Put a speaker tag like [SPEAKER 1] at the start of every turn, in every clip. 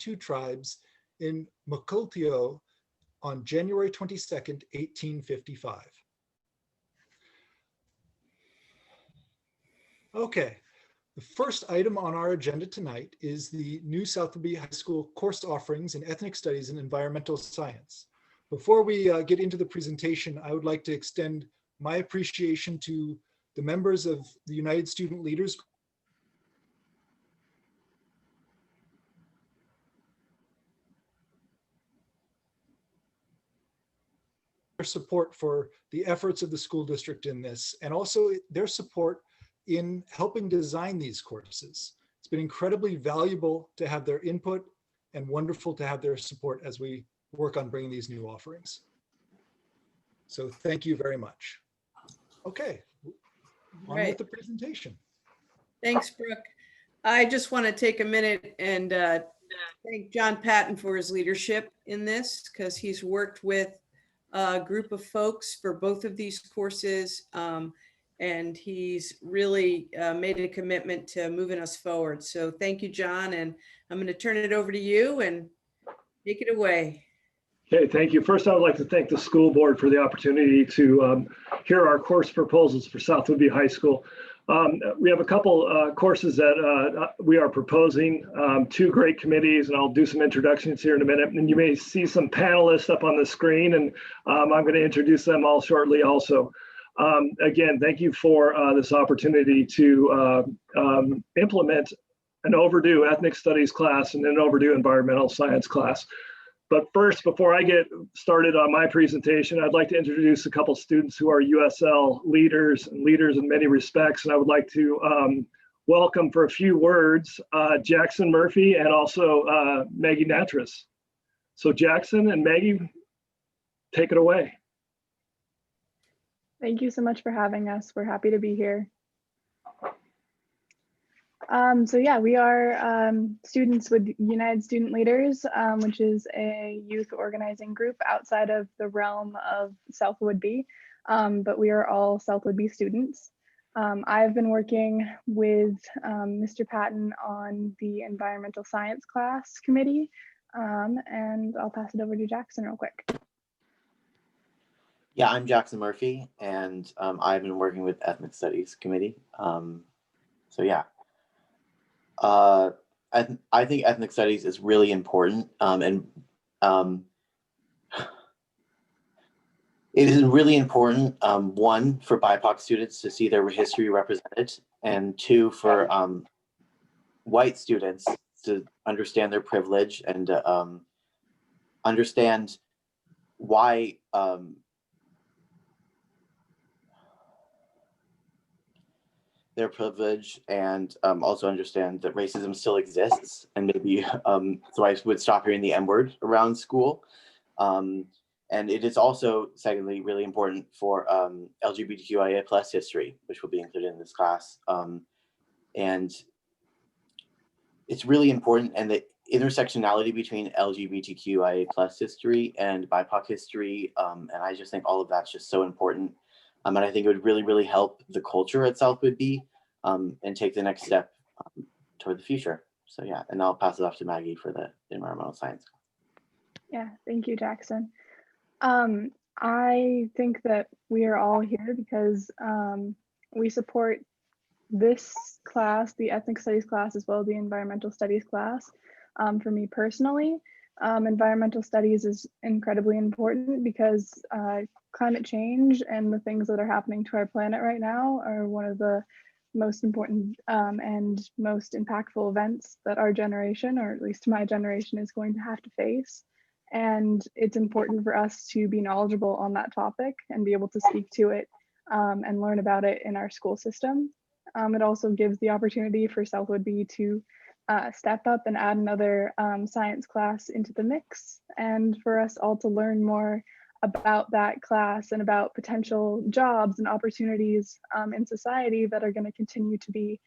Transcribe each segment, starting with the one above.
[SPEAKER 1] Two tribes in Mukilteo on January 22nd, 1855. Okay, the first item on our agenda tonight is the new South Whidbey High School course offerings in ethnic studies and environmental science. Before we get into the presentation, I would like to extend my appreciation to the members of the United Student Leaders support for the efforts of the school district in this, and also their support in helping design these courses. It's been incredibly valuable to have their input and wonderful to have their support as we work on bringing these new offerings. So thank you very much. Okay, on with the presentation.
[SPEAKER 2] Thanks, Brooke. I just want to take a minute and thank John Patton for his leadership in this, because he's worked with a group of folks for both of these courses, and he's really made a commitment to moving us forward. So thank you, John, and I'm going to turn it over to you and take it away.
[SPEAKER 3] Okay, thank you. First, I would like to thank the school board for the opportunity to hear our course proposals for South Whidbey High School. We have a couple courses that we are proposing, two great committees, and I'll do some introductions here in a minute. And you may see some panelists up on the screen, and I'm going to introduce them all shortly also. Again, thank you for this opportunity to implement an overdue ethnic studies class and an overdue environmental science class. But first, before I get started on my presentation, I'd like to introduce a couple students who are USL leaders and leaders in many respects. And I would like to welcome for a few words Jackson Murphy and also Maggie Natras. So Jackson and Maggie, take it away.
[SPEAKER 4] Thank you so much for having us. We're happy to be here. So yeah, we are students with United Student Leaders, which is a youth organizing group outside of the realm of South Whidbey, but we are all South Whidbey students. I've been working with Mr. Patton on the environmental science class committee, and I'll pass it over to Jackson real quick.
[SPEAKER 5] Yeah, I'm Jackson Murphy, and I've been working with ethnic studies committee. So yeah. I think ethnic studies is really important, and it is really important, one, for BIPOC students to see their history represented, and two, for white students to understand their privilege and understand why their privilege, and also understand that racism still exists, and maybe so I would stop hearing the N-word around school. And it is also, secondly, really important for LGBTQIA plus history, which will be included in this class. And it's really important, and the intersectionality between LGBTQIA plus history and BIPOC history, and I just think all of that's just so important. And I think it would really, really help the culture at South Whidbey and take the next step toward the future. So yeah, and I'll pass it off to Maggie for the environmental science.
[SPEAKER 4] Yeah, thank you, Jackson. I think that we are all here because we support this class, the ethnic studies class, as well as the environmental studies class. For me personally, environmental studies is incredibly important because climate change and the things that are happening to our planet right now are one of the most important and most impactful events that our generation, or at least my generation, is going to have to face. And it's important for us to be knowledgeable on that topic and be able to speak to it and learn about it in our school system. It also gives the opportunity for South Whidbey to step up and add another science class into the mix, and for us all to learn more about that class and about potential jobs and opportunities in society that are going to continue to be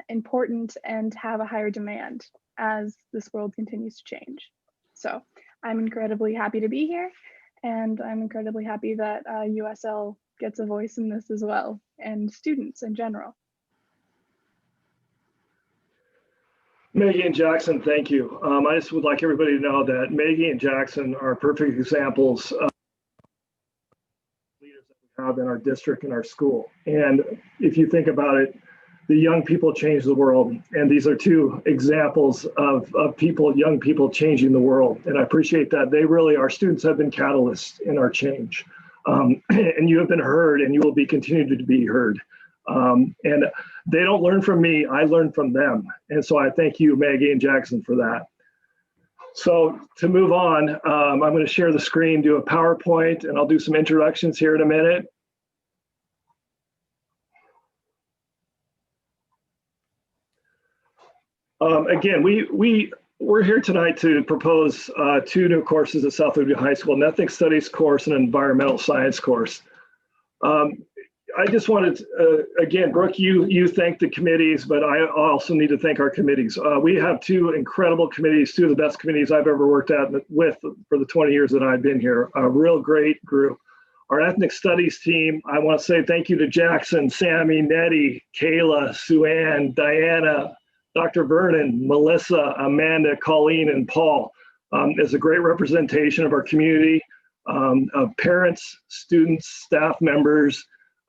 [SPEAKER 4] important and have a higher demand as this world continues to change. So I'm incredibly happy to be here, and I'm incredibly happy that USL gets a voice in this as well, and students in general.
[SPEAKER 3] Maggie and Jackson, thank you. I just would like everybody to know that Maggie and Jackson are perfect examples of leaders that we have in our district and our school. And if you think about it, the young people change the world. And these are two examples of people, young people changing the world. And I appreciate that. They really, our students have been catalysts in our change. And you have been heard and you will be continued to be heard. And they don't learn from me, I learn from them. And so I thank you, Maggie and Jackson, for that. So to move on, I'm going to share the screen, do a PowerPoint, and I'll do some introductions here in a minute. Again, we're here tonight to propose two new courses at South Whidbey High School, an Ethnic Studies course and an Environmental Science course. I just wanted, again, Brooke, you thank the committees, but I also need to thank our committees. We have two incredible committees, two of the best committees I've ever worked with for the 20 years that I've been here. A real great group. Our Ethnic Studies team, I want to say thank you to Jackson, Sammy, Nettie, Kayla, Sue-Ann, Diana, Dr. Vernon, Melissa, Amanda, Colleen, and Paul. It's a great representation of our community, of parents, students, staff members,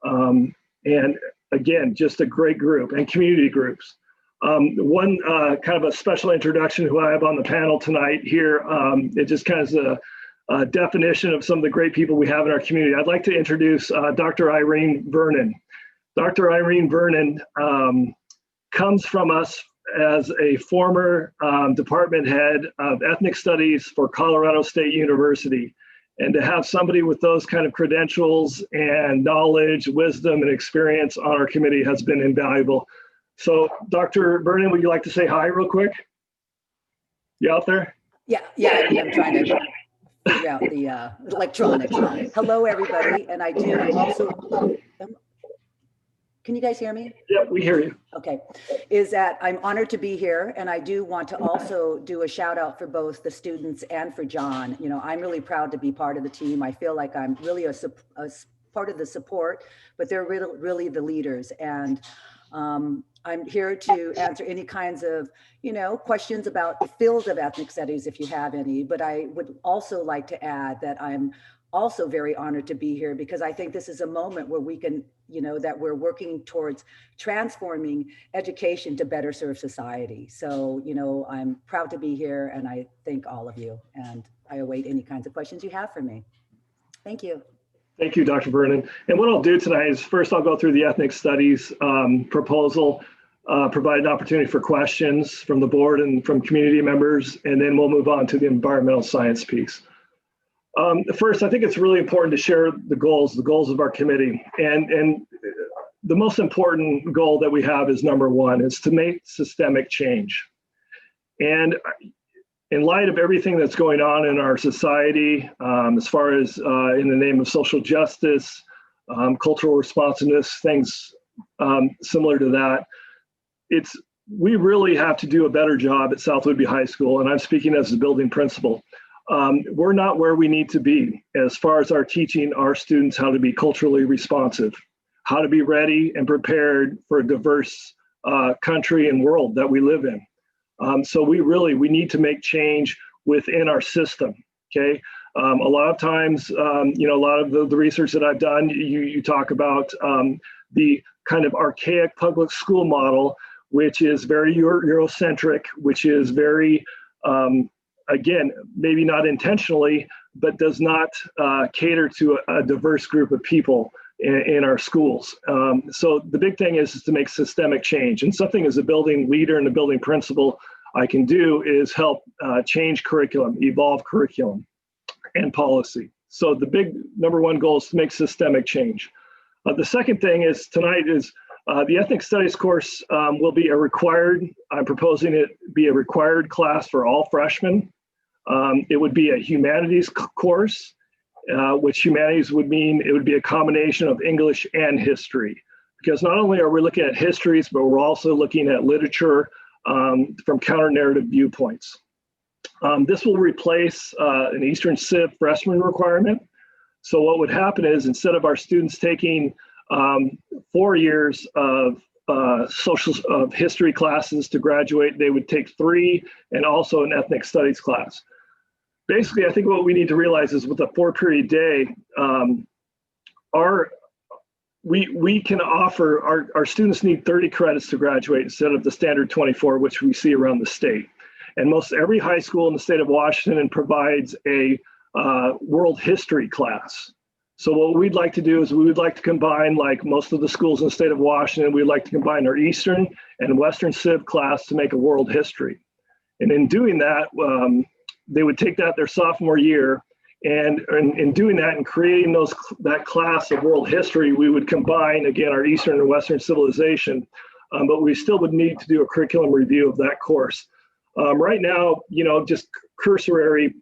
[SPEAKER 3] and again, just a great group, and community groups. One kind of a special introduction who I have on the panel tonight here, it just kind of is a definition of some of the great people we have in our community. I'd like to introduce Dr. Irene Vernon. Dr. Irene Vernon comes from us as a former department head of ethnic studies for Colorado State University. And to have somebody with those kind of credentials and knowledge, wisdom, and experience on our committee has been invaluable. So Dr. Vernon, would you like to say hi real quick? You out there?
[SPEAKER 6] Yeah, I'm trying to figure out the electronics. Hello, everybody. And I do also, can you guys hear me?
[SPEAKER 3] Yep, we hear you.
[SPEAKER 6] Okay, is that I'm honored to be here, and I do want to also do a shout out for both the students and for John. You know, I'm really proud to be part of the team. I feel like I'm really a part of the support, but they're really the leaders. And I'm here to answer any kinds of, questions about the field of ethnic studies if you have any, but I would also like to add that I'm also very honored to be here because I think this is a moment where we can, that we're working towards transforming education to better serve society. So, I'm proud to be here and I thank all of you and I await any kinds of questions you have for me. Thank you.
[SPEAKER 3] Thank you, Dr. Vernon. And what I'll do tonight is first I'll go through the ethnic studies proposal, provide an opportunity for questions from the board and from community members, and then we'll move on to the environmental science piece. First, I think it's really important to share the goals of our committee. And the most important goal that we have is number one, is to make systemic change. And in light of everything that's going on in our society, as far as in the name of social justice, cultural responsiveness, things similar to that, we really have to do a better job at South Whidbey High School, and I'm speaking as the building principal. We're not where we need to be as far as our teaching our students how to be culturally responsive, how to be ready and prepared for a diverse country and world that we live in. So we need to make change within our system, okay? A lot of times, a lot of the research that I've done, you talk about the kind of archaic public school model, which is very Eurocentric, which is very, again, maybe not intentionally, but does not cater to a diverse group of people in our schools. So the big thing is to make systemic change. And something as a building leader and a building principal I can do is help change curriculum, evolve curriculum and policy. So the big number one goal is to make systemic change. The second thing is tonight is the ethnic studies course will be I'm proposing it be a required class for all freshmen. It would be a humanities course, which humanities would mean it would be a combination of English and history. Because not only are we looking at histories, but we're also looking at literature from counter-narrative viewpoints. This will replace an Eastern Civ freshman requirement. So what would happen is instead of our students taking 4 years of social history classes to graduate. They would take 3 and also an ethnic studies class. Basically, I think what we need to realize is with a 4-period day, we can offer, our students need 30 credits to graduate instead of the standard 24, which we see around the state. And most every high school in the state of Washington provides a world history class. So what we'd like to do is we would like to combine, like most of the schools in the state of Washington, we'd like to combine our Eastern and Western Civ class to make a world history. And in doing that, they would take that their sophomore year, and in doing that and creating that class of world history, we would combine, again, our Eastern and Western civilization, but we still would need to do a curriculum review of that course. Right now, just cursory,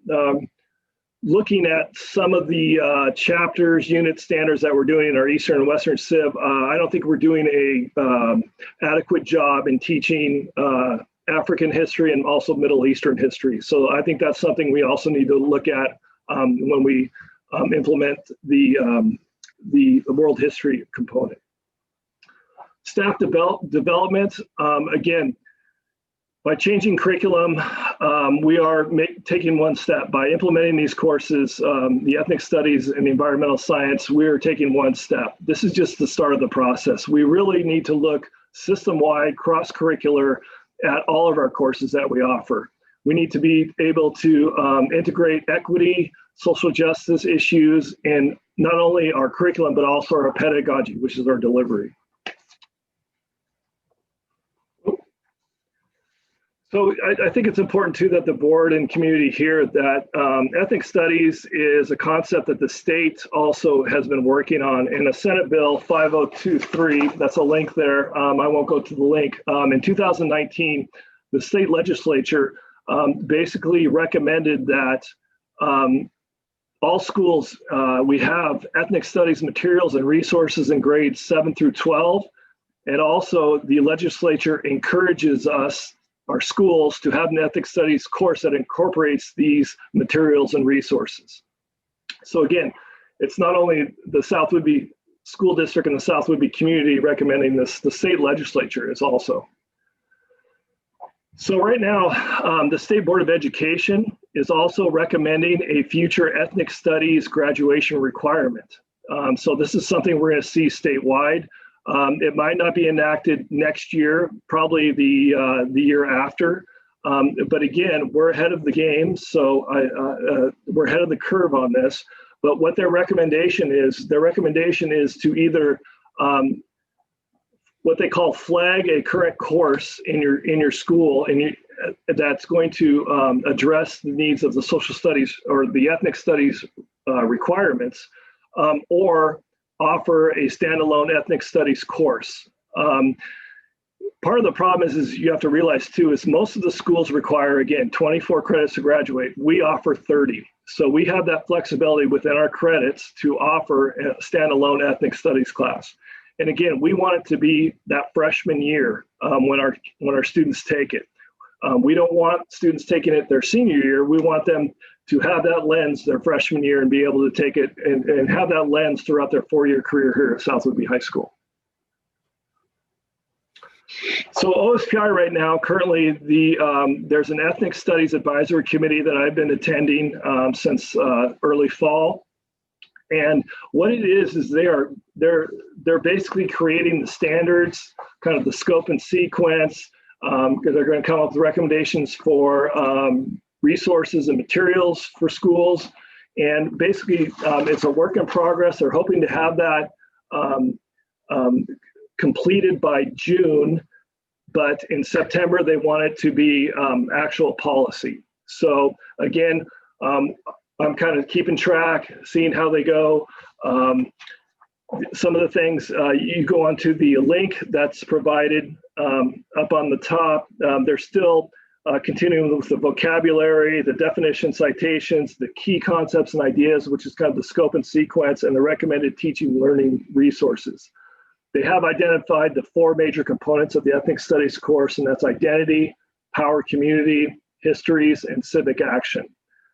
[SPEAKER 3] looking at some of the chapters, unit standards that we're doing in our Eastern and Western Civ, I don't think we're doing a adequate job in teaching African history and also Middle Eastern history. So I think that's something we also need to look at when we implement the world history component. Staff development, again, by changing curriculum, we are taking one step. By implementing these courses, the ethnic studies and the environmental science, we're taking one step. This is just the start of the process. We really need to look system-wide, cross-curricular at all of our courses that we offer. We need to be able to integrate equity, social justice issues in not only our curriculum, but also our pedagogy, which is our delivery. So I think it's important too that the board and community hear that ethnic studies is a concept that the state also has been working on. In a Senate Bill 5023, that's a link there. I won't go to the link. In 2019, the state legislature basically recommended that all schools, we have ethnic studies materials and resources in grades 7 through 12. And also the legislature encourages us, our schools, to have an ethnic studies course that incorporates these materials and resources. So again, it's not only the South Whidbey School District and the South Whidbey community recommending this, the state legislature is also. So right now, the State Board of Education is also recommending a future ethnic studies graduation requirement. So this is something we're going to see statewide. It might not be enacted next year, probably the year after. But again, we're ahead of the game, so we're ahead of the curve on this. But what their recommendation is to either what they call flag a current course in your school, and that's going to address the needs of the social studies or the ethnic studies requirements, or offer a standalone ethnic studies course. Part of the problem is you have to realize too, is most of the schools require, again, 24 credits to graduate. We offer 30. So we have that flexibility within our credits to offer a standalone ethnic studies class. And again, we want it to be that freshman year when our students take it. We don't want students taking it their senior year. We want them to have that lens their freshman year and be able to take it and have that lens throughout their 4-year career here at South Whidbey High School. So OSPI right now, currently there's an ethnic studies advisory committee that I've been attending since early fall. And what it is they're basically creating the standards, kind of the scope and sequence, because they're going to come up with recommendations for resources and materials for schools. And basically, it's a work in progress. They're hoping to have that completed by June, but in September, they want it to be actual policy. So again, I'm kind of keeping track, seeing how they go. Some of the things, you go onto the link that's provided up on the top. They're still continuing with the vocabulary, the definition citations, the key concepts and ideas, which is kind of the scope and sequence, and the recommended teaching learning resources. They have identified the 4 major components of the ethnic studies course, and that's identity, power, community, histories, and civic action.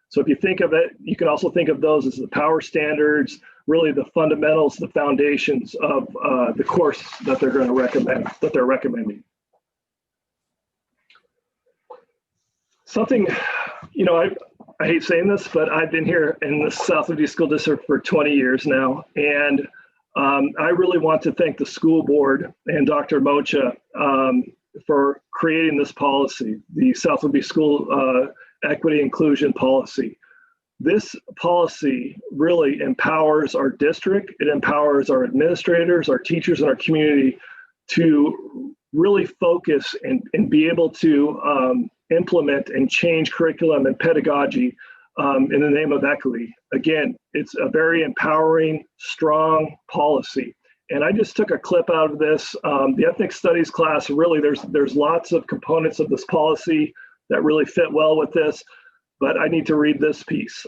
[SPEAKER 3] So if you think of it, you can also think of those as the power standards, really the fundamentals, the foundations of the course that they're going to recommend, that they're recommending. Something, you know, I hate saying this, but I've been here in the South Liberty School District for 20 years now. And I really want to thank the school board and Dr. Mocha for creating this policy, the South Liberty School Equity Inclusion Policy. This policy really empowers our district. It empowers our administrators, our teachers, and our community to really focus and be able to implement and change curriculum and pedagogy in the name of equity. Again, it's a very empowering, strong policy. And I just took a clip out of this. The ethnic studies class, really, there's lots of components of this policy that really fit well with this, but I need to read this piece.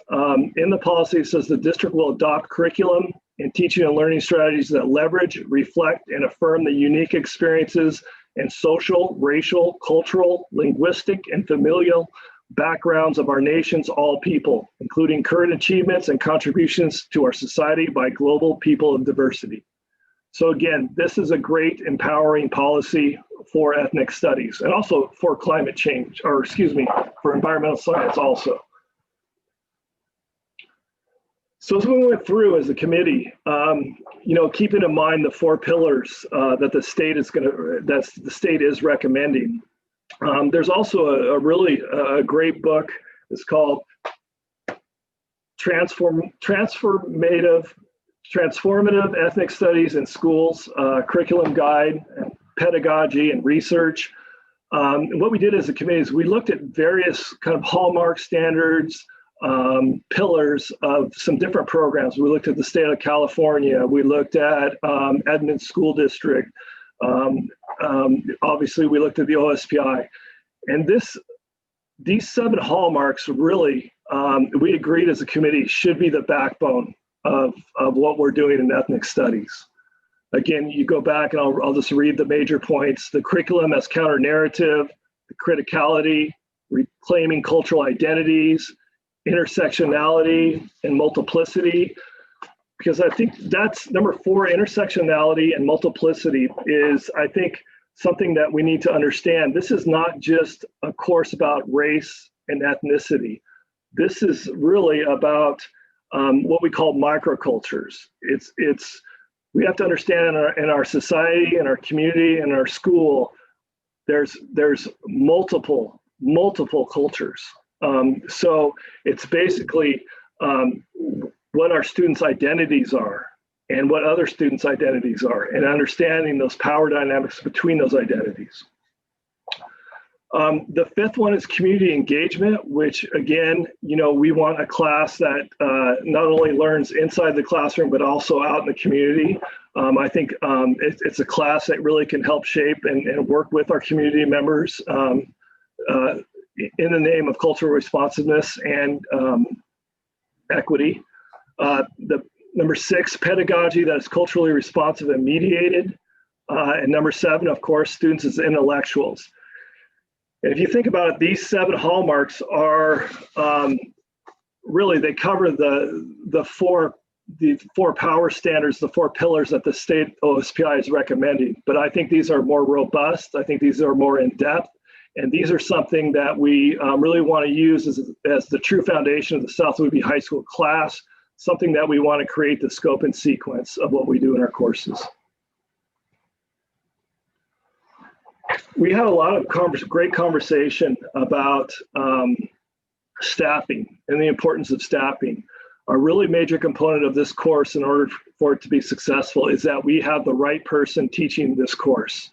[SPEAKER 3] In the policy, it says the district will adopt curriculum and teaching and learning strategies that leverage, reflect, and affirm the unique experiences and social, racial, cultural, linguistic, and familial backgrounds of our nation's all people, including current achievements and contributions to our society by global people of diversity. So again, this is a great empowering policy for ethnic studies and also for climate change, or excuse me, for environmental science also. So as we went through as a committee, you know, keeping in mind the 4 pillars that the state is recommending. There's also a really great book. It's called Transformative Ethnic Studies in Schools, Curriculum Guide, Pedagogy, and Research. And what we did as a committee is we looked at various kind of hallmark standards, pillars of some different programs. We looked at the state of California. We looked at Edmonds School District. Obviously, we looked at the OSPI. And these 7 hallmarks really, we agreed as a committee, should be the backbone of what we're doing in ethnic studies. Again, you go back and I'll just read the major points. The curriculum as counter-narrative, the criticality, reclaiming cultural identities, intersectionality, and multiplicity. Because I think that's number 4, intersectionality and multiplicity is, I think, something that we need to understand. This is not just a course about race and ethnicity. This is really about what we call microcultures. We have to understand in our society, in our community, in our school, there's multiple cultures. So it's basically what our students' identities are and what other students' identities are, and understanding those power dynamics between those identities. The 5th one is community engagement, which again, you know, we want a class that not only learns inside the classroom, but also out in the community. I think it's a class that really can help shape and work with our community members in the name of cultural responsiveness and equity. The number 6, pedagogy that is culturally responsive and mediated. And number 7, of course, students as intellectuals. And if you think about it, these 7 hallmarks are really, they cover the four power standards, the 4 pillars that the state OSPI is recommending. But I think these are more robust. I think these are more in depth. And these are something that we really want to use as the true foundation of the South Liberty High School class, something that we want to create the scope and sequence of what we do in our courses. We had a lot of great conversation about staffing and the importance of staffing. A really major component of this course, in order for it to be successful, is that we have the right person teaching this course.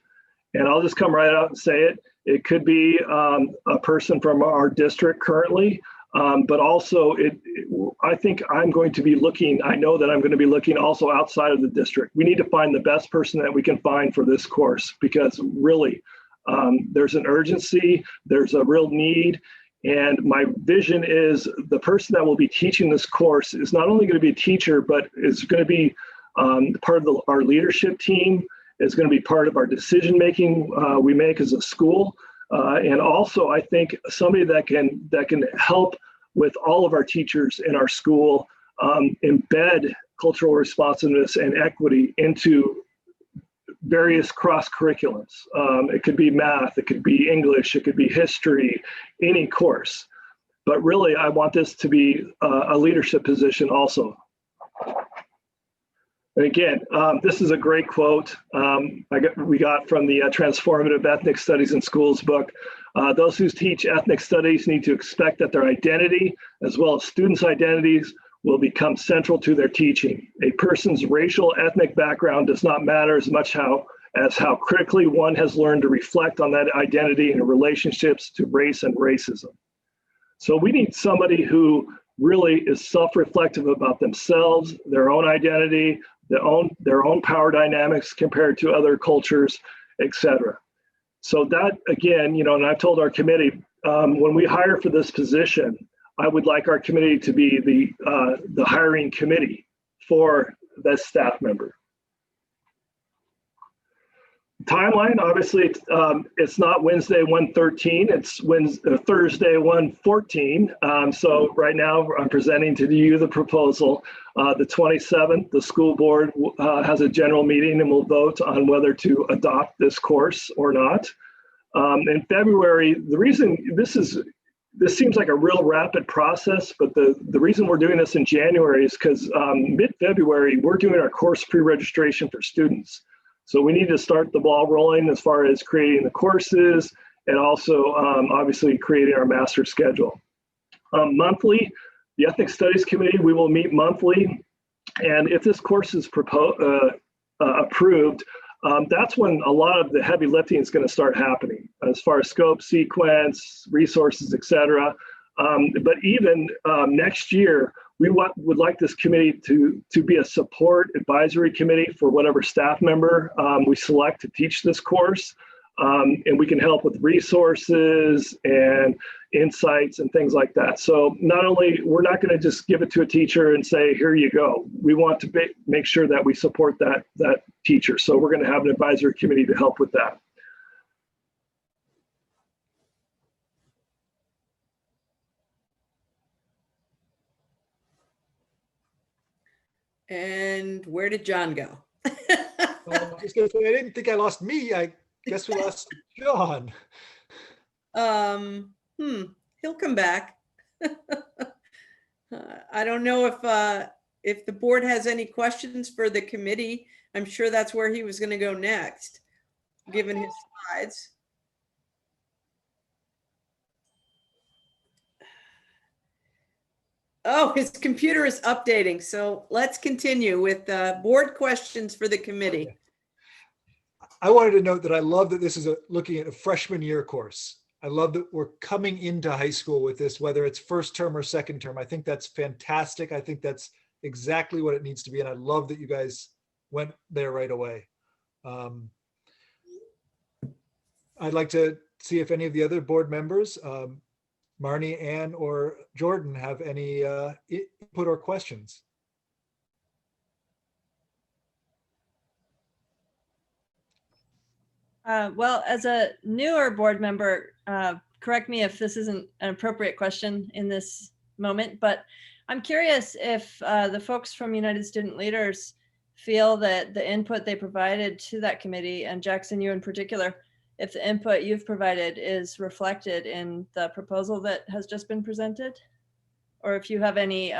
[SPEAKER 3] And I'll just come right out and say it. It could be a person from our district currently, but also I think I'm going to be looking, I know that I'm going to be looking also outside of the district. We need to find the best person that we can find for this course, because really there's an urgency, there's a real need. And my vision is the person that will be teaching this course is not only going to be a teacher, but is going to be part of our leadership team, is going to be part of our decision-making we make as a school. And also, I think somebody that can help with all of our teachers in our school, embed cultural responsiveness and equity into various cross curriculums. It could be math, it could be English, it could be history, any course. But really, I want this to be a leadership position also. And again, this is a great quote we got from the Transformative Ethnic Studies in Schools book. Those who teach ethnic studies need to expect that their identity, as well as students' identities, will become central to their teaching. A person's racial ethnic background does not matter as much as how critically one has learned to reflect on that identity in relationships to race and racism. So we need somebody who really is self-reflective about themselves, their own identity, their own power dynamics compared to other cultures, etc. So that, again, and I've told our committee, when we hire for this position, I would like our committee to be the hiring committee for that staff member. Timeline, obviously, it's not Wednesday 1/13, it's Thursday 1/14. So right now I'm presenting to you the proposal. The 27th, the school board has a general meeting and will vote on whether to adopt this course or not. In February, the reason this seems like a real rapid process, but the reason we're doing this in January is because mid-February, we're doing our course pre-registration for students. So we need to start the ball rolling as far as creating the courses and also obviously creating our master schedule. Monthly, the Ethnic Studies Committee, we will meet monthly. And if this course is approved, that's when a lot of the heavy lifting is going to start happening as far as scope, sequence, resources, etc. But even next year, we would like this committee to be a support advisory committee for whatever staff member we select to teach this course. And we can help with resources and insights and things like that. So not only, we're not going to just give it to a teacher and say, here you go. We want to make sure that we support that teacher. So we're going to have an advisory committee to help with that.
[SPEAKER 2] And where did John go?
[SPEAKER 1] I didn't think I lost me. I guess we lost John.
[SPEAKER 2] He'll come back. I don't know if the board has any questions for the committee. I'm sure that's where he was going to go next, given his slides. Oh, his computer is updating. So let's continue with board questions for the committee.
[SPEAKER 1] I wanted to note that I love that this is looking at a freshman year course. I love that we're coming into high school with this, whether it's first term or second term. I think that's fantastic. I think that's exactly what it needs to be. And I love that you guys went there right away. I'd like to see if any of the other board members, Marnie, Ann, or Jordan, have any input or questions.
[SPEAKER 7] Well, as a newer board member, correct me if this isn't an appropriate question in this moment, but I'm curious if the folks from United Student Leaders feel that the input they provided to that committee, and Jackson, you in particular, if the input you've provided is reflected in the proposal that has just been presented, or if you have any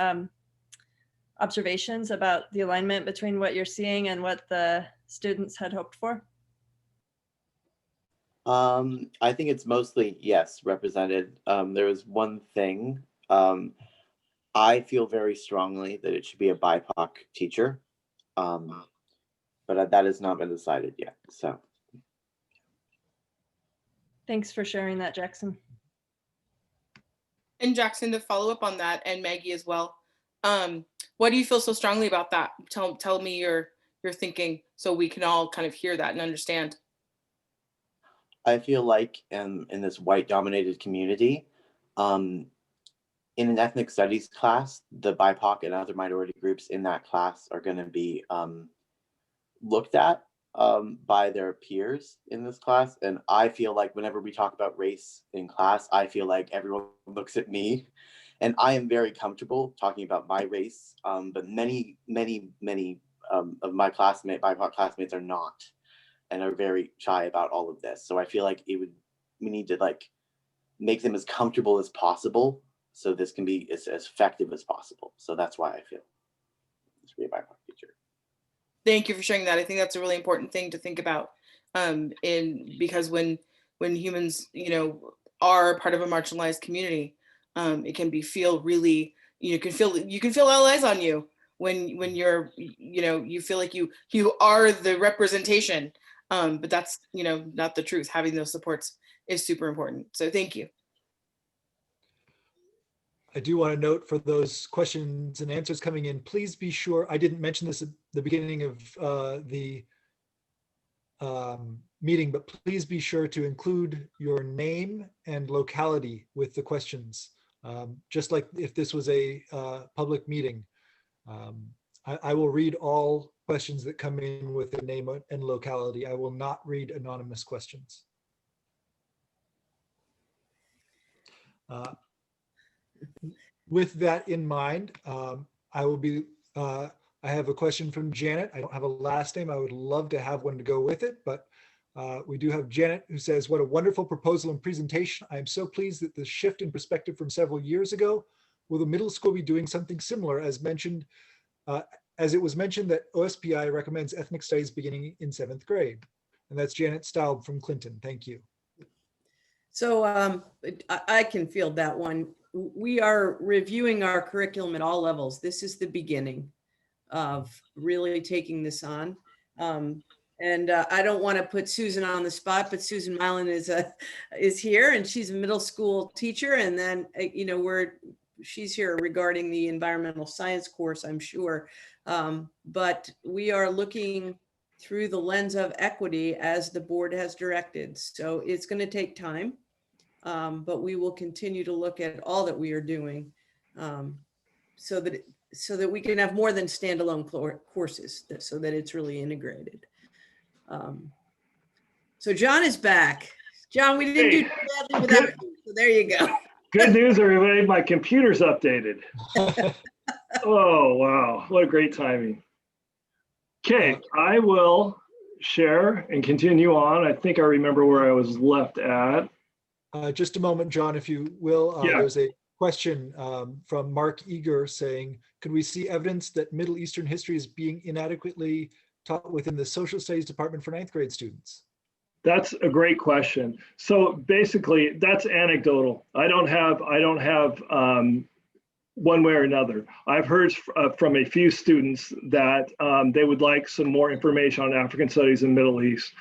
[SPEAKER 7] observations about the alignment between what you're seeing and what the students had hoped for.
[SPEAKER 5] I think it's mostly, yes, represented. There was one thing. I feel very strongly that it should be a BIPOC teacher, but that has not been decided yet. So.
[SPEAKER 7] Thanks for sharing that, Jackson.
[SPEAKER 8] And Jackson, to follow up on that, and Maggie as well, what do you feel so strongly about that? Tell me your thinking so we can all kind of hear that and understand.
[SPEAKER 5] I feel like in this white dominated community, in an ethnic studies class, the BIPOC and other minority groups in that class are going to be looked at by their peers in this class. And I feel like whenever we talk about race in class, I feel like everyone looks at me And I am very comfortable talking about my race, but many of my BIPOC classmates are not, and are very shy about all of this. So I feel like we need to like make them as comfortable as possible, so this can be as effective as possible. So that's why I feel this should be a BIPOC teacher.
[SPEAKER 8] Thank you for sharing that. I think that's a really important thing to think about, because when humans, are part of a marginalized community, it can feel really, you can feel all eyes on you when you're, you feel like you are the representation, but that's, not the truth. Having those supports is super important. So thank you.
[SPEAKER 1] I do want to note for those questions and answers coming in, please be sure, I didn't mention this at the beginning of the meeting, but please be sure to include your name and locality with the questions. Just like if this was a public meeting. I will read all questions that come in with the name and locality. I will not read anonymous questions. With that in mind, I have a question from Janet. I don't have a last name. I would love to have one to go with it, but we do have Janet who says, what a wonderful proposal and presentation. I am so pleased that the shift in perspective from several years ago. Will the middle school be doing something similar as it was mentioned that OSPI recommends ethnic studies beginning in 7th grade? And that's Janet Staub from Clinton. Thank you.
[SPEAKER 2] So I can field that one. We are reviewing our curriculum at all levels. This is the beginning of really taking this on. And I don't want to put Susan on the spot, but Susan Milan is here, and she's a middle school teacher. And then, she's here regarding the environmental science course, I'm sure. But we are looking through the lens of equity as the board has directed. So it's going to take time, but we will continue to look at all that we are doing, so that we can have more than standalone courses, so that it's really integrated. So John is back. John, we didn't do too badly without you, so there you go.
[SPEAKER 3] Good news, everybody. My computer's updated. Oh, wow. What a great timing. Okay, I will share and continue on. I think I remember where I was left at.
[SPEAKER 1] Just a moment, John, if you will.
[SPEAKER 3] Yeah.
[SPEAKER 1] There's a question from Mark Eager saying, could we see evidence that Middle Eastern history is being inadequately taught within the social studies department for 9th grade students?
[SPEAKER 3] That's a great question. So basically, that's anecdotal. I don't have one way or another. I've heard from a few students that they would like some more information on African studies and Middle East.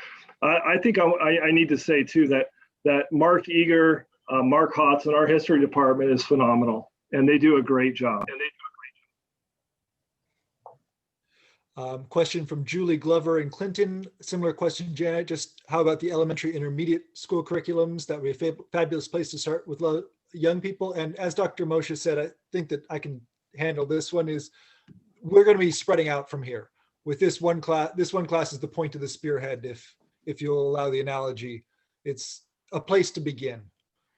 [SPEAKER 3] I think I need to say too that Mark Eager, Mark Hodson, our history department is phenomenal, and they do a great job.
[SPEAKER 1] Question from Julie Glover in Clinton. Similar question, Janet, just how about the elementary intermediate school curriculums? That would be a fabulous place to start with young people. And as Dr. Moshe said, I think that I can handle this one, is we're going to be spreading out from here. With this one class is the point of the spearhead, if you'll allow the analogy. It's a place to begin.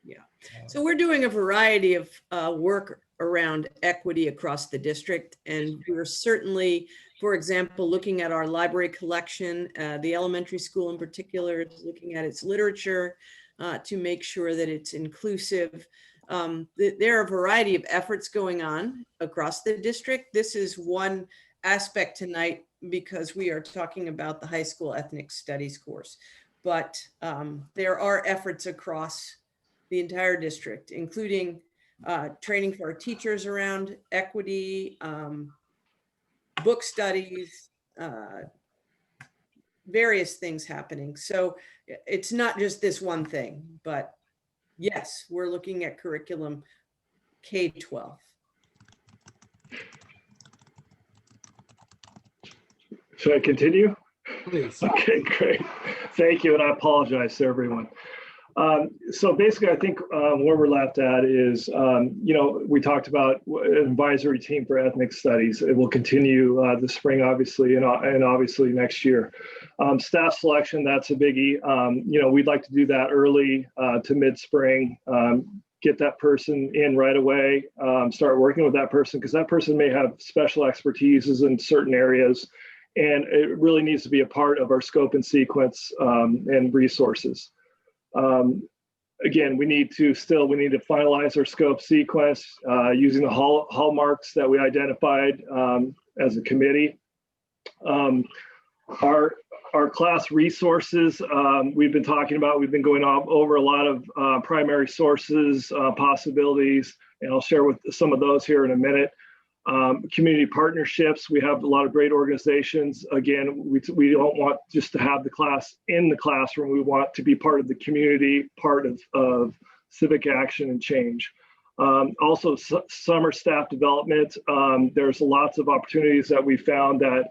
[SPEAKER 2] Yeah. So we're doing a variety of work around equity across the district. And we're certainly, for example, looking at our library collection. The elementary school in particular is looking at its literature to make sure that it's inclusive. There are a variety of efforts going on across the district. This is one aspect tonight because we are talking about the high school ethnic studies course. But there are efforts across the entire district, including training for our teachers around equity, book studies, various things happening. So it's not just this one thing, but yes, we're looking at curriculum K-12.
[SPEAKER 3] Should I continue?
[SPEAKER 1] Please.
[SPEAKER 3] Okay, great. Thank you, and I apologize to everyone. So basically, I think where we're left at is, we talked about an advisory team for ethnic studies. It will continue this spring, obviously, and obviously next year. Staff selection, that's a biggie. We'd like to do that early to mid-spring. get that person in right away, start working with that person, because that person may have special expertises in certain areas, and it really needs to be a part of our scope and sequence and resources. Again, we need to finalize our scope sequence using the hallmarks that we identified as a committee. Our class resources, we've been talking about, we've been going over a lot of primary sources, possibilities, and I'll share with some of those here in a minute. Community partnerships, we have a lot of great organizations. Again, we don't want just to have the class in the classroom. We want to be part of the community, part of civic action and change. Also, summer staff development. There's lots of opportunities that we found that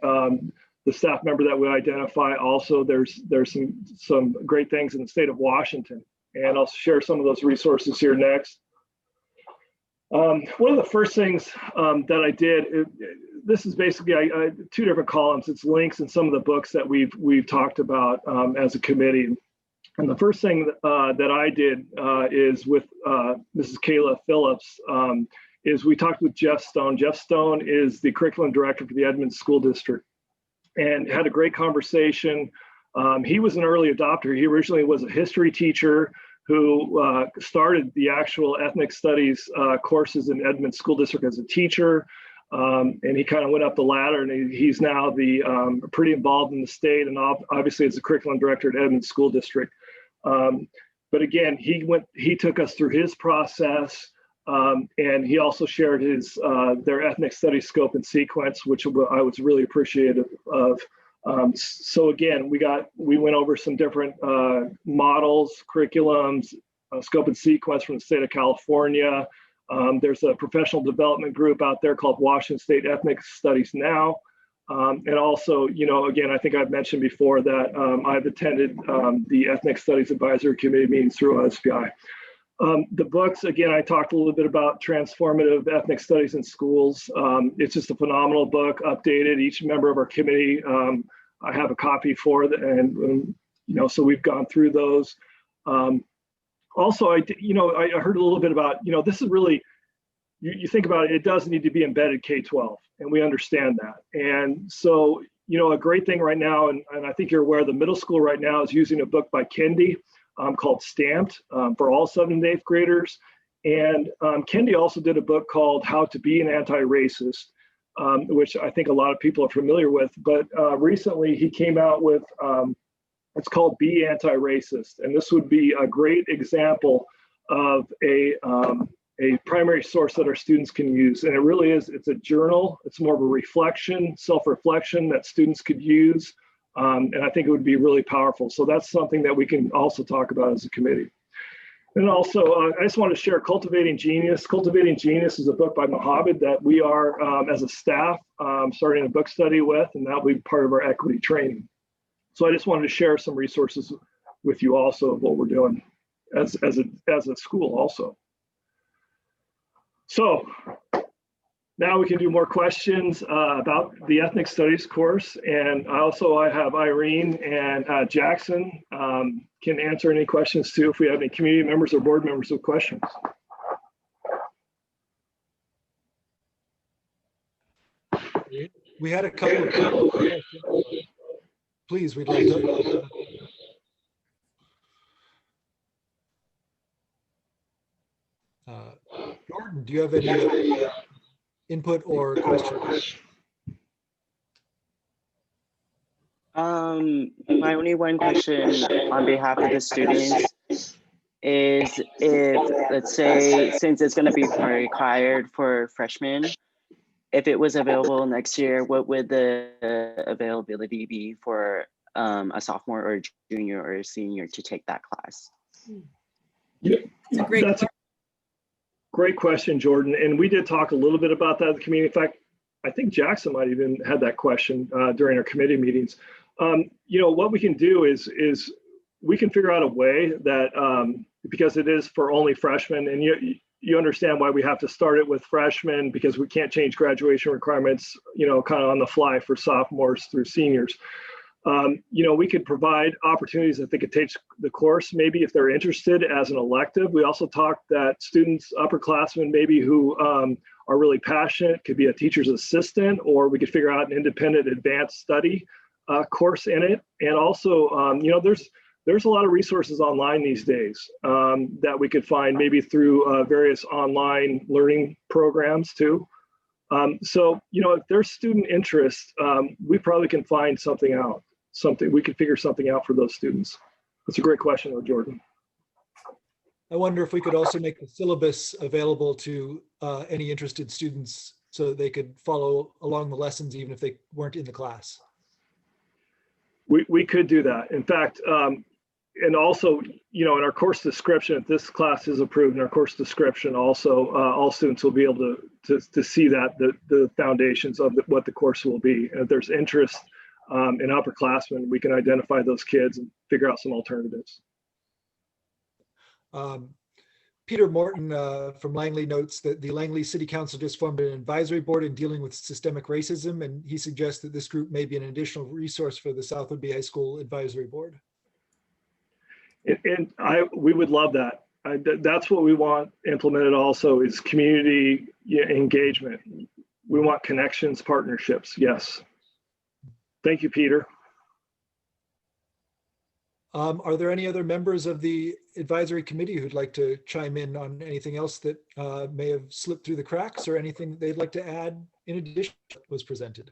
[SPEAKER 3] the staff member that we identify. Also, there's some great things in the state of Washington, and I'll share some of those resources here next. One of the first things that I did, this is basically I two different columns. It's links and some of the books that we've talked about as a committee. And the first thing that I did is with Mrs. Kayla Phillips, is we talked with Jeff Stone. Jeff Stone is the curriculum director for the Edmonds School District, and had a great conversation. He was an early adopter. He originally was a history teacher who started the actual ethnic studies courses in Edmonds School District as a teacher. And he kind of went up the ladder, and he's now pretty involved in the state, and obviously as the curriculum director at Edmonds School District. But again, he took us through his process, and he also shared their ethnic studies scope and sequence, which I was really appreciative of. So again, we went over some different models, curriculums, scope and sequence from the state of California. There's a professional development group out there called Washington State Ethnic Studies Now. And also, again, I think I've mentioned before that I've attended the Ethnic Studies Advisory Committee meetings through OSPI. The books, again, I talked a little bit about transformative ethnic studies in schools. It's just a phenomenal book, updated. Each member of our committee, I have a copy for, and so we've gone through those. Also, I heard a little bit about, this is really, you think about it, it does need to be embedded K-12, and we understand that. And so, a great thing right now, and I think you're aware, the middle school right now is using a book by Kendi called Stamped for all 7th and 8th graders. And Kendi also did a book called How to Be an Anti-Racist, which I think a lot of people are familiar with. But recently he came out with, it's called Be Anti-Racist. And this would be a great example of a primary source that our students can use. And it really is, it's a journal. It's more of a reflection, self-reflection that students could use. And I think it would be really powerful. So that's something that we can also talk about as a committee. And also, I just want to share Cultivating Genius. Cultivating Genius is a book by Mohammed that we are, as a staff, starting a book study with, and that will be part of our equity training. So I just wanted to share some resources with you also of what we're doing as a school also. So now we can do more questions about the ethnic studies course. And I have Irene and Jackson can answer any questions too if we have any community members or board members with questions.
[SPEAKER 1] We had a couple of questions. Please, we'd like to. Jordan, do you have any input or questions?
[SPEAKER 9] My only one question on behalf of the students is if, let's say, since it's going to be required for freshmen, if it was available next year, what would the availability be for a sophomore or junior or a senior to take that class?
[SPEAKER 3] Yeah,
[SPEAKER 2] It's a great
[SPEAKER 3] that's a great question, Jordan. And we did talk a little bit about that at the community. In fact, I think Jackson might even had that question during our committee meetings. What we can do is we can figure out a way that, because it is for only freshmen, and you understand why we have to start it with freshmen, because we can't change graduation requirements, kind of on the fly for sophomores through seniors. We could provide opportunities that they could take the course, maybe if they're interested as an elective. We also talked that students, upperclassmen, maybe who are really passionate, could be a teacher's assistant, or we could figure out an independent advanced study course in it. And also, there's a lot of resources online these days that we could find maybe through various online learning programs too. If there's student interest, we probably can find something out. We could figure something out for those students. That's a great question, though, Jordan.
[SPEAKER 1] I wonder if we could also make the syllabus available to any interested students so that they could follow along the lessons even if they weren't in the class.
[SPEAKER 3] We could do that. In fact, and also, in our course description, if this class is approved, in our course description, also all students will be able to see that the foundations of what the course will be. And if there's interest in upperclassmen, we can identify those kids and figure out some alternatives.
[SPEAKER 1] Peter Morton from Langley notes that the Langley City Council just formed an advisory board in dealing with systemic racism, and he suggests that this group may be an additional resource for the South Whidbey High School Advisory Board.
[SPEAKER 3] And we would love that. That's what we want implemented also, is community engagement. We want connections, partnerships. Yes. Thank you, Peter.
[SPEAKER 1] Are there any other members of the advisory committee who'd like to chime in on anything else that may have slipped through the cracks, or anything they'd like to add in addition to what was presented?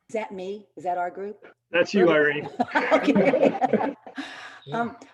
[SPEAKER 6] Is that me? Is that our group?
[SPEAKER 3] That's you, Irene.
[SPEAKER 6] Okay.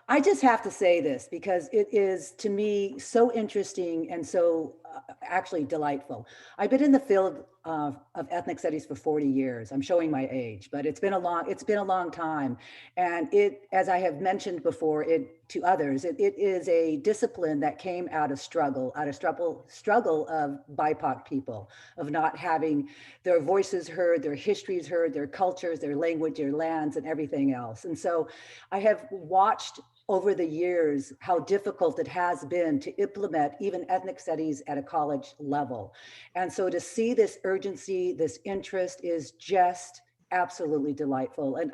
[SPEAKER 6] I just have to say this because it is, to me, so interesting and so actually delightful. I've been in the field of ethnic studies for 40 years. I'm showing my age, but it's been a long time. And it, as I have mentioned before, to others, it is a discipline that came out of struggle of BIPOC people, of not having their voices heard, their histories heard, their cultures, their language, their lands, and everything else. And so I have watched over the years how difficult it has been to implement even ethnic studies at a college level. And so to see this urgency, this interest is just absolutely delightful. And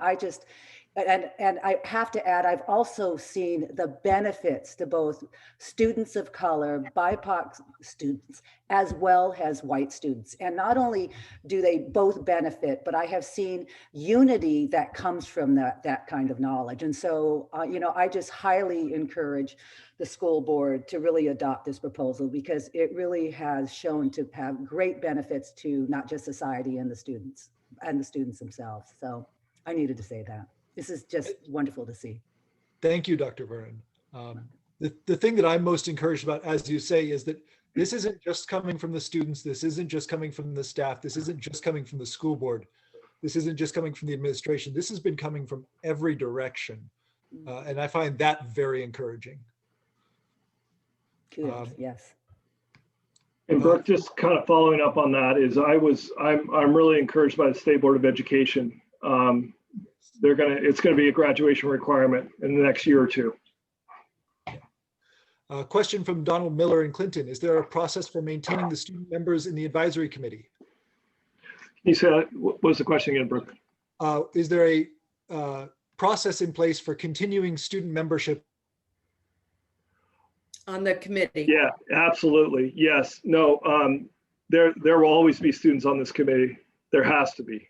[SPEAKER 6] and I have to add, I've also seen the benefits to both students of color, BIPOC students, as well as white students. And not only do they both benefit, but I have seen unity that comes from that kind of knowledge. And so, I just highly encourage the school board to really adopt this proposal, because it really has shown to have great benefits to not just society and the students themselves. So I needed to say that. This is just wonderful to see.
[SPEAKER 1] Thank you, Dr. Vernon. The thing that I'm most encouraged about, as you say, is that this isn't just coming from the students. This isn't just coming from the staff. This isn't just coming from the school board. This isn't just coming from the administration. This has been coming from every direction. And I find that very encouraging.
[SPEAKER 6] Kudos, yes.
[SPEAKER 3] And Brooke, just kind of following up on that, is I'm really encouraged by the State Board of Education. It's going to be a graduation requirement in the next year or two.
[SPEAKER 1] Question from Donald Miller in Clinton. Is there a process for maintaining the student members in the advisory committee?
[SPEAKER 3] He said, what was the question again, Brooke?
[SPEAKER 1] Is there a process in place for continuing student membership
[SPEAKER 2] on the committee?
[SPEAKER 3] Yeah, absolutely. Yes. No, there will always be students on this committee. There has to be.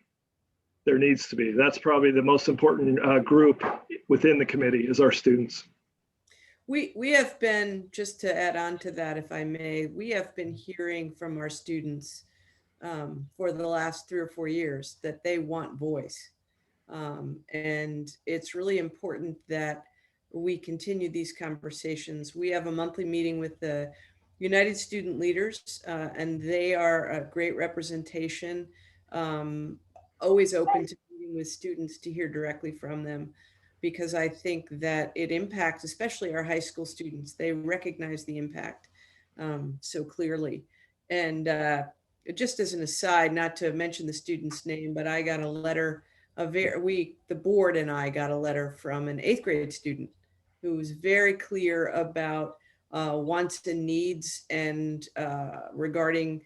[SPEAKER 3] There needs to be. That's probably the most important group within the committee, is our students.
[SPEAKER 2] We have been, just to add on to that, if I may, we have been hearing from our students for the last 3 or 4 years that they want voice. And it's really important that we continue these conversations. We have a monthly meeting with the United Student Leaders, and they are a great representation. Always open to meeting with students to hear directly from them, because I think that it impacts, especially our high school students. They recognize the impact so clearly. And just as an aside, not to mention the student's name, but I got a letter, the board and I got a letter from an 8th grade student who was very clear about wants and needs, and regarding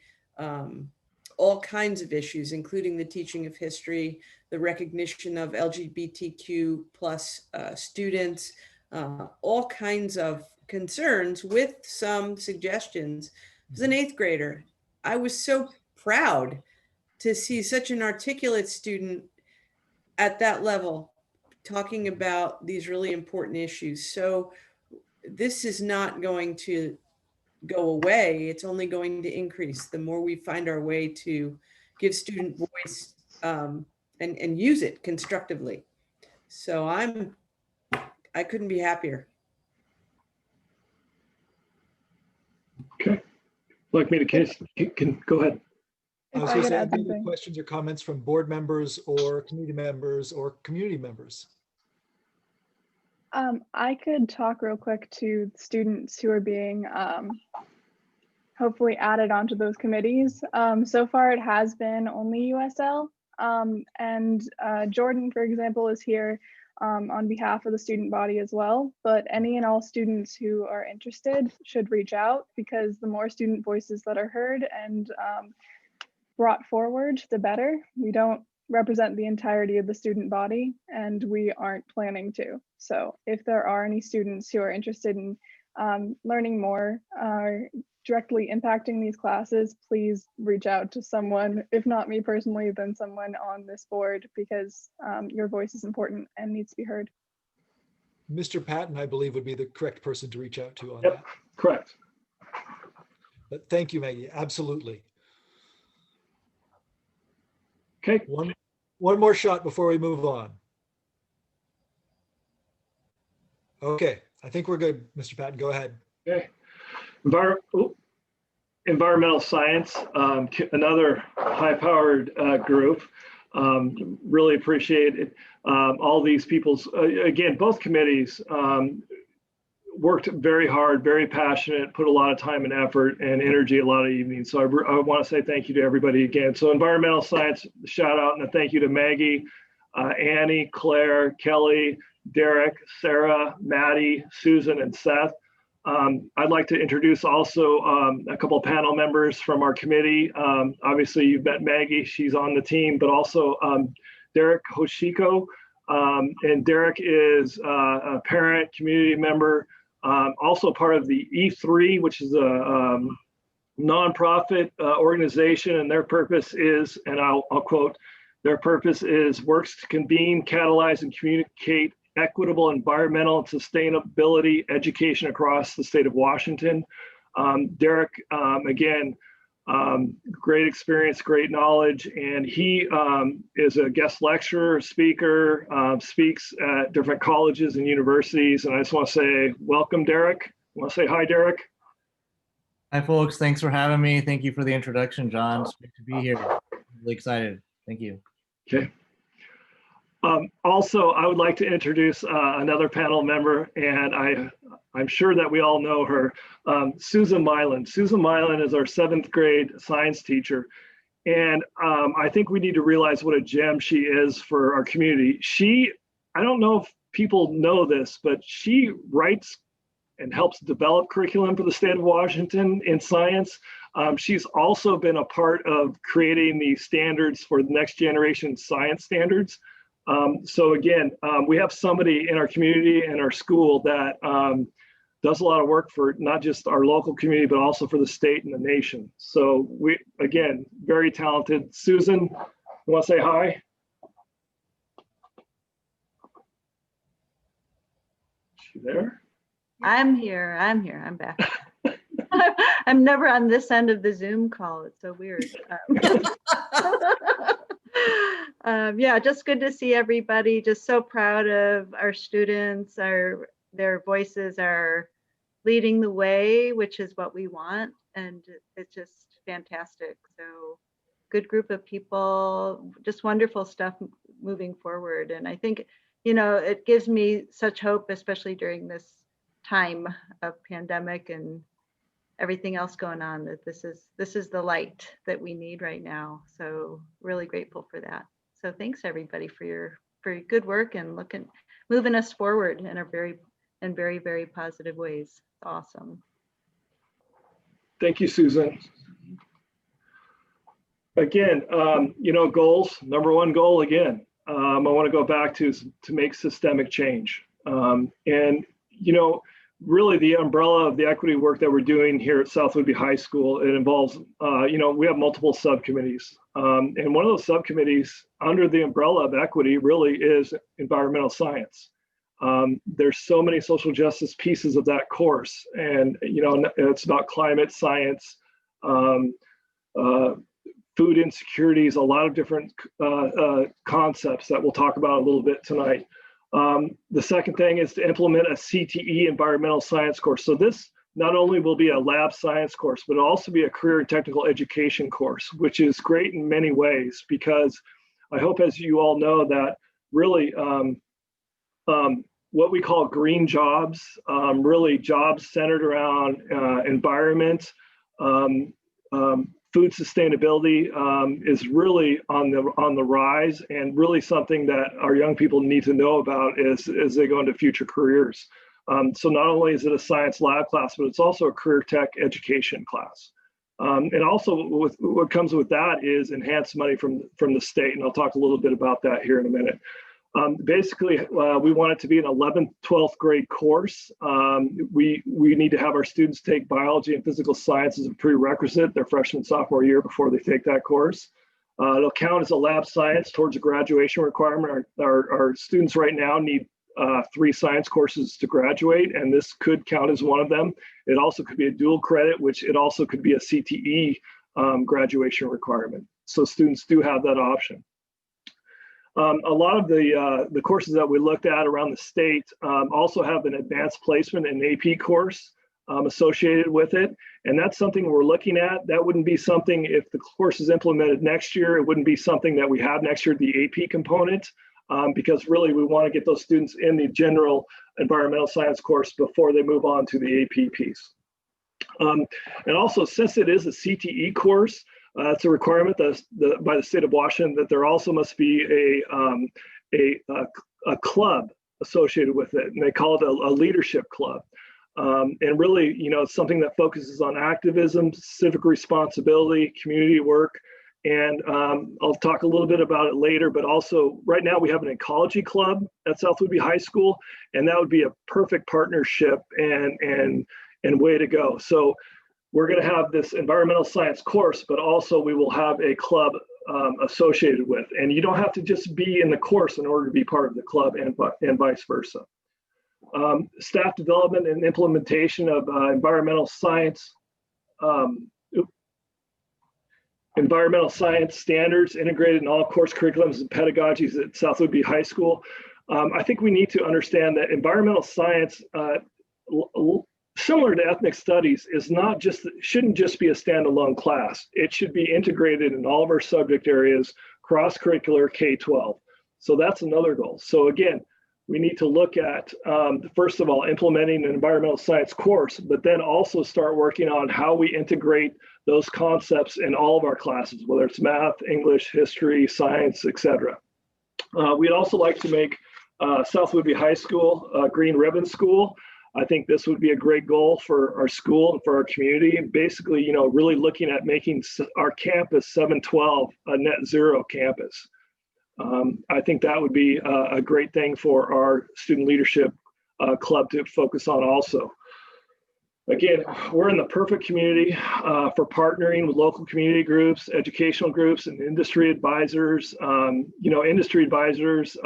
[SPEAKER 2] all kinds of issues, including the teaching of history, the recognition of LGBTQ plus students, all kinds of concerns with some suggestions. As an 8th grader, I was so proud to see such an articulate student at that level talking about these really important issues. So this is not going to go away. It's only going to increase the more we find our way to give student voice and use it constructively. So I couldn't be happier.
[SPEAKER 3] Okay. Like me to can go ahead.
[SPEAKER 1] I was
[SPEAKER 4] If I
[SPEAKER 1] going to
[SPEAKER 4] could
[SPEAKER 1] say,
[SPEAKER 4] add
[SPEAKER 1] any other
[SPEAKER 4] something.
[SPEAKER 1] questions or comments from board members or community members or community members?
[SPEAKER 4] I could talk real quick to students who are being hopefully added onto those committees. So far, it has been only USL. And Jordan, for example, is here on behalf of the student body as well. But any and all students who are interested should reach out, because the more student voices that are heard and brought forward, the better. We don't represent the entirety of the student body, and we aren't planning to. So if there are any students who are interested in learning more, directly impacting these classes, please reach out to someone, if not me personally, then someone on this board, because your voice is important and needs to be heard.
[SPEAKER 1] Mr. Patton, I believe, would be the correct person to reach out to on
[SPEAKER 3] Yep.
[SPEAKER 1] that.
[SPEAKER 3] Correct.
[SPEAKER 1] But thank you, Maggie. Absolutely.
[SPEAKER 3] Okay.
[SPEAKER 1] One more shot before we move on. Okay, I think we're good, Mr. Patton. Go ahead.
[SPEAKER 3] Okay. Environmental science, another high-powered group. Really appreciate it. All these people's, again, both committees worked very hard, very passionate, put a lot of time and effort and energy, a lot of evenings. So I want to say thank you to everybody again. So environmental science, shout out and a thank you to Maggie, Annie, Claire, Kelly, Derek, Sarah, Maddie, Susan, and Seth. I'd like to introduce also a couple of panel members from our committee. Obviously, you've met Maggie, she's on the team, but also Derek Hoshiko. And Derek is a parent, community member, also part of the E3, which is a nonprofit organization, and their purpose is, and I'll quote, their purpose is works to convene, catalyze, and communicate equitable environmental and sustainability education across the state of Washington. Derek, again, great experience, great knowledge, and he is a guest lecturer, speaker, speaks at different colleges and universities. And I just want to say, welcome, Derek. I want to say hi, Derek.
[SPEAKER 10] Hi, folks. Thanks for having me. Thank you for the introduction, John. It's great to be here. I'm really excited. Thank you.
[SPEAKER 3] Okay. Also, I would like to introduce another panel member, and I'm sure that we all know her, Susan Mylan. Susan Mylan is our 7th grade science teacher. And I think we need to realize what a gem she is for our community. I don't know if people know this, but she writes and helps develop curriculum for the state of Washington in science. She's also been a part of creating the standards for the next generation science standards. So again, we have somebody in our community and our school that does a lot of work for not just our local community, but also for the state and the nation. So we, again, very talented. Susan, you want to say hi? Is she there?
[SPEAKER 11] I'm here. I'm back. I'm never on this end of the Zoom call. It's so weird. Yeah, just good to see everybody. Just so proud of our students. Their voices are leading the way, which is what we want. And it's just fantastic. So good group of people, just wonderful stuff moving forward. And I think, it gives me such hope, especially during this time of pandemic and everything else going on, that this is the light that we need right now. So really grateful for that. So thanks everybody for your good work and moving us forward in very, very positive ways. It's awesome.
[SPEAKER 3] Thank you, Susan. Again, goals, number one goal again, I want to go back to make systemic change. Really the umbrella of the equity work that we're doing here at South Whidbey High School, it involves, we have multiple subcommittees. And one of those subcommittees under the umbrella of equity really is environmental science. There's so many social justice pieces of that course. And, it's about climate science, food insecurities, a lot of different concepts that we'll talk about a little bit tonight. The second thing is to implement a CTE environmental science course. So this not only will be a lab science course, but it'll also be a career and technical education course, which is great in many ways, because I hope, as you all know, that really what we call green jobs, really jobs centered around environment, food sustainability is really on the rise, and really something that our young people need to know about as they go into future careers. So not only is it a science lab class, but it's also a career tech education class. And also what comes with that is enhanced money from the state, and I'll talk a little bit about that here in a minute. Basically, we want it to be an 11th, 12th grade course. We need to have our students take biology and physical science as a prerequisite their freshman, sophomore year before they take that course. It'll count as a lab science towards a graduation requirement. Our students right now need 3 science courses to graduate, and this could count as one of them. It also could be a dual credit, which it also could be a CTE graduation requirement. So students do have that option. A lot of the courses that we looked at around the state also have an advanced placement and AP course associated with it. And that's something we're looking at. That wouldn't be something, if the course is implemented next year, it wouldn't be something that we have next year, the AP component, because really we want to get those students in the general environmental science course before they move on to the AP piece. And also, since it is a CTE course, it's a requirement by the state of Washington that there also must be a club associated with it, and they call it a leadership club. And really, it's something that focuses on activism, civic responsibility, community work, and I'll talk a little bit about it later. But also, right now we have an ecology club at South Whidbey High School, and that would be a perfect partnership and way to go. So we're going to have this environmental science course, but also we will have a club associated with. And you don't have to just be in the course in order to be part of the club, and vice versa. Staff development and implementation of environmental science standards integrated in all course curriculums and pedagogies at South Whidbey High School. I think we need to understand that environmental science, similar to ethnic studies, shouldn't just be a standalone class. It should be integrated in all of our subject areas, cross-curricular K-12. So that's another goal. So again, we need to look at, first of all, implementing an environmental science course, but then also start working on how we integrate those concepts in all of our classes, whether it's math, English, history, science, etc. We'd also like to make South Whidbey High School a green ribbon school. I think this would be a great goal for our school and for our community. Basically, really looking at making our campus 712 a net zero campus. I think that would be a great thing for our student leadership club to focus on also. Again, we're in the perfect community for partnering with local community groups, educational groups, and industry advisors. Industry advisors,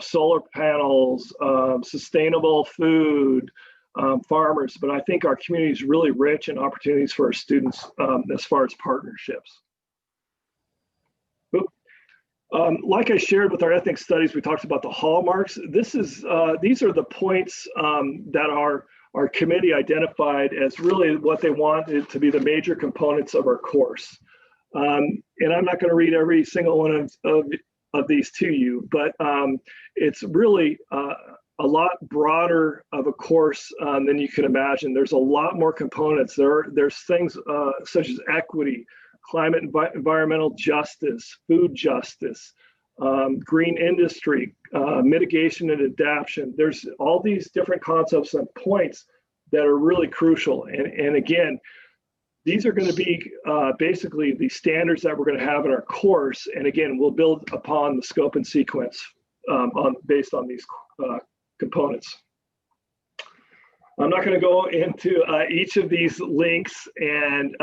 [SPEAKER 3] solar panels, sustainable food, farmers. But I think our community is really rich in opportunities for our students as far as partnerships. Like I shared with our ethnic studies, we talked about the hallmarks. These are the points that our committee identified as really what they wanted to be the major components of our course. And I'm not going to read every single one of these to you, but it's really a lot broader of a course than you can imagine. There's a lot more components. There's things such as equity, climate and environmental justice, food justice, green industry, mitigation and adaptation. There's all these different concepts and points that are really crucial. And again, These are going to be basically the standards that we're going to have in our course. And again, we'll build upon the scope and sequence based on these components. I'm not going to go into each of these links and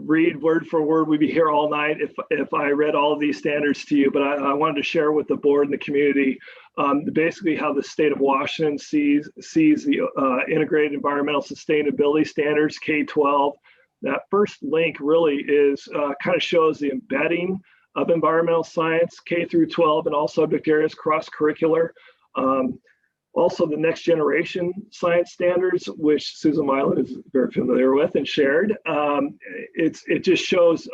[SPEAKER 3] read word for word. We'd be here all night if I read all of these standards to you, but I wanted to share with the board and the community basically how the state of Washington sees the integrated environmental sustainability standards, K-12. That first link really is kind of shows the embedding of environmental science, K through 12, and all subject areas, cross-curricular. Also, the next generation science standards, which Susan Milan is very familiar with and shared. It just shows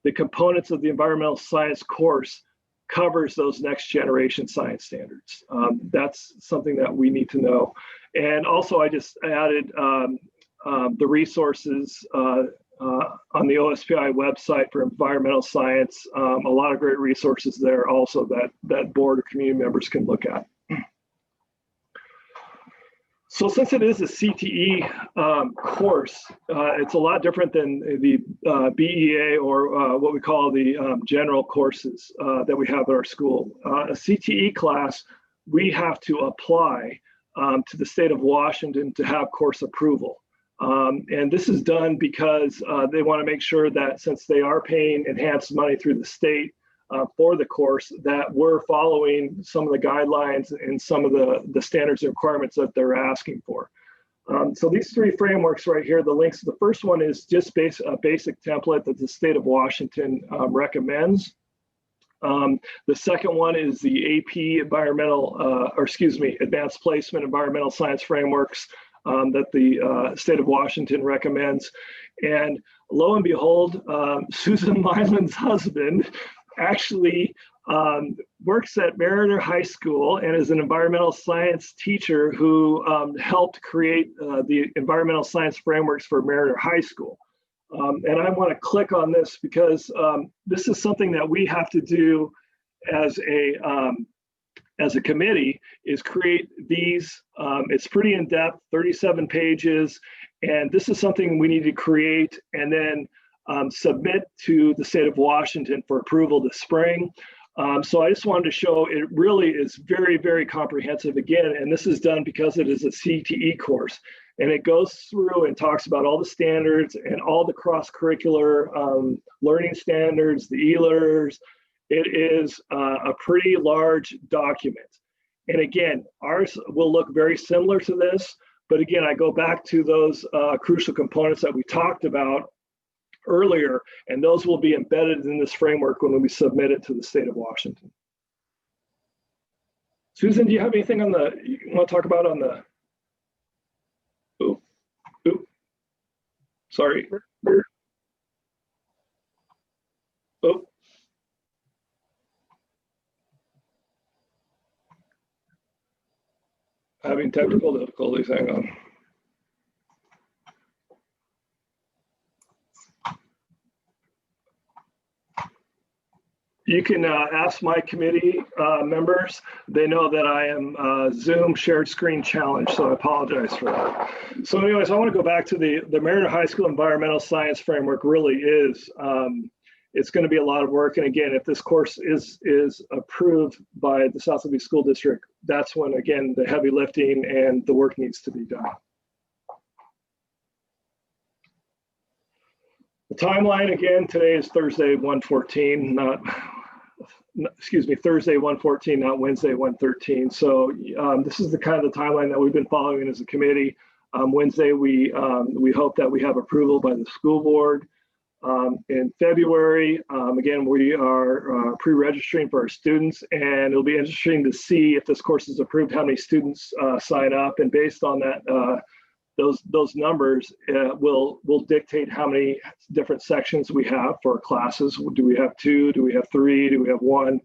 [SPEAKER 3] the components of the environmental science course covers those next generation science standards. That's something that we need to know. And also, I just added the resources on the OSPI website for environmental science. A lot of great resources there also that board or community members can look at. So since it is a CTE course, it's a lot different than the BEA or what we call the general courses that we have at our school. A CTE class, we have to apply to the state of Washington to have course approval. And this is done because they want to make sure that since they are paying enhanced money through the state for the course, that we're following some of the guidelines and some of the standards and requirements that they're asking for. So these three frameworks right here, the links, the first one is just a basic template that the state of Washington recommends. The second one is the AP Advanced Placement Environmental Science Frameworks that the state of Washington recommends. And lo and behold, Susan Milan's husband actually works at Mariner High School and is an environmental science teacher who helped create the environmental science frameworks for Mariner High School. And I want to click on this because this is something that we have to do as a committee, is create these. It's pretty in-depth, 37 pages, and this is something we need to create and then submit to the state of Washington for approval this spring. So I just wanted to show it really is very, very comprehensive again, and this is done because it is a CTE course. And it goes through and talks about all the standards and all the cross-curricular learning standards, the E-learners. It is a pretty large document. And again, ours will look very similar to this, but again, I go back to those crucial components that we talked about earlier, and those will be embedded in this framework when we submit it to the state of Washington. Susan, do you have anything on you want to talk about on the, sorry. Having technical difficulties, hang on. You can ask my committee members. They know that I am Zoom shared screen challenge, so I apologize for that. So anyways, I want to go back to the Mariner High School Environmental Science Framework. Really is, it's going to be a lot of work. And again, if this course is approved by the South Louis School District, that's when, again, the heavy lifting and the work needs to be done. The timeline, again, today is Thursday, 1/14, Thursday, 1/14, not Wednesday, 1/13. So this is the kind of the timeline that we've been following as a committee. Wednesday, we hope that we have approval by the school board. In February, again, we are pre-registering for our students, and it'll be interesting to see if this course is approved, how many students sign up, and based on that, those numbers will dictate how many different sections we have for our classes. Do we have 2? Do we have 3? Do we have 1?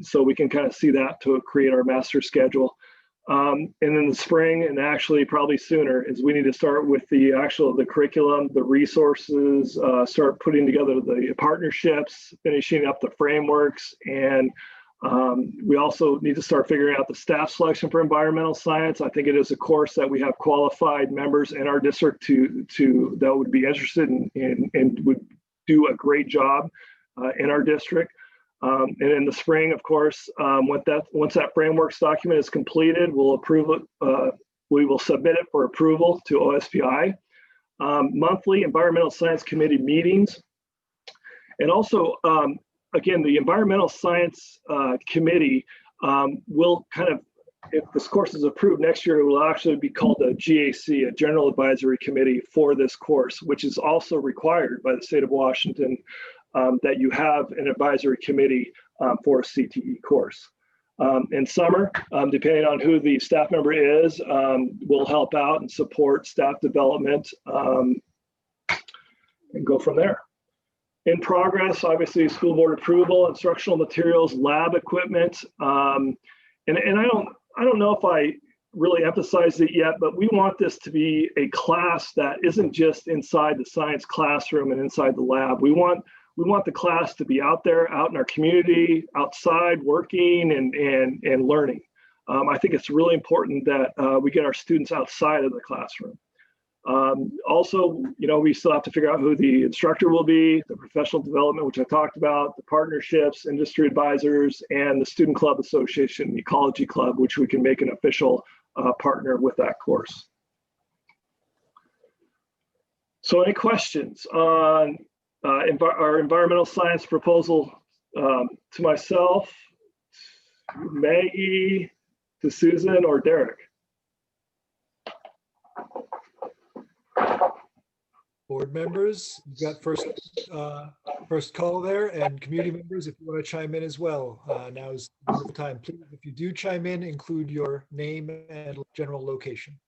[SPEAKER 3] So we can kind of see that to create our master schedule. And in the spring, and actually probably sooner, is we need to start with the curriculum, the resources, start putting together the partnerships, finishing up the frameworks, and We also need to start figuring out the staff selection for environmental science. I think it is a course that we have qualified members in our district that would be interested in and would do a great job in our district. And in the spring, of course, once that frameworks document is completed, we'll approve it. We will submit it for approval to OSPI. Monthly environmental science committee meetings. And also, again, the environmental science committee will kind of, if this course is approved next year, it will actually be called a GAC, a General Advisory Committee for this course, which is also required by the state of Washington that you have an advisory committee for a CTE course. In summer, depending on who the staff member is, we'll help out and support staff development and go from there. In progress, obviously, school board approval, instructional materials, lab equipment, and I don't know if I really emphasized it yet, but we want this to be a class that isn't just inside the science classroom and inside the lab. We want the class to be out there, out in our community, outside, working and learning. I think it's really important that we get our students outside of the classroom. Also, we still have to figure out who the instructor will be, the professional development, which I talked about, the partnerships, industry advisors, and the Student Club Association, the Ecology Club, which we can make an official partner with that course. So any questions on our environmental science proposal to myself, Maggie, to Susan, or Derek?
[SPEAKER 1] Board members, you've got first call there, and community members, if you want to chime in as well, now is the time. Please, if you do chime in, include your name and general location.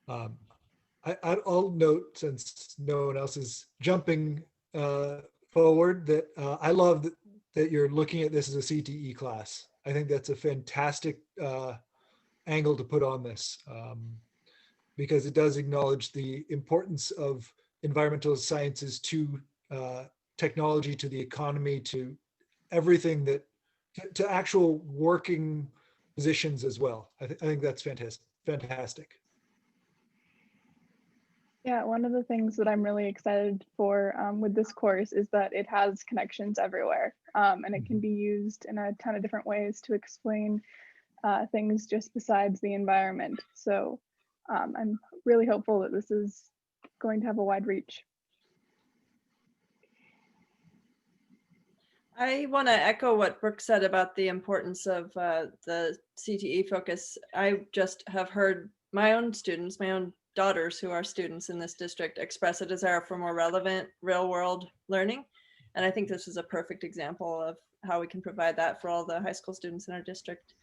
[SPEAKER 1] I'll note, since no one else is jumping forward, that I love that you're looking at this as a CTE class. I think that's a fantastic angle to put on this, because it does acknowledge the importance of environmental sciences to technology, to the economy, to everything to actual working positions as well. I think that's fantastic.
[SPEAKER 4] Yeah, one of the things that I'm really excited for with this course is that it has connections everywhere, and it can be used in a ton of different ways to explain things just besides the environment. So I'm really hopeful that this is going to have a wide reach.
[SPEAKER 7] I want to echo what Brooke said about the importance of the CTE focus. I just have heard my own students, my own daughters who are students in this district, express a desire for more relevant real world learning. And I think this is a perfect example of how we can provide that for all the high school students in our district.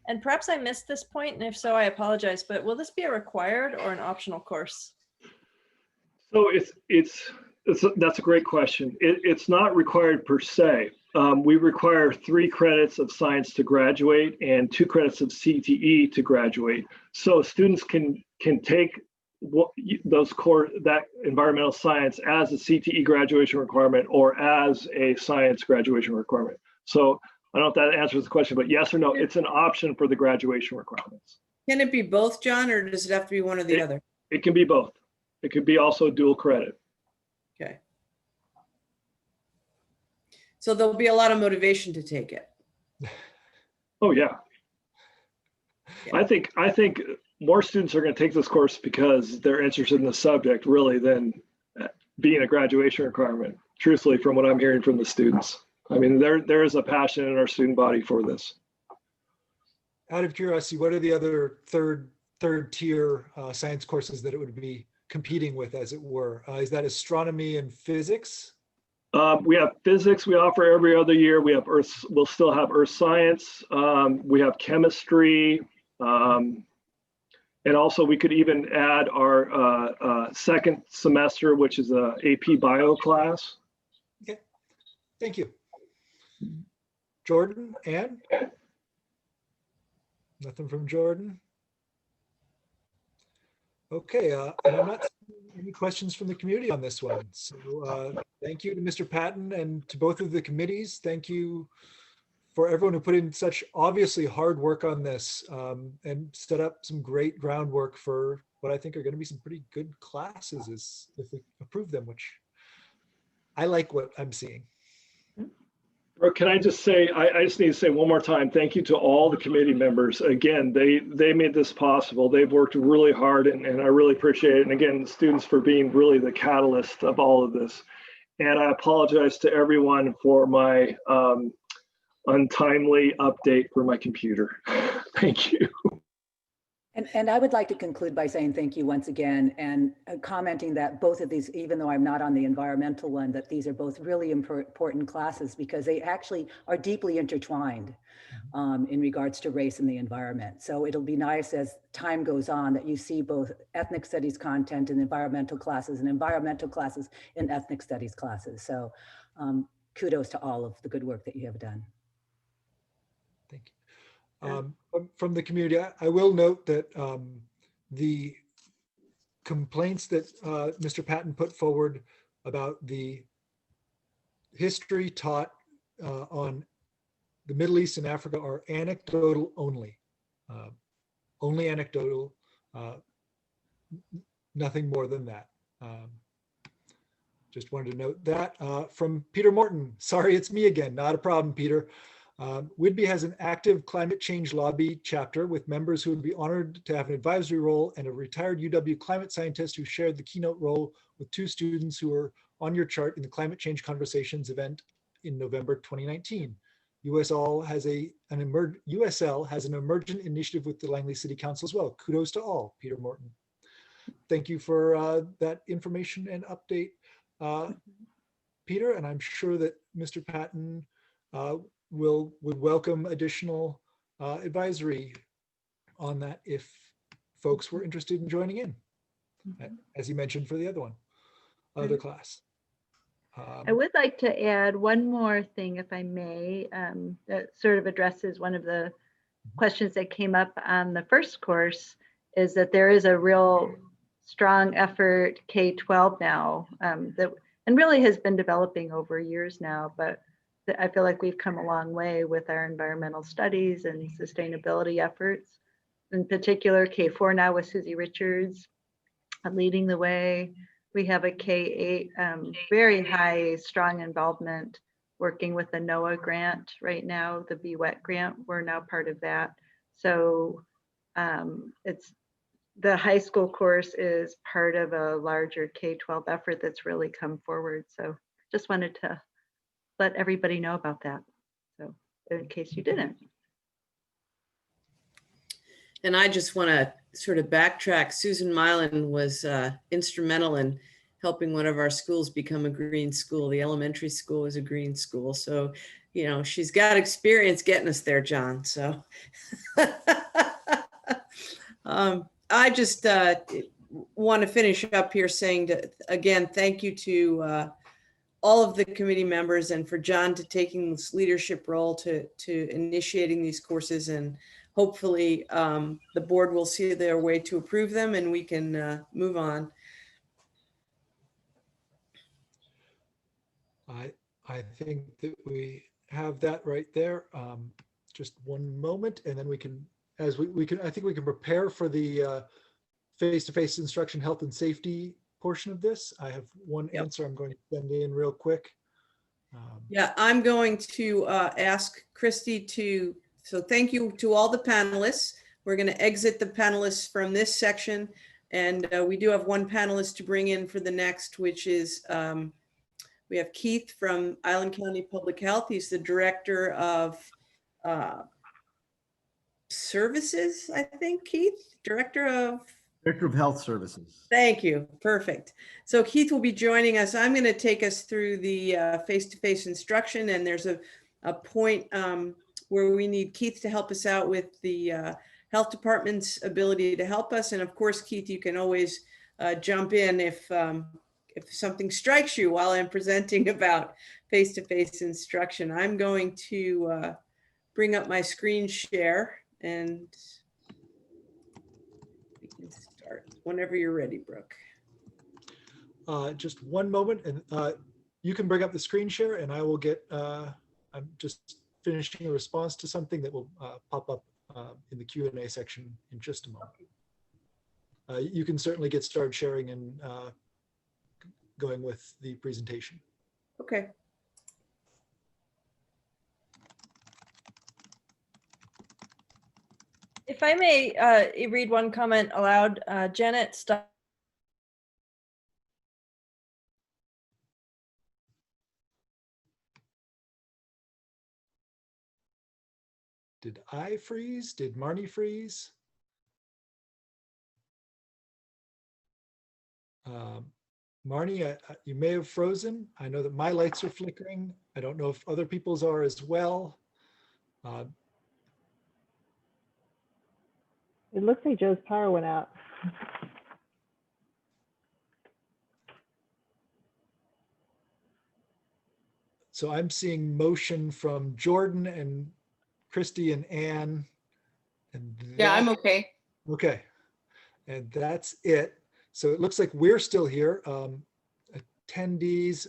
[SPEAKER 7] And perhaps I missed this point, and if so, I apologize, but will this be a required or an optional course?
[SPEAKER 3] So that's a great question. It's not required per se. We require 3 credits of science to graduate and 2 credits of CTE to graduate. So students can take that environmental science as a CTE graduation requirement or as a science graduation requirement. So I don't know if that answers the question, but yes or no, it's an option for the graduation requirements.
[SPEAKER 2] Can it be both, John, or does it have to be one or the other?
[SPEAKER 3] It can be both. It could be also dual credit.
[SPEAKER 2] Okay. So there'll be a lot of motivation to take it.
[SPEAKER 3] Oh yeah. I think more students are going to take this course because they're interested in the subject really than being a graduation requirement, truthfully, from what I'm hearing from the students. I mean, there is a passion in our student body for this.
[SPEAKER 1] Out of curiosity, what are the other third tier science courses that it would be competing with, as it were? Is that astronomy and physics?
[SPEAKER 3] We have physics we offer every other year. We have earth, we'll still have earth science. We have chemistry. And also we could even add our second semester, which is a AP bio class.
[SPEAKER 1] Okay, thank you. Jordan, Ann? Nothing from Jordan. Okay, and I'm not seeing any questions from the community on this one? So thank you to Mr. Patton and to both of the committees. Thank you for everyone who put in such obviously hard work on this and set up some great groundwork for what I think are going to be some pretty good classes if we approve them, which I like what I'm seeing.
[SPEAKER 3] Or can I just say, I just need to say one more time, thank you to all the committee members. Again, they made this possible. They've worked really hard and I really appreciate it. And again, the students for being really the catalyst of all of this. And I apologize to everyone for my untimely update for my computer. Thank you.
[SPEAKER 6] And I would like to conclude by saying thank you once again and commenting that both of these, even though I'm not on the environmental one, that these are both really important classes because they actually are deeply intertwined in regards to race and the environment. So it'll be nice as time goes on that you see both ethnic studies content in environmental classes and environmental classes in ethnic studies classes. So kudos to all of the good work that you have done.
[SPEAKER 1] Thank you. From the community, I will note that the complaints that Mr. Patton put forward about the history taught on the Middle East and Africa are anecdotal only. Only anecdotal, nothing more than that. Just wanted to note that. From Peter Morton, sorry, it's me again, not a problem, Peter. Whidbey has an active climate change lobby chapter with members who would be honored to have an advisory role and a retired UW climate scientist who shared the keynote role with 2 students who were on your chart in the Climate Change Conversations event in November 2019. USL has an emergent initiative with the Langley City Council as well. Kudos to all, Peter Morton. Thank you for that information and update, Peter, and I'm sure that Mr. Patton would welcome additional advisory on that if folks were interested in joining in, as you mentioned for the other class.
[SPEAKER 11] I would like to add one more thing, if I may, that sort of addresses one of the questions that came up on the first course, is that there is a real strong effort K-12 now that and really has been developing over years now, but I feel like we've come a long way with our environmental studies and sustainability efforts. In particular, K4 now with Susie Richards leading the way. We have a K8 very high, strong involvement working with the NOAA grant right now, the BWET grant. We're now part of that. So it's the high school course is part of a larger K-12 effort that's really come forward. So just wanted to let everybody know about that. So in case you didn't.
[SPEAKER 2] And I just want to sort of backtrack. Susan Milan was instrumental in helping one of our schools become a green school. The elementary school was a green school. So, you know, she's got experience getting us there, John. So I just want to finish up here saying, again, thank you to all of the committee members and for John to taking this leadership role to initiating these courses, and hopefully the board will see their way to approve them and we can move on.
[SPEAKER 1] I think that we have that right there. Just one moment, and then we can, I think we can prepare for the face-to-face instruction, health and safety portion of this. I have one answer I'm going to send in real quick.
[SPEAKER 2] Yeah, I'm going to ask Christy to, so thank you to all the panelists. We're going to exit the panelists from this section, and we do have one panelist to bring in for the next, which is, we have Keith from Island County Public Health. He's the Director of Services, I think, Keith? Director of
[SPEAKER 10] Health Services.
[SPEAKER 2] Thank you. Perfect. So Keith will be joining us. I'm going to take us through the face-to-face instruction, and there's a point where we need Keith to help us out with the health department's ability to help us. And of course, Keith, you can always jump in if something strikes you while I'm presenting about face-to-face instruction. I'm going to bring up my screen share, and we can start whenever you're ready, Brooke.
[SPEAKER 1] just one moment, and you can bring up the screen share, and I will get, I'm just finishing a response to something that will pop up in the Q&A section in just a moment. You can certainly get started sharing and going with the presentation.
[SPEAKER 2] Okay.
[SPEAKER 7] If I may read one comment aloud, Janet Staub.
[SPEAKER 1] Did I freeze? Did Marnie freeze? Marnie, you may have frozen. I know that my lights are flickering. I don't know if other people's are as well.
[SPEAKER 12] It looks like Joe's power went out.
[SPEAKER 1] So I'm seeing motion from Jordan and Christy and Ann. And
[SPEAKER 8] Yeah, I'm okay.
[SPEAKER 1] Okay. And that's it. So it looks like we're still here. Attendees,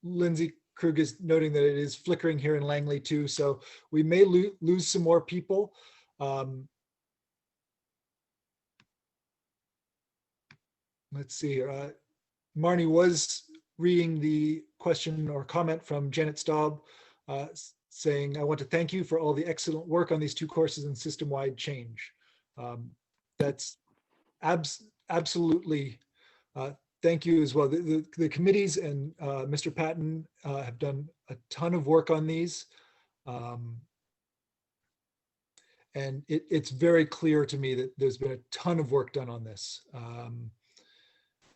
[SPEAKER 1] Lindsay Krug is noting that it is flickering here in Langley too. So we may lose some more people. Let's see here. Marnie was reading the question or comment from Janet Staub saying, I want to thank you for all the excellent work on these two courses and system-wide change. That's absolutely, thank you as well. The committees and Mr. Patton have done a ton of work on these. And it's very clear to me that there's been a ton of work done on this.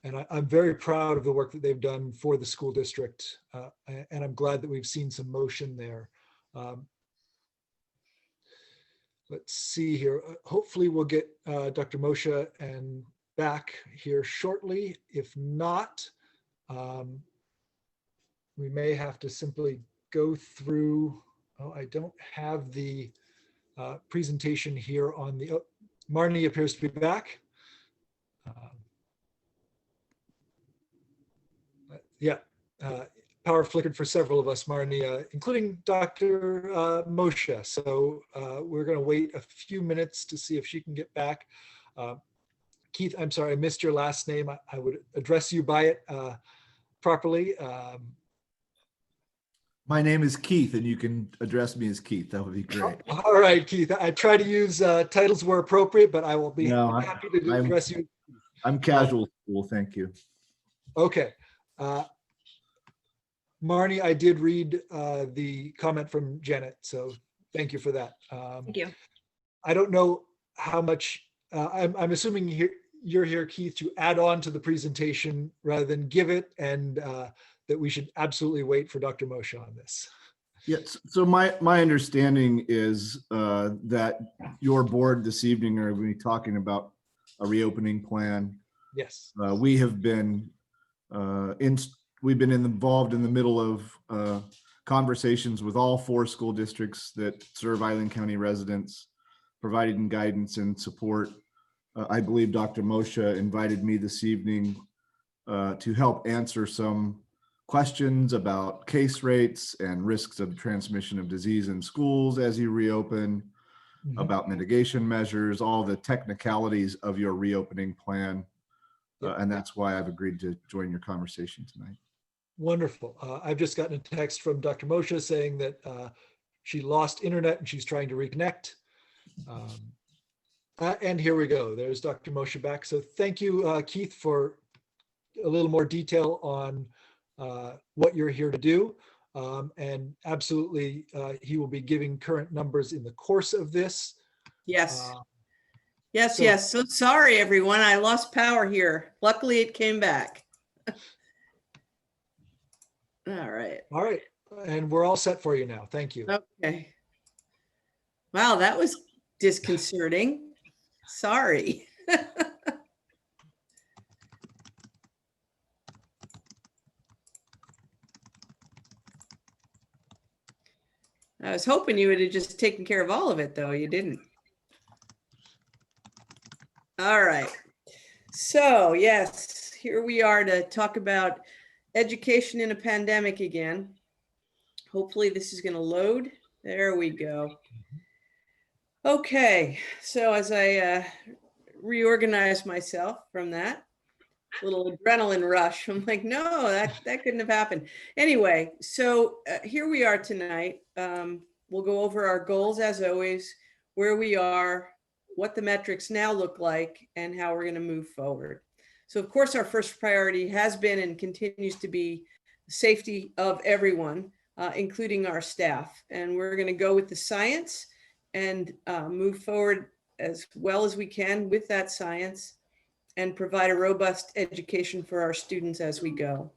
[SPEAKER 1] And I'm very proud of the work that they've done for the school district. And I'm glad that we've seen some motion there. Let's see here. Hopefully we'll get Dr. Moshe and back here shortly. If not, we may have to simply go through. Oh, I don't have the presentation here on the, oh, Marnie appears to be back. Yeah, power flickered for several of us, Marnie, including Dr. Moshe. So we're going to wait a few minutes to see if she can get back. Keith, I'm sorry, I missed your last name. I would address you by it properly.
[SPEAKER 13] My name is Keith, and you can address me as Keith. That would be great.
[SPEAKER 1] All right, Keith. I try to use titles where appropriate, but I will be happy to address you.
[SPEAKER 13] I'm casual school. Thank you.
[SPEAKER 1] Okay. Marnie, I did read the comment from Janet, so thank you for that.
[SPEAKER 7] Thank you.
[SPEAKER 1] I don't know how much, I'm assuming you're here, Keith, to add on to the presentation rather than give it, and that we should absolutely wait for Dr. Moshe on this.
[SPEAKER 13] Yes. So my understanding is that your board this evening are going to be talking about a reopening plan.
[SPEAKER 1] Yes.
[SPEAKER 13] We have been involved in the middle of conversations with all 4 school districts that serve Island County residents, providing guidance and support. I believe Dr. Moshe invited me this evening to help answer some questions about case rates and risks of transmission of disease in schools as you reopen, about mitigation measures, all the technicalities of your reopening plan. And that's why I've agreed to join your conversation tonight.
[SPEAKER 1] Wonderful. I've just gotten a text from Dr. Moshe saying that she lost internet and she's trying to reconnect. And here we go. There's Dr. Moshe back. So thank you, Keith, for a little more detail on what you're here to do. And absolutely, he will be giving current numbers in the course of this.
[SPEAKER 2] Yes. Yes. So sorry, everyone. I lost power here. Luckily, it came back. All right.
[SPEAKER 1] All right. And we're all set for you now. Thank you.
[SPEAKER 2] Okay. Wow, that was disconcerting. Sorry. I was hoping you would have just taken care of all of it, though. You didn't. All right. So, yes, here we are to talk about education in a pandemic again. Hopefully this is going to load. There we go. Okay, so as I reorganize myself from that little adrenaline rush, I'm like, no, that couldn't have happened. Anyway, so here we are tonight. We'll go over our goals as always, where we are, what the metrics now look like, and how we're going to move forward. So of course, our first priority has been and continues to be the safety of everyone, including our staff. And we're going to go with the science and move forward as well as we can with that science and provide a robust education for our students as we go.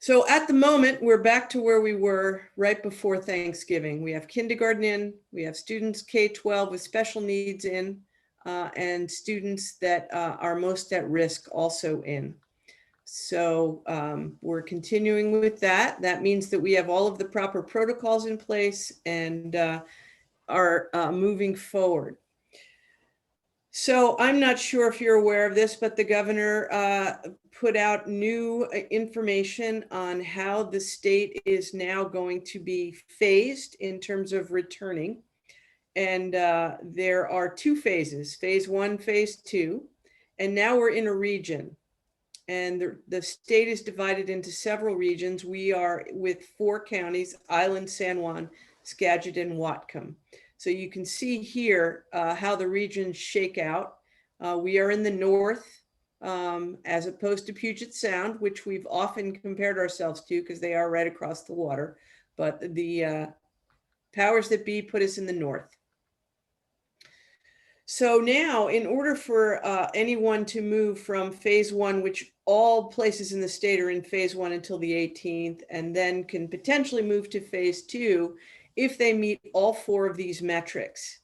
[SPEAKER 2] So at the moment, we're back to where we were right before Thanksgiving. We have kindergarten in, we have students K-12 with special needs in, and students that are most at risk also in. So we're continuing with that. That means that we have all of the proper protocols in place and are moving forward. So I'm not sure if you're aware of this, but the governor put out new information on how the state is now going to be phased in terms of returning. And there are two phases, phase 1, phase 2, and now we're in a region. And the state is divided into several regions. We are with 4 counties, Island, San Juan, Skagit, and Whatcom. So you can see here how the regions shake out. We are in the north as opposed to Puget Sound, which we've often compared ourselves to because they are right across the water. But the powers that be put us in the north. So now, in order for anyone to move from phase 1, which all places in the state are in phase 1 until the 18th, and then can potentially move to phase 2 if they meet all 4 of these metrics.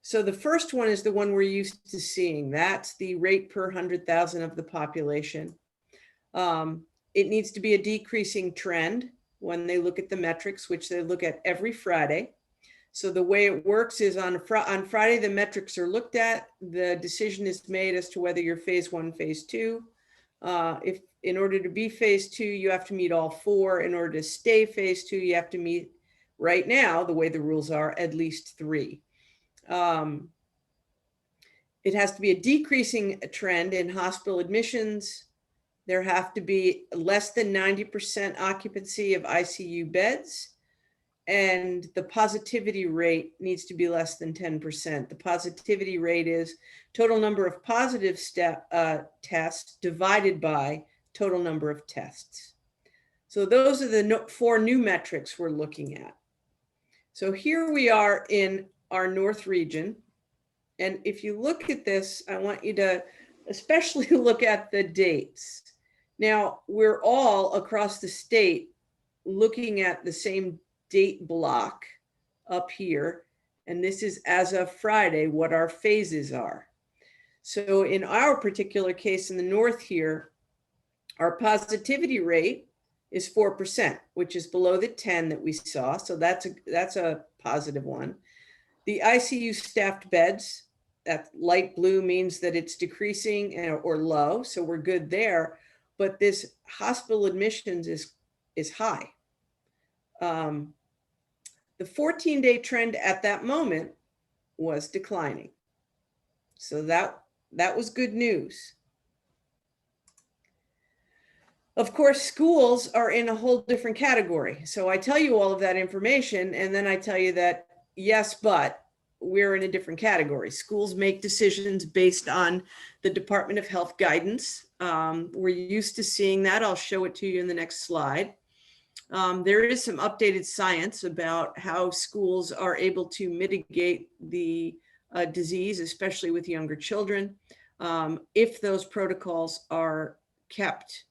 [SPEAKER 2] So the first one is the one we're used to seeing. That's the rate per 100,000 of the population. It needs to be a decreasing trend when they look at the metrics, which they look at every Friday. So the way it works is on Friday, the metrics are looked at. The decision is made as to whether you're phase 1, phase 2. If in order to be phase 2, you have to meet all 4. In order to stay phase 2, you have to meet, right now, the way the rules are, at least 3. It has to be a decreasing trend in hospital admissions. There have to be less than 90% occupancy of ICU beds. And the positivity rate needs to be less than 10%. The positivity rate is total number of positive tests divided by total number of tests. So those are the 4 new metrics we're looking at. So here we are in our North region. And if you look at this, I want you to especially look at the dates. Now, we're all across the state looking at the same date block up here. And this is as of Friday, what our phases are. So in our particular case in the North here, our positivity rate is 4%, which is below the 10 that we saw. So that's a positive one. The ICU staffed beds, that light blue means that it's decreasing or low. So we're good there. But this hospital admissions is high. The 14-day trend at that moment was declining. So that was good news. Of course, schools are in a whole different category. So I tell you all of that information, and then I tell you that, yes, but we're in a different category. Schools make decisions based on the Department of Health guidance. We're used to seeing that. I'll show it to you in the next slide. There is some updated science about how schools are able to mitigate the disease, especially with younger children, if those protocols are kept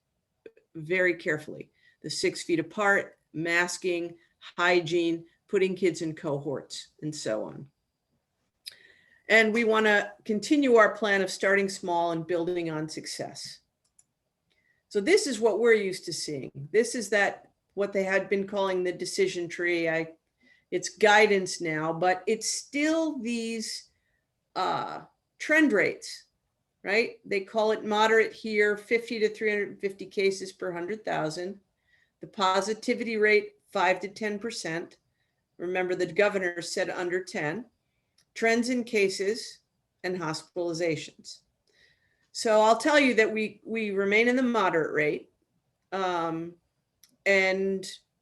[SPEAKER 2] very carefully. The 6 feet apart, masking, hygiene, putting kids in cohorts, and so on. And we want to continue our plan of starting small and building on success. So this is what we're used to seeing. This is what they had been calling the decision tree. It's guidance now, but it's still these trend rates. right? They call it moderate here, 50 to 350 cases per 100,000. The positivity rate, 5 to 10%. Remember, the governor said under 10. Trends in cases and hospitalizations. So I'll tell you that we remain in the moderate rate. And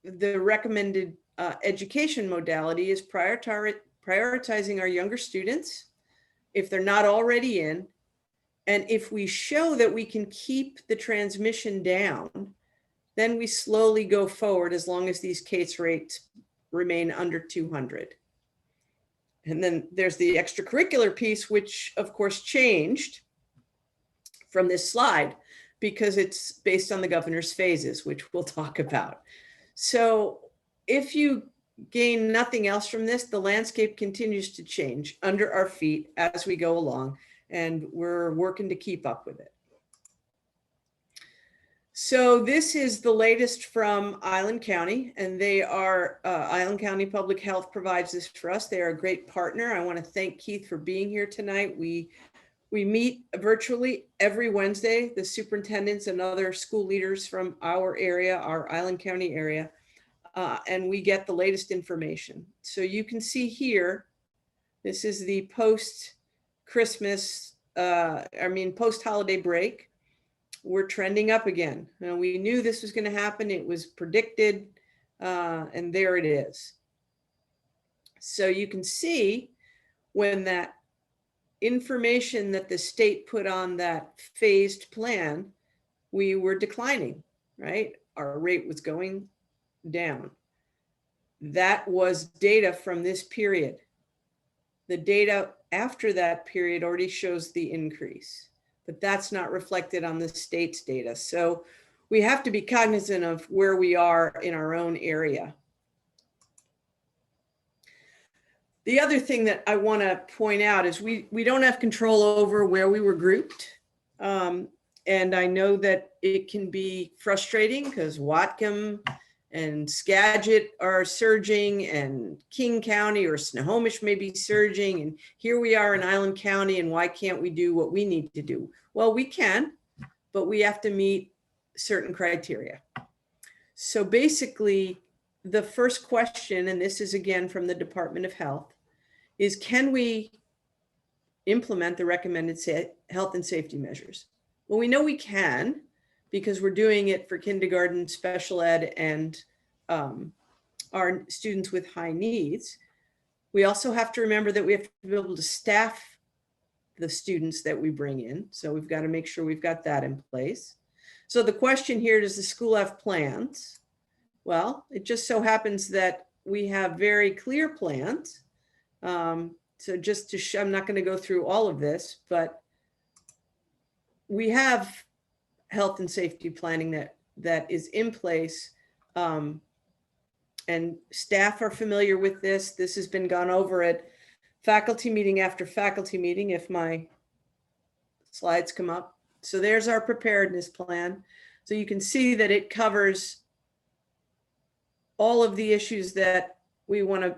[SPEAKER 2] the recommended education modality is prioritizing our younger students if they're not already in. And if we show that we can keep the transmission down, then we slowly go forward as long as these case rates remain under 200. And then there's the extracurricular piece, which of course changed from this slide because it's based on the governor's phases, which we'll talk about. So if you gain nothing else from this, the landscape continues to change under our feet as we go along, and we're working to keep up with it. So this is the latest from Island County, and they are, Island County Public Health provides this for us. They are a great partner. I want to thank Keith for being here tonight. We meet virtually every Wednesday, the superintendents and other school leaders from our area, our Island County area, and we get the latest information. So you can see here, this is the post-Christmas, post-holiday break. We're trending up again. Now, we knew this was going to happen. It was predicted, and there it is. So you can see when that information that the state put on that phased plan, we were declining, right? Our rate was going down. That was data from this period. The data after that period already shows the increase, but that's not reflected on the state's data. So we have to be cognizant of where we are in our own area. The other thing that I want to point out is we don't have control over where we were grouped. And I know that it can be frustrating because Whatcom and Skagit are surging and King County or Snohomish may be surging. And here we are in Island County, and why can't we do what we need to do? Well, we can, but we have to meet certain criteria. So basically, the first question, and this is again from the Department of Health, is can we implement the recommended health and safety measures? Well, we know we can because we're doing it for kindergarten, special ed, and our students with high needs. We also have to remember that we have to be able to staff the students that we bring in. So we've got to make sure we've got that in place. So the question here, does the school have plans? Well, it just so happens that we have very clear plans. So just to I'm not going to go through all of this, but we have health and safety planning that is in place. And staff are familiar with this. This has been gone over at faculty meeting after faculty meeting, if my slides come up. So there's our preparedness plan. So you can see that it covers all of the issues that we want to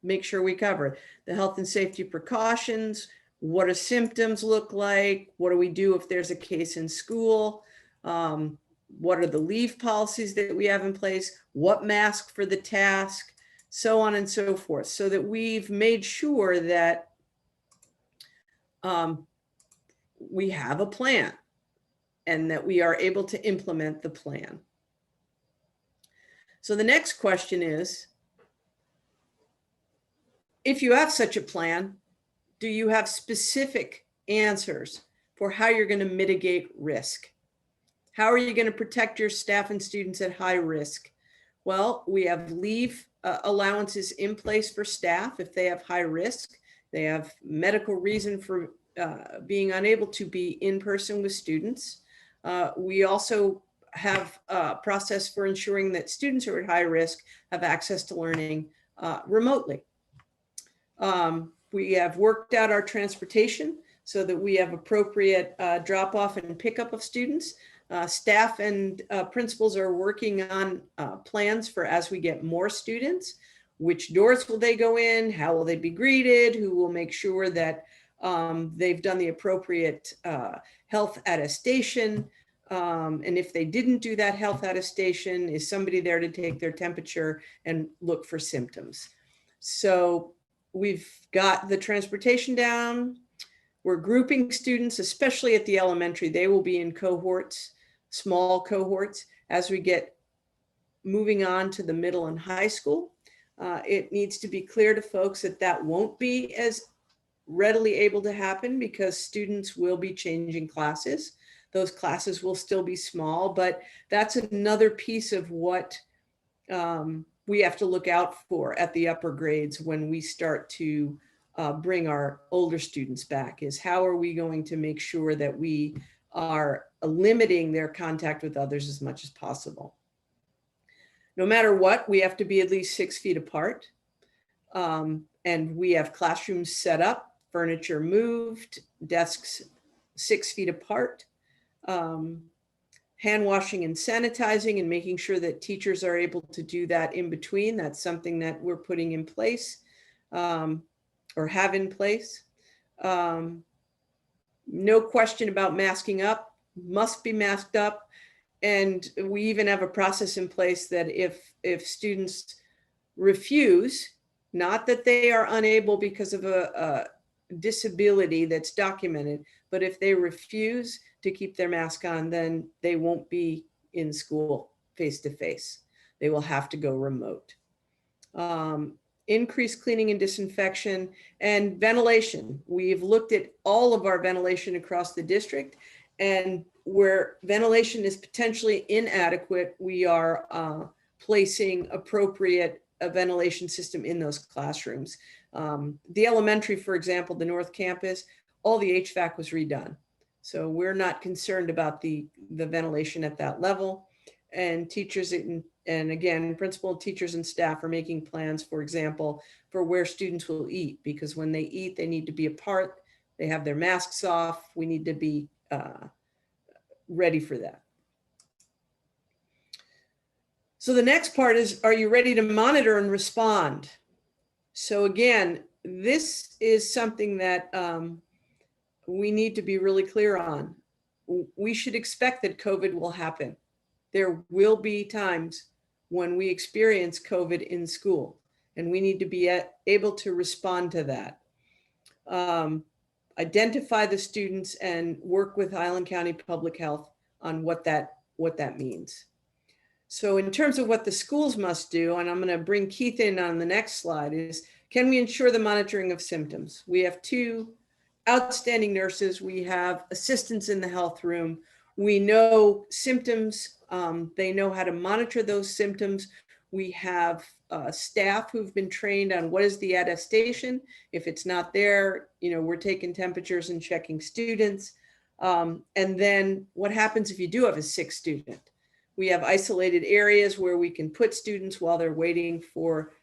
[SPEAKER 2] make sure we cover. The health and safety precautions, what do symptoms look like? What do we do if there's a case in school? What are the leave policies that we have in place? What mask for the task? So on and so forth, so that we've made sure that we have a plan and that we are able to implement the plan. So the next question is, if you have such a plan, do you have specific answers for how you're going to mitigate risk? How are you going to protect your staff and students at high risk? Well, we have leave allowances in place for staff if they have high risk. They have medical reason for being unable to be in person with students. We also have a process for ensuring that students who are at high risk have access to learning remotely. We have worked out our transportation so that we have appropriate drop off and pickup of students. Staff and principals are working on plans for as we get more students, which doors will they go in, how will they be greeted, who will make sure that They've done the appropriate health attestation. And if they didn't do that health attestation, is somebody there to take their temperature and look for symptoms? So we've got the transportation down. We're grouping students, especially at the elementary. They will be in cohorts, small cohorts. As we get moving on to the middle and high school, it needs to be clear to folks that that won't be as readily able to happen because students will be changing classes. Those classes will still be small, but that's another piece of what we have to look out for at the upper grades when we start to bring our older students back, is how are we going to make sure that we are limiting their contact with others as much as possible. No matter what, we have to be at least 6 feet apart. And we have classrooms set up, furniture moved, desks 6 feet apart. Hand washing and sanitizing and making sure that teachers are able to do that in between. That's something that we're putting in place or have in place. No question about masking up, must be masked up. And we even have a process in place that if students refuse, not that they are unable because of a disability that's documented, but if they refuse to keep their mask on, then they won't be in school face-to-face. They will have to go remote. Increased cleaning and disinfection and ventilation. We've looked at all of our ventilation across the district, and where ventilation is potentially inadequate, we are placing appropriate ventilation system in those classrooms. The elementary, for example, the North Campus, all the HVAC was redone. So we're not concerned about the ventilation at that level. And teachers and again, principal, teachers and staff are making plans, for example, for where students will eat, because when they eat, they need to be apart. They have their masks off. We need to be ready for that. So the next part is, are you ready to monitor and respond? So again, this is something that we need to be really clear on. We should expect that COVID will happen. There will be times when we experience COVID in school, and we need to be able to respond to that. Identify the students and work with Island County Public Health on what that means. So in terms of what the schools must do, and I'm going to bring Keith in on the next slide, is can we ensure the monitoring of symptoms? We have 2 outstanding nurses. We have assistants in the health room. We know symptoms. They know how to monitor those symptoms. We have staff who've been trained on what is the attestation. If it's not there, we're taking temperatures and checking students. And then what happens if you do have a sick student? We have isolated areas where we can put students while they're waiting for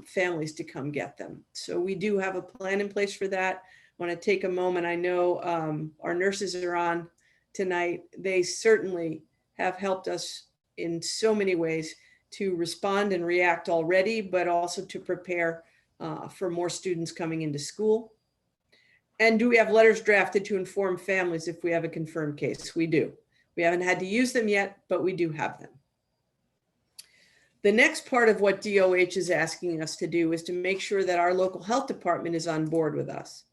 [SPEAKER 2] families to come get them. So we do have a plan in place for that. I want to take a moment. I know our nurses are on tonight. They certainly have helped us in so many ways to respond and react already, but also to prepare for more students coming into school. And do we have letters drafted to inform families if we have a confirmed case? We do. We haven't had to use them yet, but we do have them. The next part of what DOH is asking us to do is to make sure that our local health department is on board with us.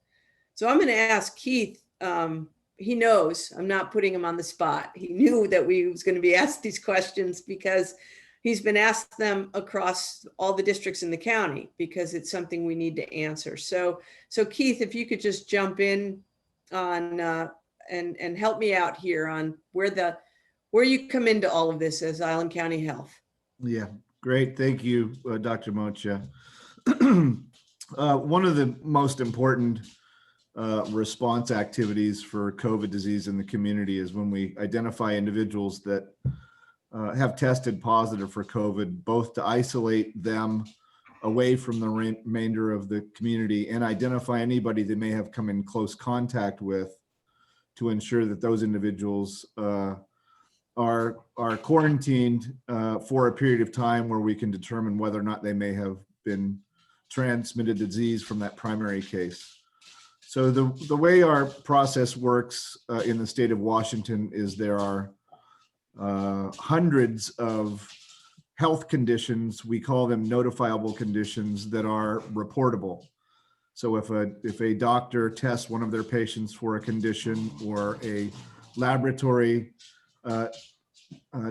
[SPEAKER 2] So I'm going to ask Keith. He knows I'm not putting him on the spot. He knew that we was going to be asked these questions because he's been asked them across all the districts in the county, because it's something we need to answer. So Keith, if you could just jump in on and help me out here on where you come into all of this as Island County Health.
[SPEAKER 13] Yeah, great. Thank you, Dr. Mocha. One of the most important response activities for COVID disease in the community is when we identify individuals that have tested positive for COVID, both to isolate them away from the remainder of the community and identify anybody that may have come in close contact with, to ensure that those individuals are quarantined for a period of time where we can determine whether or not they may have been transmitted disease from that primary case. So the way our process works in the state of Washington is there are hundreds of health conditions, we call them notifiable conditions, that are reportable. So if a doctor tests one of their patients for a condition, or a laboratory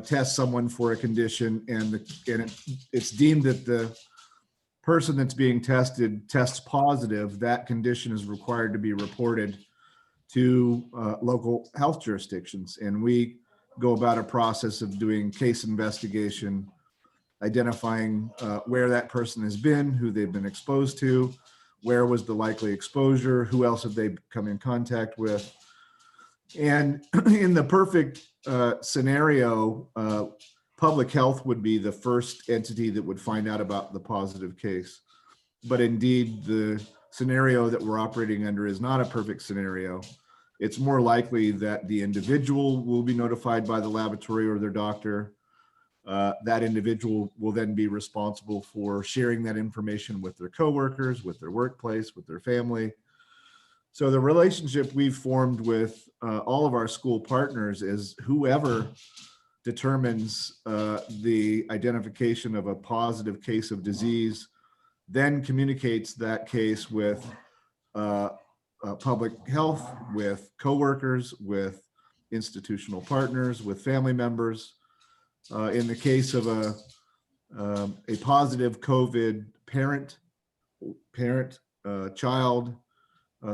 [SPEAKER 13] tests someone for a condition, and it's deemed that the person that's being tested tests positive, that condition is required to be reported to local health jurisdictions. And we go about a process of doing case investigation, identifying where that person has been, who they've been exposed to, where was the likely exposure, who else have they come in contact with. And in the perfect scenario, public health would be the first entity that would find out about the positive case. But indeed, the scenario that we're operating under is not a perfect scenario. It's more likely that the individual will be notified by the laboratory or their doctor. That individual will then be responsible for sharing that information with their coworkers, with their workplace, with their family. So the relationship we've formed with all of our school partners is whoever determines the identification of a positive case of disease then communicates that case with public health, with coworkers, with institutional partners, with family members. In the case of a positive COVID parent, child,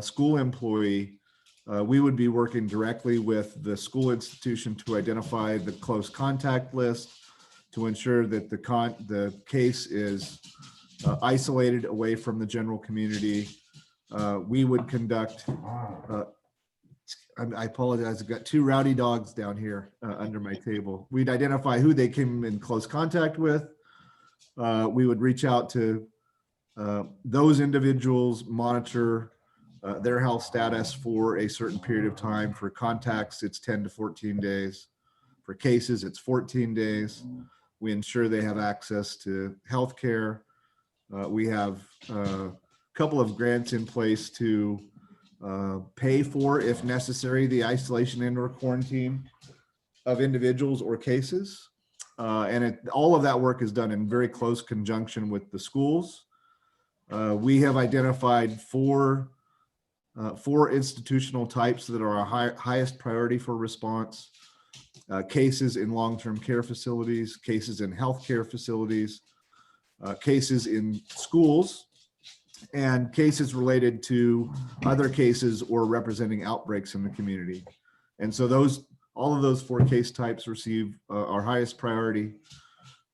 [SPEAKER 13] school employee, we would be working directly with the school institution to identify the close contact list, to ensure that the case is isolated away from the general community. We would conduct, I apologize, I've got two rowdy dogs down here under my table. We'd identify who they came in close contact with. We would reach out to those individuals, monitor their health status for a certain period of time. For contacts, it's 10 to 14 days. For cases, it's 14 days. We ensure they have access to health care. We have a couple of grants in place to pay for, if necessary, the isolation and/or quarantine of individuals or cases. And all of that work is done in very close conjunction with the schools. We have identified four institutional types that are our highest priority for response. Cases in long-term care facilities, cases in healthcare facilities, cases in schools, and cases related to other cases or representing outbreaks in the community. And so all of those four case types receive our highest priority,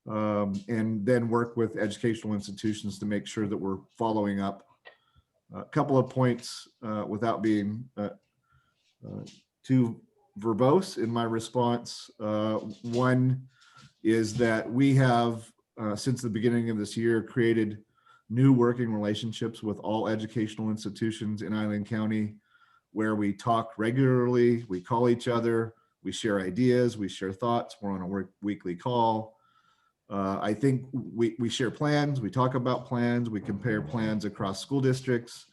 [SPEAKER 13] and then work with educational institutions to make sure that we're following up. A couple of points without being too verbose in my response. One is that we have, since the beginning of this year, created new working relationships with all educational institutions in Island County, where we talk regularly, we call each other, we share ideas, we share thoughts, we're on a weekly call. I think we share plans, we talk about plans, we compare plans across school districts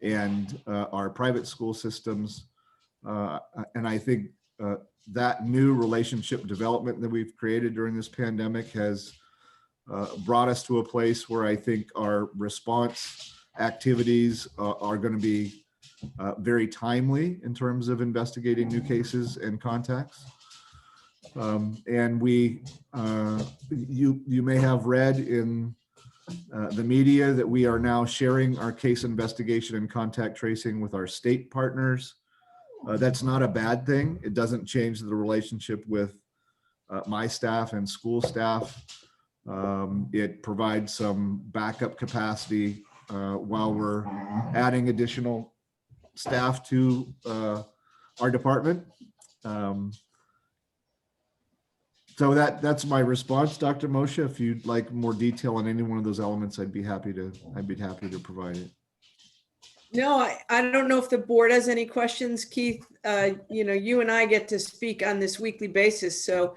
[SPEAKER 13] and our private school systems. And I think that new relationship development that we've created during this pandemic has brought us to a place where I think our response activities are going to be very timely in terms of investigating new cases and contacts. And you may have read in the media that we are now sharing our case investigation and contact tracing with our state partners. That's not a bad thing. It doesn't change the relationship with my staff and school staff. It provides some backup capacity while we're adding additional staff to our department. So that's my response, Dr. Moshe. If you'd like more detail on any one of those elements, I'd be happy to provide it.
[SPEAKER 2] No, I don't know if the board has any questions, Keith. You and I get to speak on this weekly basis, so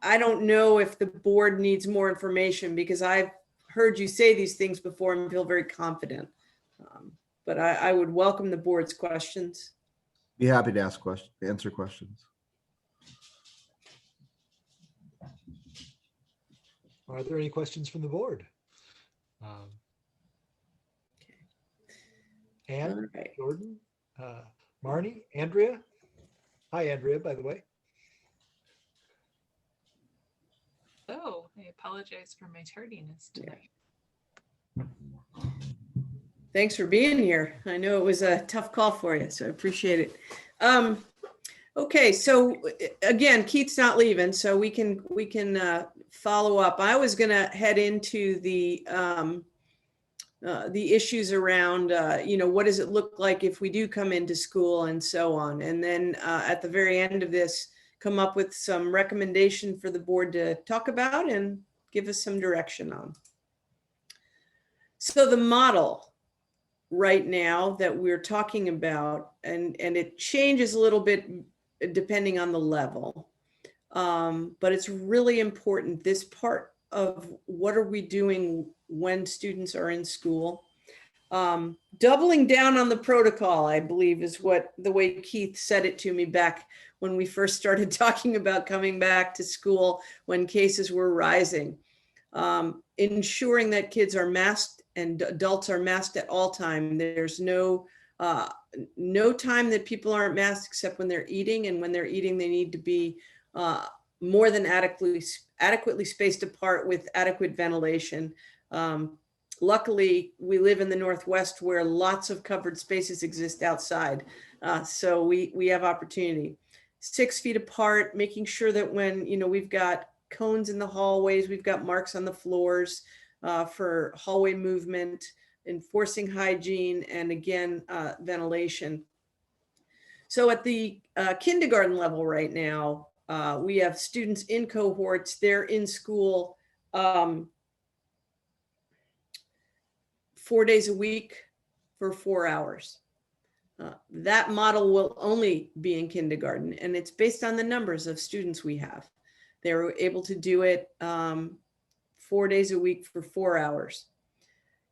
[SPEAKER 2] I don't know if the board needs more information, because I've heard you say these things before and feel very confident. but I would welcome the board's questions.
[SPEAKER 13] Be happy to answer questions.
[SPEAKER 1] Are there any questions from the board? Anne,
[SPEAKER 2] All right.
[SPEAKER 1] Jordan, Marnie, Andrea. Hi, Andrea, by the way.
[SPEAKER 14] Oh, I apologize for my tardiness tonight.
[SPEAKER 2] Thanks for being here. I know it was a tough call for you, so I appreciate it. Okay, so again, Keith's not leaving, so we can follow up. I was gonna head into the issues around, what does it look like if we do come into school and so on. And then at the very end of this, come up with some recommendation for the board to talk about and give us some direction on. So the model right now that we're talking about, and it changes a little bit depending on the level, but it's really important, this part of what are we doing when students are in school. Doubling down on the protocol, I believe, is what the way Keith said it to me back when we first started talking about coming back to school when cases were rising. Ensuring that kids are masked and adults are masked at all time. There's no time that people aren't masked except when they're eating, and when they're eating, they need to be more than adequately spaced apart with adequate ventilation. Luckily, we live in the Northwest where lots of covered spaces exist outside. So we have opportunity. 6 feet apart, making sure that when, we've got cones in the hallways, we've got marks on the floors for hallway movement, enforcing hygiene, and again, ventilation. So at the kindergarten level right now, we have students in cohorts, they're in school 4 days a week for 4 hours. That model will only be in kindergarten, and it's based on the numbers of students we have. They're able to do it 4 days a week for 4 hours.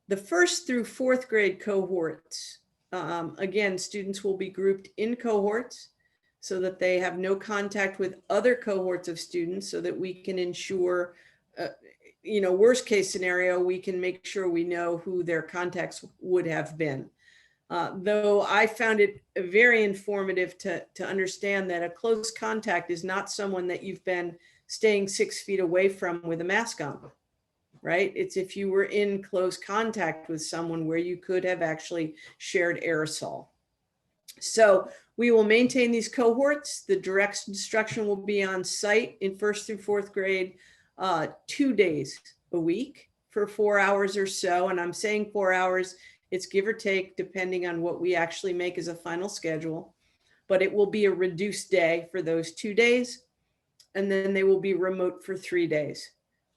[SPEAKER 2] The 1st through 4th grade cohorts, again, students will be grouped in cohorts so that they have no contact with other cohorts of students, so that we can ensure, worst case scenario, we can make sure we know who their contacts would have been. Though I found it very informative to understand that a close contact is not someone that you've been staying 6 feet away from with a mask on, right? It's if you were in close contact with someone where you could have actually shared aerosol. So we will maintain these cohorts. The direct instruction will be on site in 1st through 4th grade, 2 days a week for 4 hours or so. And I'm saying 4 hours, it's give or take depending on what we actually make as a final schedule, but it will be a reduced day for those 2 days. And then they will be remote for 3 days.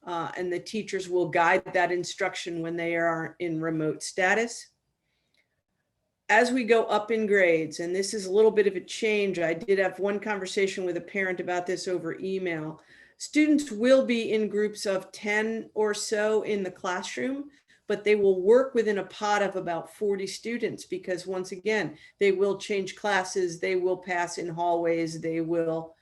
[SPEAKER 2] And the teachers will guide that instruction when they are in remote status. As we go up in grades, and this is a little bit of a change, I did have one conversation with a parent about this over email. Students will be in groups of 10 or so in the classroom, but they will work within a pod of about 40 students, because once again, they will change classes, they will pass in hallways, they will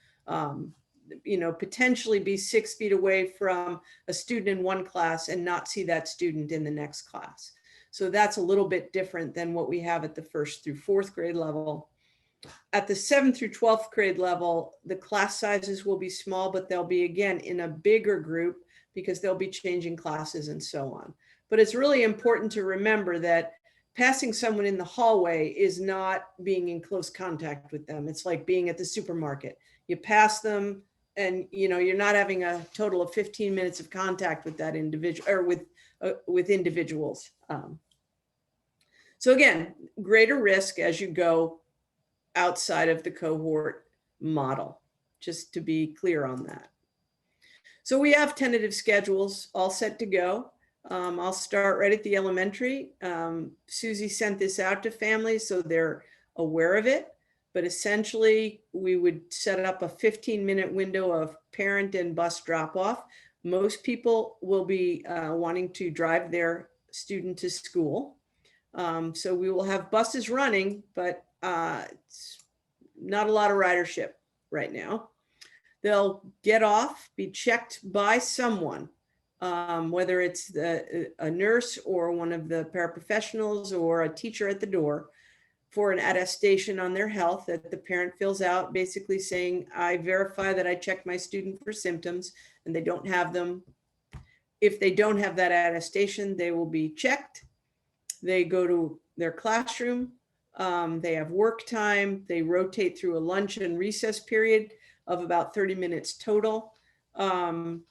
[SPEAKER 2] potentially be 6 feet away from a student in one class and not see that student in the next class. So that's a little bit different than what we have at the 1st through 4th grade level. At the 7th through 12th grade level, the class sizes will be small, but they'll be, again, in a bigger group because they'll be changing classes and so on. But it's really important to remember that passing someone in the hallway is not being in close contact with them. It's like being at the supermarket. You pass them and you're not having a total of 15 minutes of contact with that individual or with individuals. So again, greater risk as you go outside of the cohort model, just to be clear on that. So we have tentative schedules all set to go. I'll start right at the elementary. Susie sent this out to families so they're aware of it, but essentially we would set up a 15-minute window of parent and bus drop-off. Most people will be wanting to drive their student to school. So we will have buses running, but it's not a lot of ridership right now. They'll get off, be checked by someone, whether it's a nurse or one of the paraprofessionals or a teacher at the door, for an attestation on their health that the parent fills out, basically saying, I verify that I checked my student for symptoms and they don't have them. If they don't have that attestation, they will be checked. They go to their classroom. They have work time. They rotate through a lunch and recess period of about 30 minutes total. And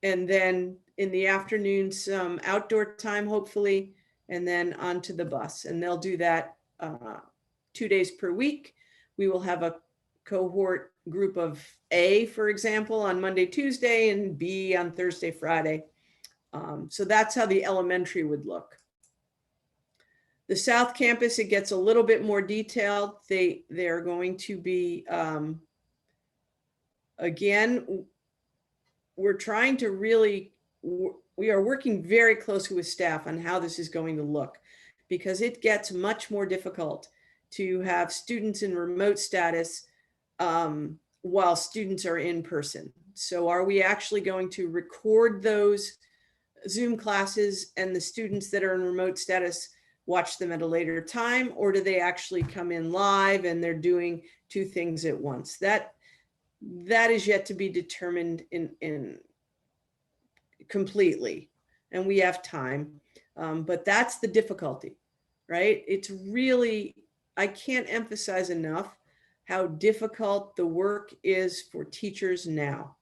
[SPEAKER 2] then in the afternoon, some outdoor time, hopefully, and then onto the bus. And they'll do that 2 days per week. We will have a cohort group of A, for example, on Monday, Tuesday, and B on Thursday, Friday. So that's how the elementary would look. The South Campus, it gets a little bit more detailed. They're going to be, again, we're trying to really, we are working very closely with staff on how this is going to look, because it gets much more difficult to have students in remote status while students are in person. So are we actually going to record those Zoom classes and the students that are in remote status watch them at a later time, or do they actually come in live and they're doing two things at once? That is yet to be determined in completely, and we have time, but that's the difficulty, right? It's really, I can't emphasize enough how difficult the work is for teachers now.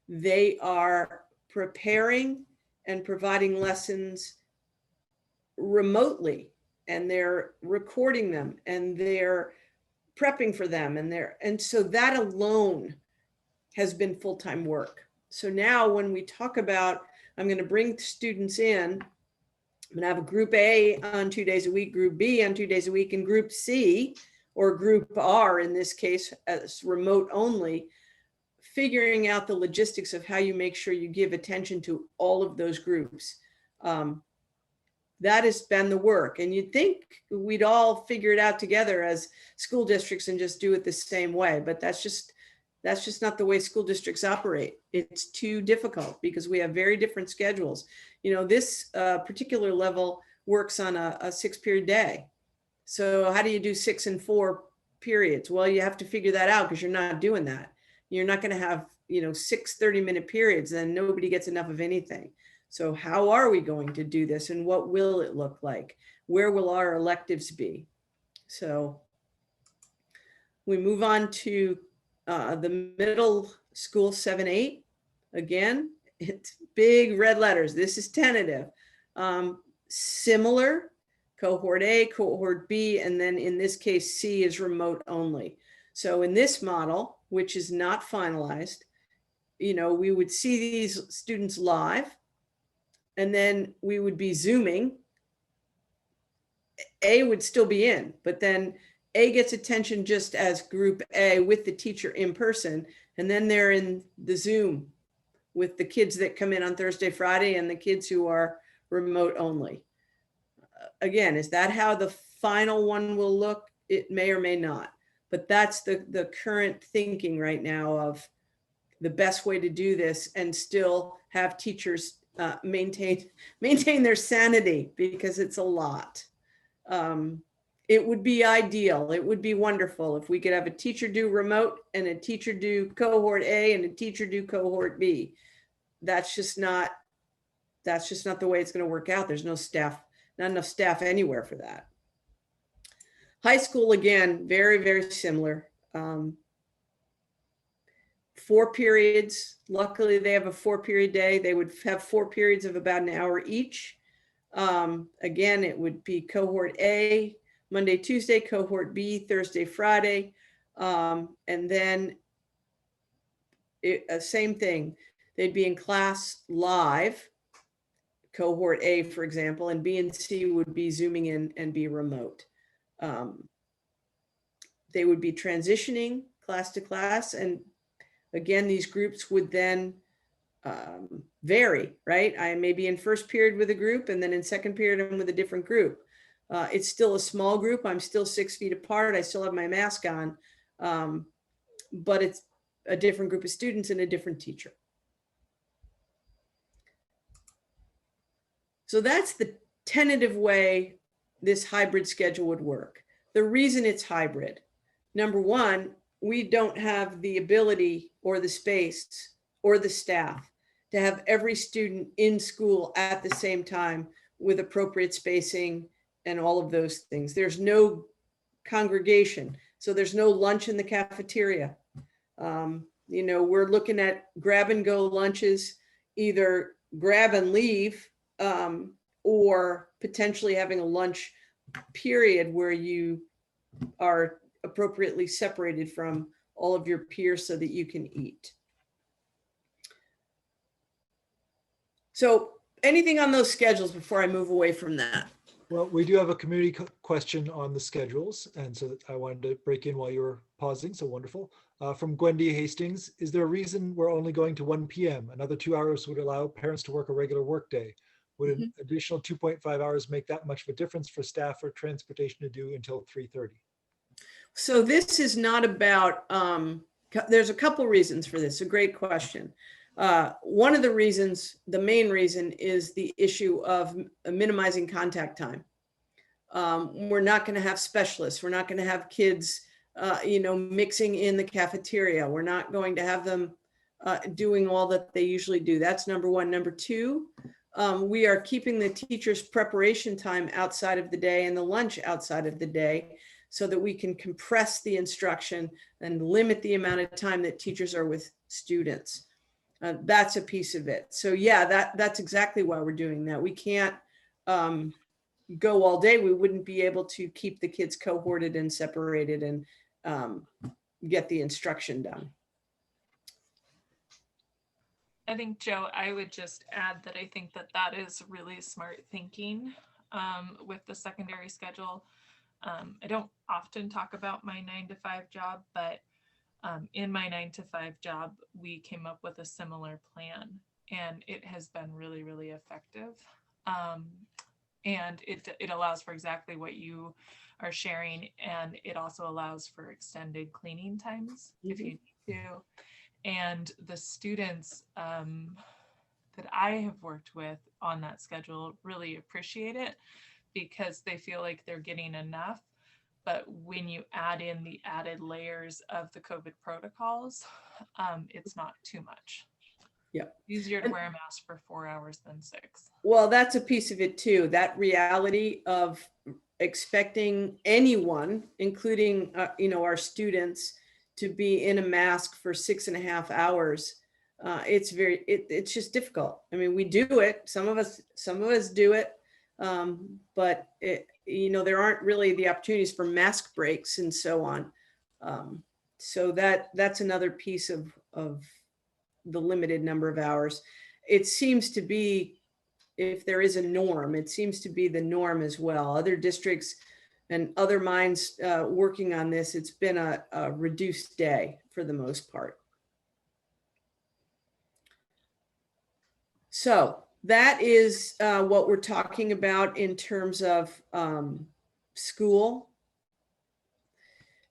[SPEAKER 2] They are preparing and providing lessons remotely, and they're recording them, and they're prepping for them, and so that alone has been full-time work. So now when we talk about, I'm going to bring students in, I'm going to have a group A on 2 days a week, group B on 2 days a week, and group C, or group R in this case, as remote only, figuring out the logistics of how you make sure you give attention to all of those groups. That has been the work. And you'd think we'd all figure it out together as school districts and just do it the same way, but that's just not the way school districts operate. It's too difficult because we have very different schedules. You know, this particular level works on a 6-period day. So how do you do 6 and 4 periods? Well, you have to figure that out because you're not doing that. You're not going to have, 6 30-minute periods, then nobody gets enough of anything. So how are we going to do this, and what will it look like? Where will our electives be? So we move on to the middle school 7-8. Again, it's big red letters. This is tentative. Similar, cohort A, cohort B, and then in this case, C is remote only. So in this model, which is not finalized, we would see these students live, and then we would be Zooming. A would still be in, but then A gets attention just as group A with the teacher in person, and then they're in the Zoom with the kids that come in on Thursday, Friday, and the kids who are remote only. Again, is that how the final one will look? It may or may not, but that's the current thinking right now of the best way to do this and still have teachers maintain their sanity, because it's a lot. It would be ideal. It would be wonderful if we could have a teacher do remote and a teacher do cohort A and a teacher do cohort B. That's just not the way it's going to work out. There's no staff, not enough staff anywhere for that. High school, again, very, very similar. 4 periods. Luckily, they have a 4-period day. They would have 4 periods of about an hour each. Again, it would be cohort A, Monday, Tuesday, cohort B, Thursday, Friday. And then same thing. They'd be in class live, cohort A, for example, and B and C would be Zooming in and be remote. They would be transitioning class to class. And again, these groups would then vary, right? I may be in first period with a group, and then in second period, I'm with a different group. It's still a small group. I'm still 6 feet apart. I still have my mask on. But it's a different group of students and a different teacher. So that's the tentative way this hybrid schedule would work. The reason it's hybrid, number one, we don't have the ability or the space or the staff to have every student in school at the same time with appropriate spacing and all of those things. There's no congregation, so there's no lunch in the cafeteria. You know, we're looking at grab and go lunches, either grab and leave, or potentially having a lunch period where you are appropriately separated from all of your peers so that you can eat. So anything on those schedules before I move away from that?
[SPEAKER 1] Well, we do have a community question on the schedules, and so I wanted to break in while you were pausing, so wonderful. From Gwendy Hastings, is there a reason we're only going to 1 p.m.? Another 2 hours would allow parents to work a regular workday. Would an additional 2.5 hours make that much of a difference for staff or transportation to do until 3:30?
[SPEAKER 2] So this is not about, there's a couple reasons for this, a great question. One of the reasons, the main reason, is the issue of minimizing contact time. We're not going to have specialists. We're not going to have kids, you know, mixing in the cafeteria. We're not going to have them doing all that they usually do. That's number one. Number two, we are keeping the teachers' preparation time outside of the day and the lunch outside of the day so that we can compress the instruction and limit the amount of time that teachers are with students. That's a piece of it. So yeah, that's exactly why we're doing that. We can't go all day. We wouldn't be able to keep the kids cohorted and separated and get the instruction done.
[SPEAKER 14] I think, Joe, I would just add that I think that that is really smart thinking with the secondary schedule. I don't often talk about my 9-to-5 job, but in my 9-to-5 job, we came up with a similar plan, and it has been really, really effective. And it allows for exactly what you are sharing, and it also allows for extended cleaning times if you need to. And the students that I have worked with on that schedule really appreciate it because they feel like they're getting enough. But when you add in the added layers of the COVID protocols, it's not too much.
[SPEAKER 2] Yeah.
[SPEAKER 14] Easier to wear a mask for 4 hours than 6.
[SPEAKER 2] Well, that's a piece of it too. That reality of expecting anyone, including you know, our students, to be in a mask for 6.5 hours. It's just difficult. I mean, we do it. Some of us do it, but you know, there aren't really the opportunities for mask breaks and so on. So that's another piece of the limited number of hours. It seems to be, if there is a norm, it seems to be the norm as well. Other districts and other minds working on this, it's been a reduced day for the most part. So that is what we're talking about in terms of school.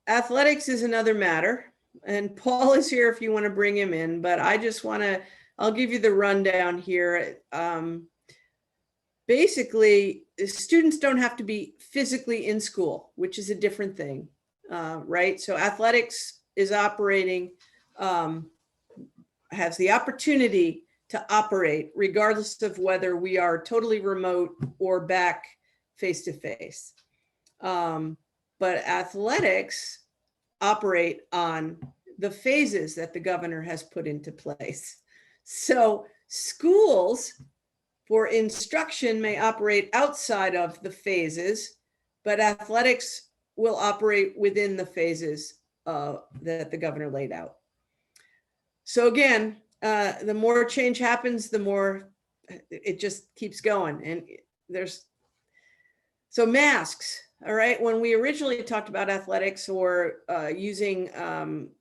[SPEAKER 2] Athletics is another matter, and Paul is here if you want to bring him in, but I just want to, I'll give you the rundown here. Basically, students don't have to be physically in school, which is a different thing, right? So athletics is operating, has the opportunity to operate regardless of whether we are totally remote or back face-to-face. But athletics operate on the phases that the governor has put into place. So schools for instruction may operate outside of the phases, but athletics will operate within the phases that the governor laid out. So again, the more change happens, the more it just keeps going. And so masks, all right, when we originally talked about athletics or using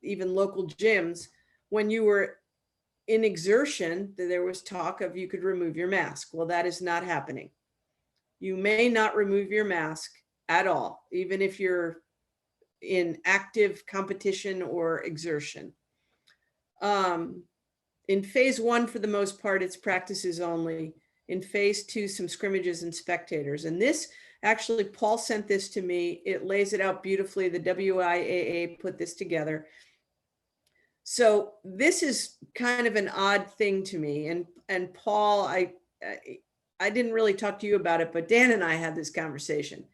[SPEAKER 2] even local gyms, when you were in exertion, there was talk of you could remove your mask. Well, that is not happening. you may not remove your mask at all, even if you're in active competition or exertion. In phase 1, for the most part, it's practices only. In phase 2, some scrimmages and spectators. And this, actually, Paul sent this to me. It lays it out beautifully. The WIAA put this together. So this is kind of an odd thing to me. And Paul, I didn't really talk to you about it, but Dan and I had this conversation.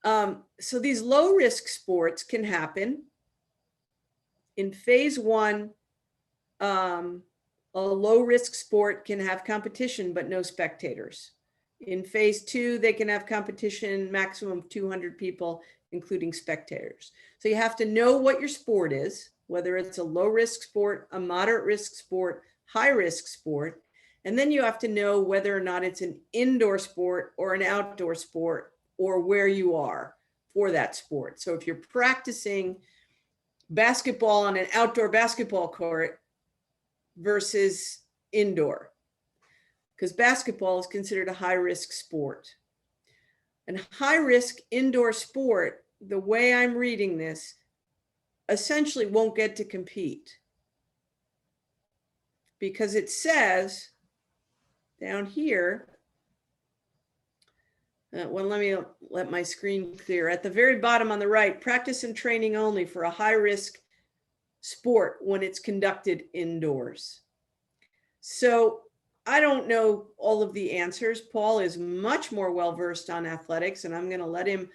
[SPEAKER 2] So these low risk sports can happen. In phase 1, a low risk sport can have competition, but no spectators. In phase 2, they can have competition, maximum of 200 people, including spectators. So you have to know what your sport is, whether it's a low risk sport, a moderate risk sport, high risk sport. And then you have to know whether or not it's an indoor sport or an outdoor sport, or where you are for that sport. So if you're practicing basketball on an outdoor basketball court versus indoor, because basketball is considered a high risk sport. And high risk indoor sport, the way I'm reading this, essentially won't get to compete, because it says down here, well, let my screen clear. At the very bottom on the right, practice and training only for a high risk sport when it's conducted indoors. So I don't know all of the answers. Paul is much more well-versed on athletics, and I'm going to let him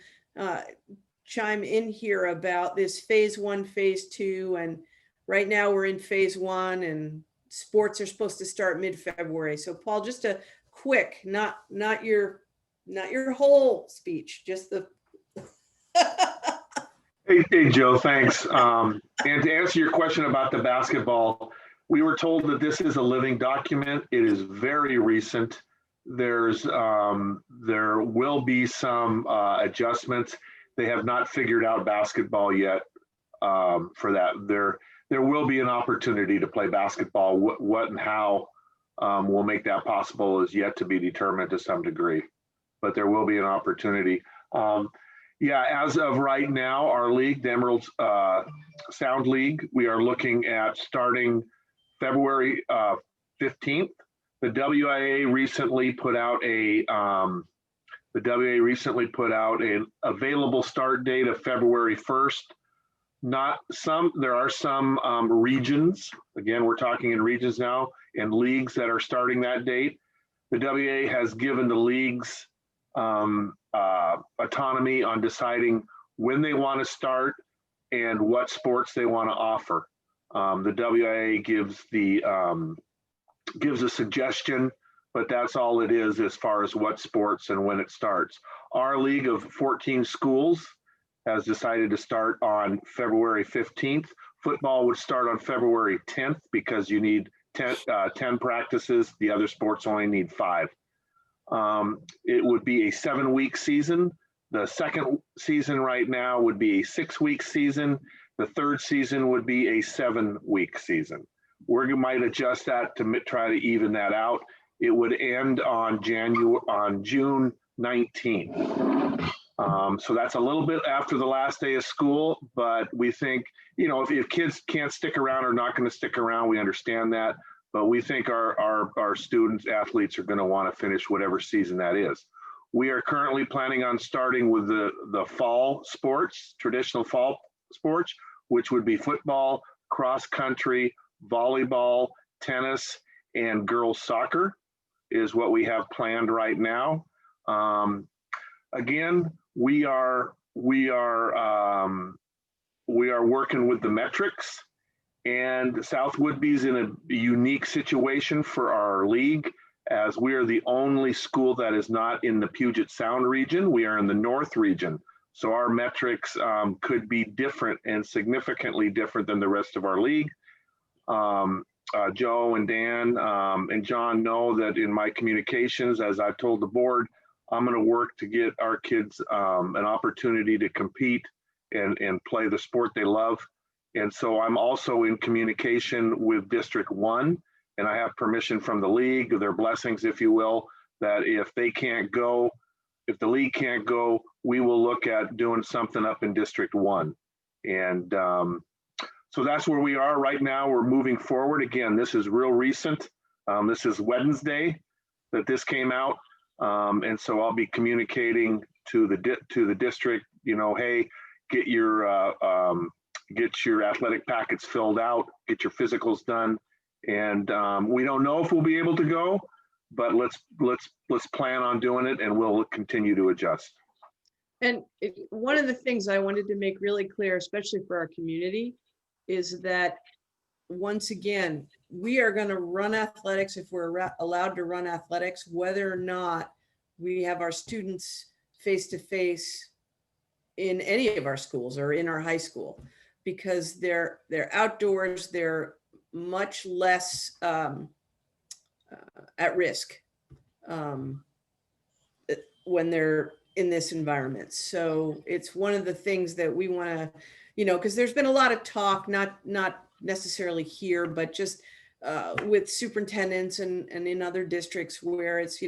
[SPEAKER 2] chime in here about this phase 1, phase 2. And right now we're in phase 1 and sports are supposed to start mid-February. So Paul, just a quick, not your whole speech, just the.
[SPEAKER 15] Hey, Joe, thanks. And to answer your question about the basketball, we were told that this is a living document. It is very recent. There will be some adjustments. They have not figured out basketball yet for that. There will be an opportunity to play basketball. What and how will make that possible is yet to be determined to some degree, but there will be an opportunity. Yeah, as of right now, our league, the Emerald Sound League, we are looking at starting February 15th. The WIA recently put out an available start date of February 1st. There are some regions, again, we're talking in regions now, and leagues that are starting that date. The WIA has given the leagues autonomy on deciding when they want to start and what sports they want to offer. The WIA gives a suggestion, but that's all it is as far as what sports and when it starts. Our league of 14 schools has decided to start on February 15th. Football would start on February 10th because you need 10 practices. The other sports only need 5. It would be a 7-week season. The second season right now would be a 6-week season. The third season would be a 7-week season. We might adjust that to try to even that out. It would end on June 19th. So that's a little bit after the last day of school, but we think, if kids can't stick around or not going to stick around, we understand that. But we think our students, athletes are going to want to finish whatever season that is. We are currently planning on starting with the fall sports, traditional fall sports, which would be football, cross country, volleyball, tennis, and girls soccer is what we have planned right now. Again, we are working with the metrics. And South Woodby's in a unique situation for our league, as we are the only school that is not in the Puget Sound region. We are in the North region. So our metrics could be different and significantly different than the rest of our league. Joe and Dan and John know that in my communications, as I've told the board, I'm going to work to get our kids an opportunity to compete and play the sport they love. And so I'm also in communication with District 1, and I have permission from the league, their blessings, if you will, that if they can't go, if the league can't go, we will look at doing something up in District 1. And so that's where we are right now. We're moving forward. Again, this is real recent. This is Wednesday that this came out. And so I'll be communicating to the district, hey, get your athletic packets filled out, get your physicals done. And we don't know if we'll be able to go, but let's plan on doing it, and we'll continue to adjust.
[SPEAKER 2] And one of the things I wanted to make really clear, especially for our community, is that once again, we are going to run athletics if we're allowed to run athletics, whether or not we have our students face-to-face in any of our schools or in our high school, because they're outdoors, they're much less at risk when they're in this environment. So it's one of the things that we want to, because there's been a lot of talk, not necessarily here, but just with superintendents and in other districts where it's,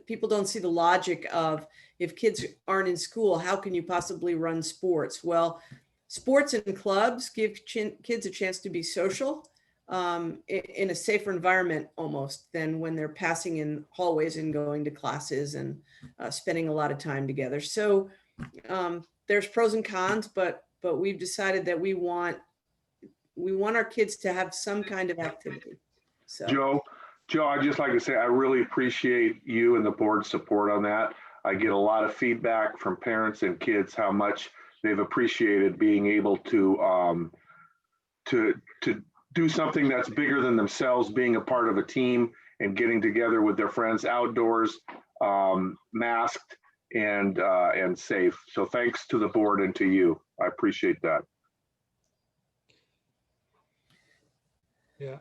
[SPEAKER 2] people don't see the logic of, if kids aren't in school, how can you possibly run sports? Well, sports and clubs give kids a chance to be social in a safer environment almost than when they're passing in hallways and going to classes and spending a lot of time together. So there's pros and cons, but we've decided that we want our kids to have some kind of activity. So
[SPEAKER 15] Joe, I'd just like to say, I really appreciate you and the board's support on that. I get a lot of feedback from parents and kids, how much they've appreciated being able to do something that's bigger than themselves, being a part of a team and getting together with their friends outdoors, masked and safe. So thanks to the board and to you. I appreciate that.
[SPEAKER 1] Yeah,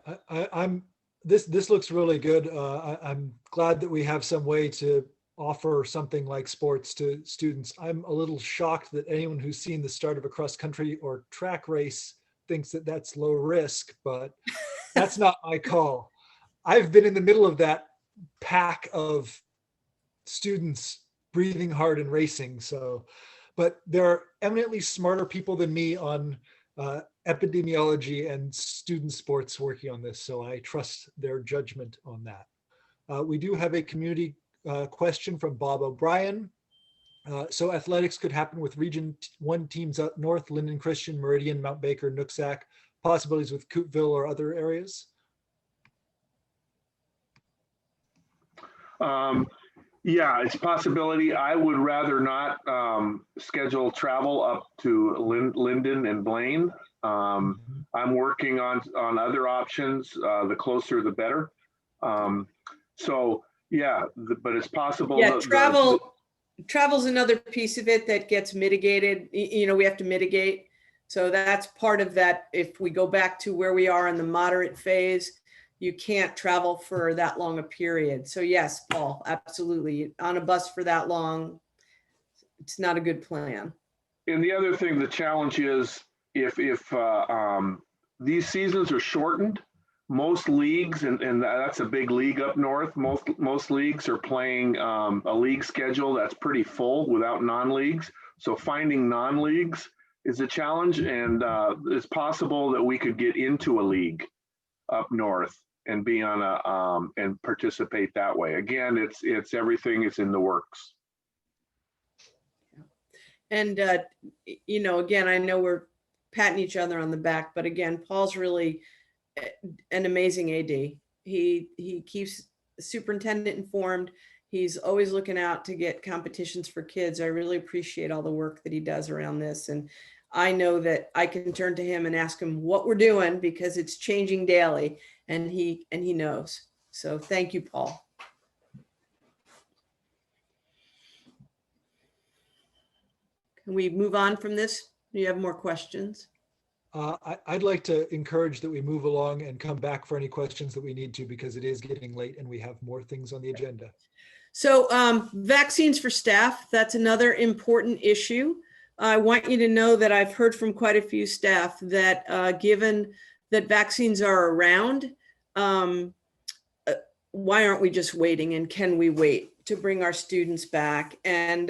[SPEAKER 1] this looks really good. I'm glad that we have some way to offer something like sports to students. I'm a little shocked that anyone who's seen the start of a cross country or track race thinks that that's low risk, but that's not my call. I've been in the middle of that pack of students breathing hard and racing. So, but there are eminently smarter people than me on epidemiology and student sports working on this. So I trust their judgment on that. We do have a community question from Bob O'Brien. So athletics could happen with Region 1 teams up north, Linden Christian, Meridian, Mount Baker, Nooksack, possibilities with Coopville or other areas?
[SPEAKER 15] Yeah, it's a possibility. I would rather not schedule travel up to Linden and Blaine. I'm working on other options. The closer, the better. So yeah, but it's possible.
[SPEAKER 2] Yeah, travel's another piece of it that gets mitigated. We have to mitigate. So that's part of that. If we go back to where we are in the moderate phase, you can't travel for that long a period. So yes, Paul, absolutely. On a bus for that long, it's not a good plan.
[SPEAKER 15] And the other thing, the challenge is if these seasons are shortened, most leagues, and that's a big league up north, most leagues are playing a league schedule that's pretty full without non-leagues. So finding non-leagues is a challenge, and it's possible that we could get into a league up north and be on and participate that way. Again, it's everything is in the works.
[SPEAKER 2] And again, I know we're patting each other on the back, but again, Paul's really an amazing AD. He keeps the superintendent informed. He's always looking out to get competitions for kids. I really appreciate all the work that he does around this. And I know that I can turn to him and ask him what we're doing, because it's changing daily, and he knows. So thank you, Paul. Can we move on from this? Do you have more questions?
[SPEAKER 1] I'd like to encourage that we move along and come back for any questions that we need to, because it is getting late and we have more things on the agenda.
[SPEAKER 2] So vaccines for staff, that's another important issue. I want you to know that I've heard from quite a few staff that given that vaccines are around, why aren't we just waiting, and can we wait? to bring our students back. And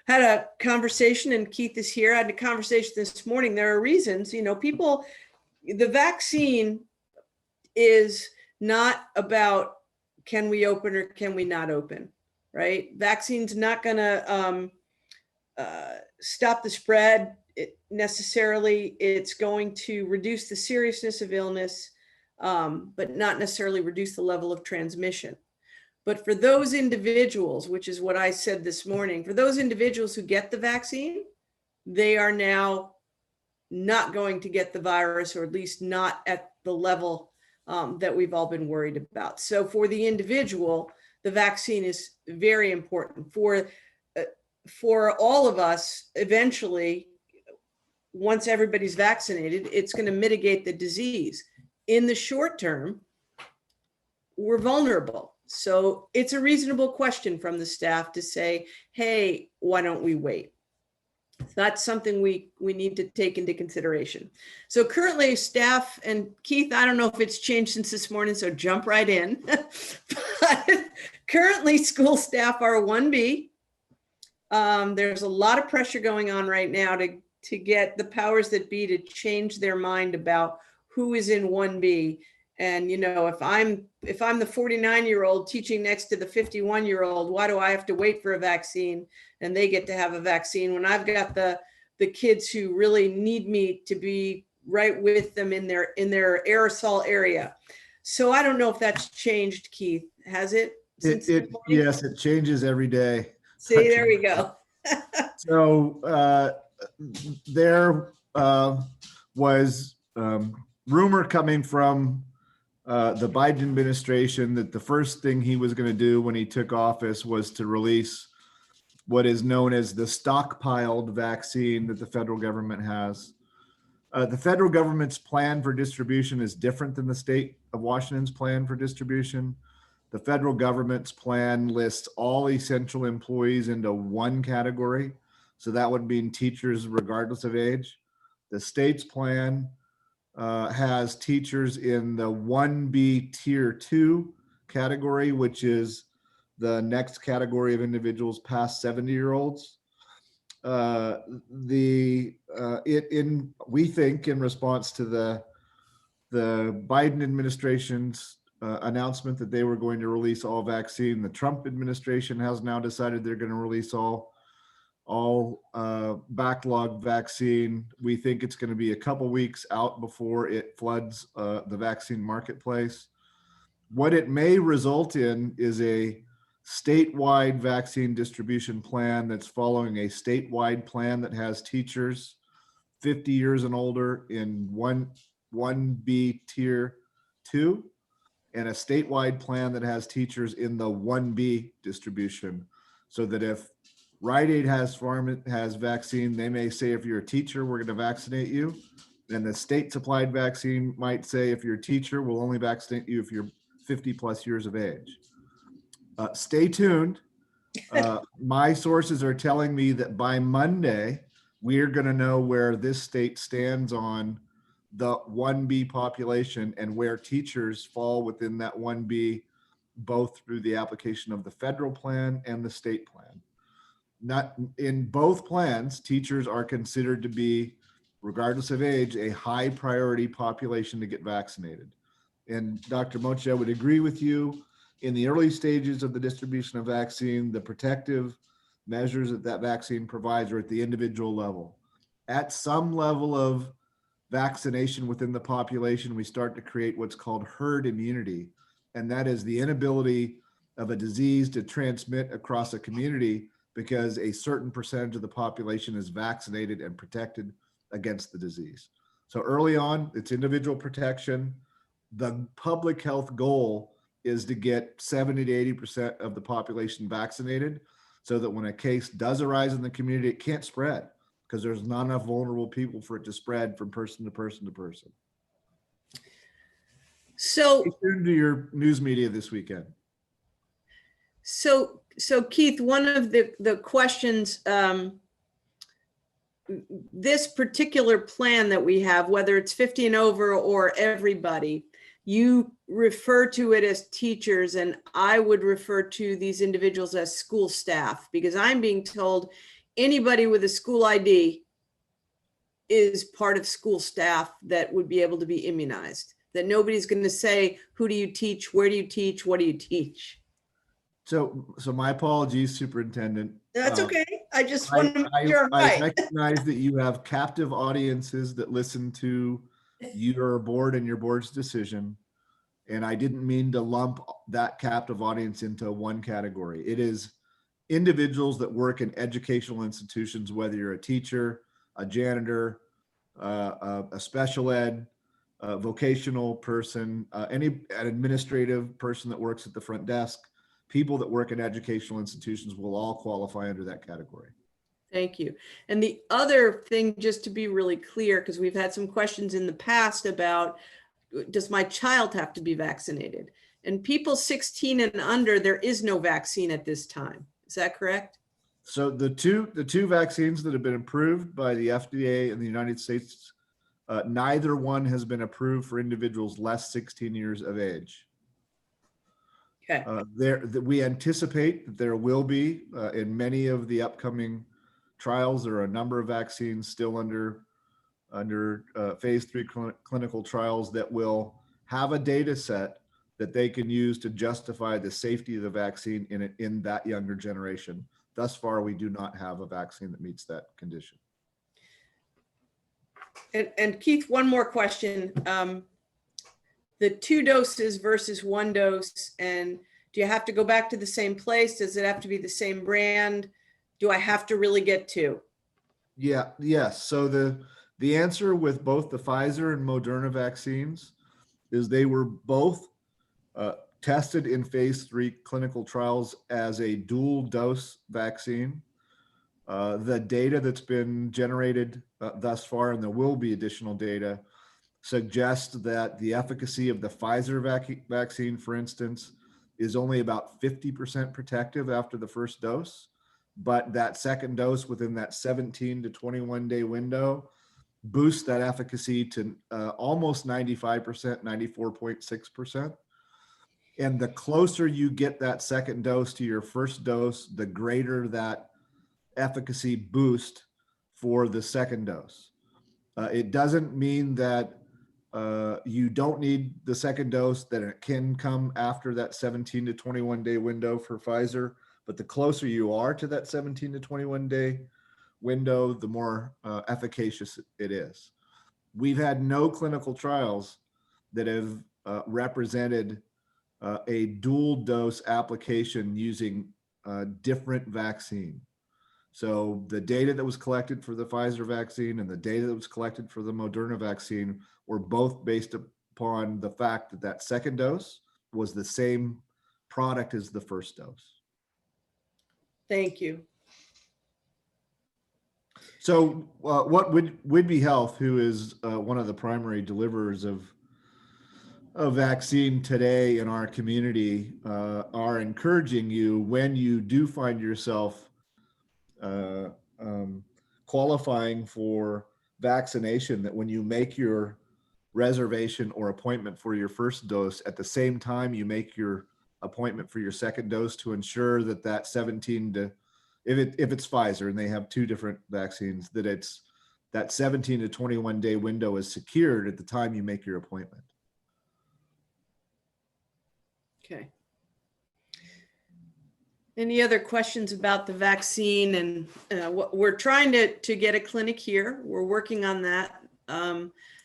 [SPEAKER 2] had a conversation, and Keith is here. I had a conversation this morning. There are reasons, people, the vaccine is not about can we open or can we not open, right? Vaccine's not going to stop the spread necessarily. It's going to reduce the seriousness of illness, but not necessarily reduce the level of transmission. But for those individuals, which is what I said this morning, for those individuals who get the vaccine, they are now not going to get the virus, or at least not at the level that we've all been worried about. So for the individual, the vaccine is very important. For all of us, eventually, once everybody's vaccinated, it's going to mitigate the disease. In the short term, we're vulnerable. So it's a reasonable question from the staff to say, hey, why don't we wait? That's something we need to take into consideration. So currently staff, and Keith, I don't know if it's changed since this morning, so jump right in. But currently school staff are 1B. There's a lot of pressure going on right now to get the powers that be to change their mind about who is in 1B. And, if I'm the 49-year-old teaching next to the 51-year-old, why do I have to wait for a vaccine and they get to have a vaccine when I've got the kids who really need me to be right with them in their aerosol area? So I don't know if that's changed, Keith. Has it?
[SPEAKER 13] Yes, it changes every day.
[SPEAKER 2] See, there we go.
[SPEAKER 13] So there was rumor coming from the Biden administration that the first thing he was going to do when he took office was to release what is known as the stockpiled vaccine that the federal government has. The federal government's plan for distribution is different than the state of Washington's plan for distribution. The federal government's plan lists all essential employees into one category. So that would mean teachers regardless of age. The state's plan has teachers in the 1B tier 2 category, which is the next category of individuals past 70-year-olds. We think in response to the Biden administration's announcement that they were going to release all vaccine, the Trump administration has now decided they're going to release all backlog vaccine. We think it's going to be a couple weeks out before it floods the vaccine marketplace. What it may result in is a statewide vaccine distribution plan that's following a statewide plan that has teachers 50 years and older in 1B tier 2, and a statewide plan that has teachers in the 1B distribution, so that if Rite Aid has vaccine, they may say, if you're a teacher, we're going to vaccinate you. And the state supplied vaccine might say, if you're a teacher, we'll only vaccinate you if you're 50 plus years of age. Stay tuned. My sources are telling me that by Monday, we're going to know where this state stands on the 1B population and where teachers fall within that 1B, both through the application of the federal plan and the state plan. Not in both plans, teachers are considered to be, regardless of age, a high priority population to get vaccinated. And Dr. Mochi, I would agree with you. In the early stages of the distribution of vaccine, the protective measures that vaccine provides are at the individual level. At some level of vaccination within the population, we start to create what's called herd immunity. And that is the inability of a disease to transmit across a community because a certain percentage of the population is vaccinated and protected against the disease. So early on, it's individual protection. The public health goal is to get 70 to 80% of the population vaccinated so that when a case does arise in the community, it can't spread because there's not enough vulnerable people for it to spread from person to person to person.
[SPEAKER 2] So
[SPEAKER 13] stay tuned to your news media this weekend.
[SPEAKER 2] So Keith, one of the questions, this particular plan that we have, whether it's 50 and over or everybody, you refer to it as teachers, and I would refer to these individuals as school staff, because I'm being told anybody with a school ID is part of school staff that would be able to be immunized, that nobody's going to say, who do you teach? Where do you teach? What do you teach?
[SPEAKER 13] So my apologies, Superintendent.
[SPEAKER 2] That's okay. I just want to make sure I'm
[SPEAKER 13] I
[SPEAKER 2] right.
[SPEAKER 13] recognize that you have captive audiences that listen to your board and your board's decision. And I didn't mean to lump that captive audience into one category. It is individuals that work in educational institutions, whether you're a teacher, a janitor, a special ed, a vocational person, an administrative person that works at the front desk. People that work in educational institutions will all qualify under that category.
[SPEAKER 2] Thank you. And the other thing, just to be really clear, because we've had some questions in the past about, does my child have to be vaccinated? And people 16 and under, there is no vaccine at this time. Is that correct?
[SPEAKER 13] So the two vaccines that have been approved by the FDA in the United States, neither one has been approved for individuals less 16 years of age.
[SPEAKER 2] Okay.
[SPEAKER 13] We anticipate that there will be in many of the upcoming trials. There are a number of vaccines still under phase 3 clinical trials that will have a data set that they can use to justify the safety of the vaccine in that younger generation. Thus far, we do not have a vaccine that meets that condition.
[SPEAKER 2] And Keith, one more question. The 2 doses versus 1 dose, and do you have to go back to the same place? Does it have to be the same brand? Do I have to really get 2?
[SPEAKER 13] Yeah, yes. So the answer with both the Pfizer and Moderna vaccines is they were both tested in phase 3 clinical trials as a dual dose vaccine. The data that's been generated thus far, and there will be additional data, suggests that the efficacy of the Pfizer vaccine, for instance, is only about 50% protective after the first dose, but that second dose within that 17 to 21 day window boosts that efficacy to almost 95%, 94.6%. And the closer you get that second dose to your first dose, the greater that efficacy boost for the second dose. It doesn't mean that you don't need the second dose, that it can come after that 17 to 21 day window for Pfizer, but the closer you are to that 17 to 21 day window, the more efficacious it is. We've had no clinical trials that have represented a dual dose application using a different vaccine. So the data that was collected for the Pfizer vaccine and the data that was collected for the Moderna vaccine were both based upon the fact that that second dose was the same product as the first dose.
[SPEAKER 2] Thank you.
[SPEAKER 13] So what Whidbey Health, who is one of the primary deliverers of vaccine today in our community, are encouraging you, when you do find yourself qualifying for vaccination, that when you make your reservation or appointment for your first dose, at the same time you make your appointment for your second dose, to ensure that that 17 to, if it's Pfizer and they have 2 different vaccines, that it's that 17 to 21 day window is secured at the time you make your appointment.
[SPEAKER 2] Okay. Any other questions about the vaccine? And what we're trying to get a clinic here. We're working on that.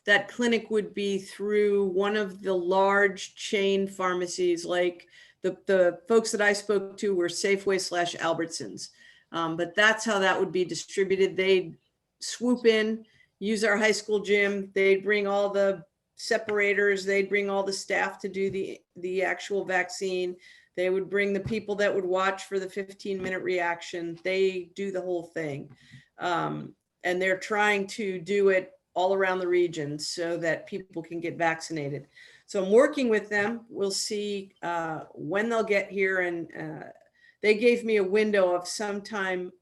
[SPEAKER 2] That clinic would be through one of the large chain pharmacies, like the folks that I spoke to were Safeway/Albertsons. But that's how that would be distributed. They'd swoop in, use our high school gym. They'd bring all the separators. They'd bring all the staff to do the actual vaccine. They would bring the people that would watch for the 15-minute reaction. They do the whole thing. And they're trying to do it all around the region so that people can get vaccinated. So I'm working with them. We'll see when they'll get here. And they gave me a window of sometime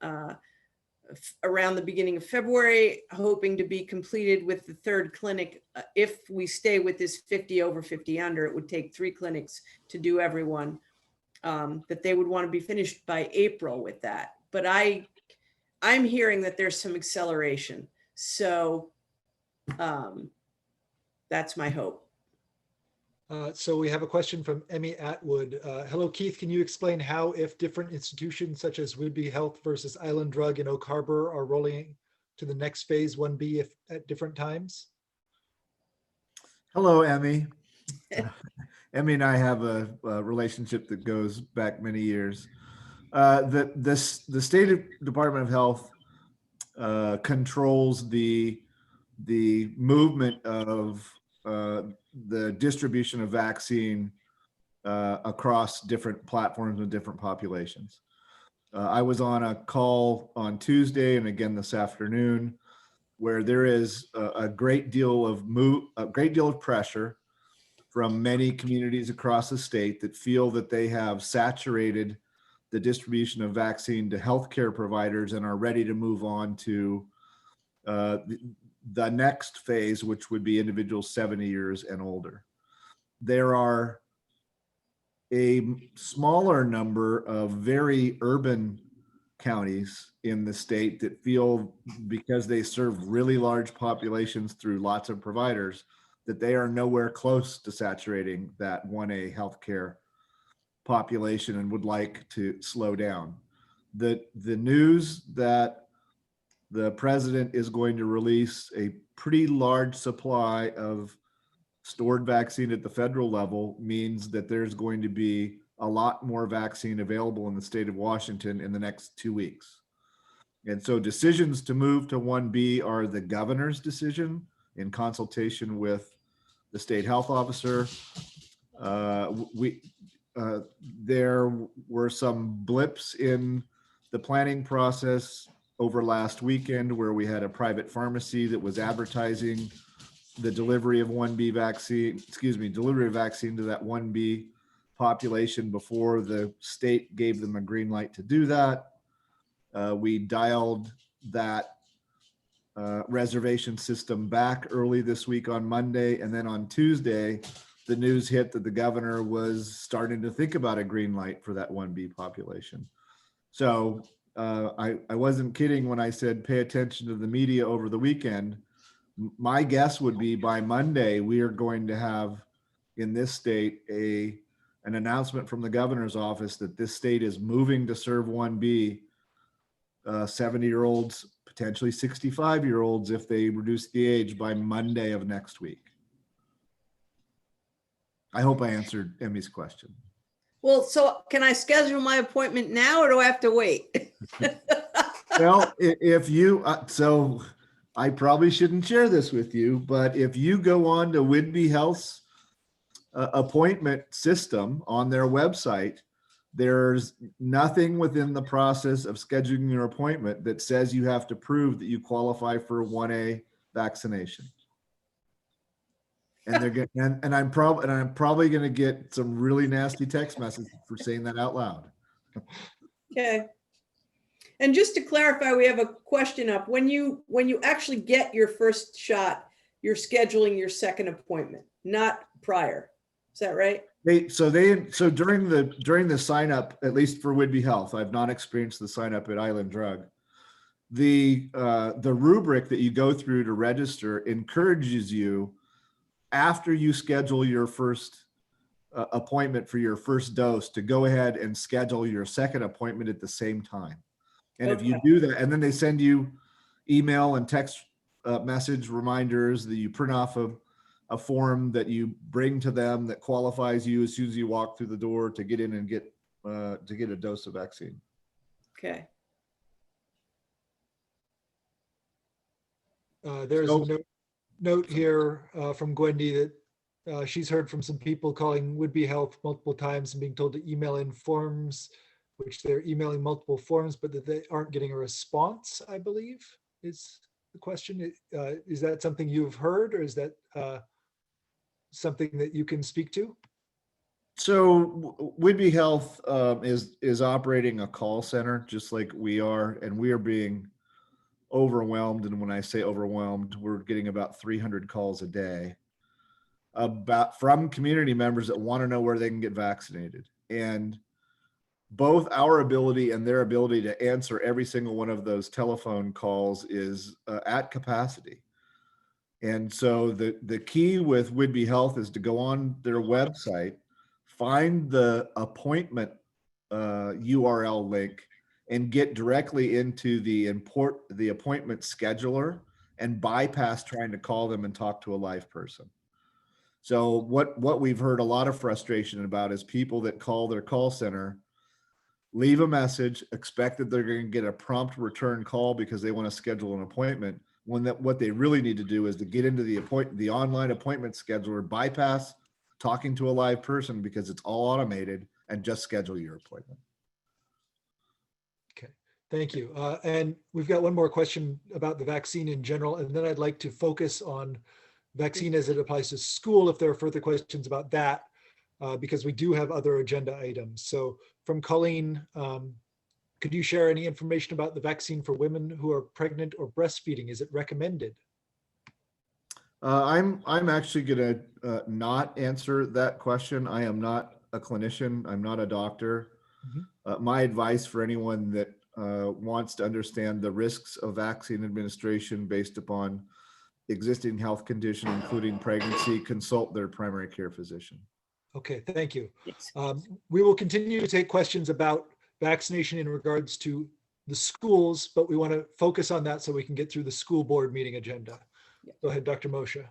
[SPEAKER 2] around the beginning of February, hoping to be completed with the third clinic. If we stay with this 50 over 50 under, it would take 3 clinics to do everyone. That they would want to be finished by April with that. But I'm hearing that there's some acceleration. So that's my hope.
[SPEAKER 1] So we have a question from Emmy Atwood. Hello, Keith. Can you explain how, if different institutions such as Whidbey Health versus Island Drug and Oak Harbor are rolling to the next phase 1B at different times?
[SPEAKER 13] Hello, Emmy. Emmy and I have a relationship that goes back many years. The State Department of Health controls the movement of the distribution of vaccine across different platforms and different populations. I was on a call on Tuesday and again this afternoon, where there is a great deal of pressure from many communities across the state that feel that they have saturated the distribution of vaccine to healthcare providers and are ready to move on to the next phase, which would be individuals 70 years and older. There are a smaller number of very urban counties in the state that feel, because they serve really large populations through lots of providers, that they are nowhere close to saturating that 1A healthcare population and would like to slow down. The news that the president is going to release a pretty large supply of stored vaccine at the federal level means that there's going to be a lot more vaccine available in the state of Washington in the next 2 weeks. And so decisions to move to 1B are the governor's decision in consultation with the state health officer. There were some blips in the planning process over last weekend where we had a private pharmacy that was advertising the delivery of 1B vaccine, delivery of vaccine to that 1B population before the state gave them a green light to do that. We dialed that reservation system back early this week on Monday, and then on Tuesday, the news hit that the governor was starting to think about a green light for that 1B population. So I wasn't kidding when I said pay attention to the media over the weekend. My guess would be by Monday, we are going to have in this state an announcement from the governor's office that this state is moving to serve 1B 70-year-olds, potentially 65-year-olds if they reduce the age by Monday of next week. I hope I answered Emmy's question.
[SPEAKER 2] Well, so can I schedule my appointment now or do I have to wait?
[SPEAKER 13] Well, if you, so I probably shouldn't share this with you, but if you go on to Whidbey Health's appointment system on their website, there's nothing within the process of scheduling your appointment that says you have to prove that you qualify for 1A vaccination. And they're getting, and I'm probably going to get some really nasty text messages for saying that out loud.
[SPEAKER 2] Okay. And just to clarify, we have a question up. When you actually get your first shot, you're scheduling your second appointment, not prior. Is that right?
[SPEAKER 13] So during the sign up, at least for Whidbey Health, I've not experienced the sign up at Island Drug. The rubric that you go through to register encourages you, after you schedule your first appointment for your first dose, to go ahead and schedule your second appointment at the same time. And if you do that, and then they send you email and text message reminders that you print off of a form that you bring to them that qualifies you as soon as you walk through the door to get in and get a dose of vaccine.
[SPEAKER 2] Okay.
[SPEAKER 1] There's a note here from Gwendy that she's heard from some people calling Whidbey Health multiple times and being told to email in forms, which they're emailing multiple forms, but that they aren't getting a response, I believe, is the question. Is that something you've heard, or is that something that you can speak to?
[SPEAKER 13] So Whidbey Health is operating a call center just like we are, and we are being overwhelmed. And when I say overwhelmed, we're getting about 300 calls a day from community members that want to know where they can get vaccinated. And both our ability and their ability to answer every single one of those telephone calls is at capacity. And so the key with Whidbey Health is to go on their website, find the appointment URL link, and get directly into the appointment scheduler and bypass trying to call them and talk to a live person. So what we've heard a lot of frustration about is people that call their call center, leave a message, expect that they're going to get a prompt return call because they want to schedule an appointment, when what they really need to do is to get into the online appointment scheduler, bypass talking to a live person because it's all automated, and just schedule your appointment.
[SPEAKER 1] Okay, thank you. And we've got one more question about the vaccine in general, and then I'd like to focus on vaccine as it applies to school if there are further questions about that, because we do have other agenda items. So from Colleen, could you share any information about the vaccine for women who are pregnant or breastfeeding? Is it recommended?
[SPEAKER 13] I'm actually going to not answer that question. I am not a clinician. I'm not a doctor. My advice for anyone that wants to understand the risks of vaccine administration based upon existing health condition, including pregnancy, consult their primary care physician.
[SPEAKER 1] Okay, thank you. We will continue to take questions about vaccination in regards to the schools, but we want to focus on that so we can get through the school board meeting agenda. Go ahead, Dr. Moshe.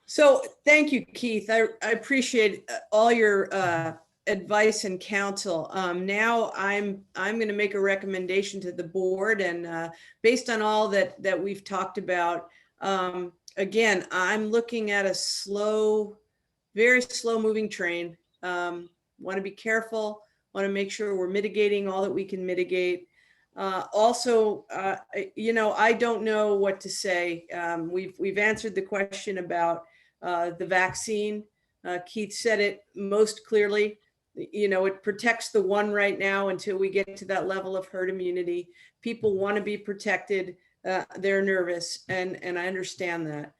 [SPEAKER 2] So thank you, Keith. I appreciate all your advice and counsel. Now I'm going to make a recommendation to the board, and based on all that we've talked about, again, I'm looking at a very slow moving train. Want to be careful, want to make sure we're mitigating all that we can mitigate. Also, I don't know what to say. We've answered the question about the vaccine. Keith said it most clearly. It protects the one right now until we get to that level of herd immunity. People want to be protected. They're nervous, and I understand that.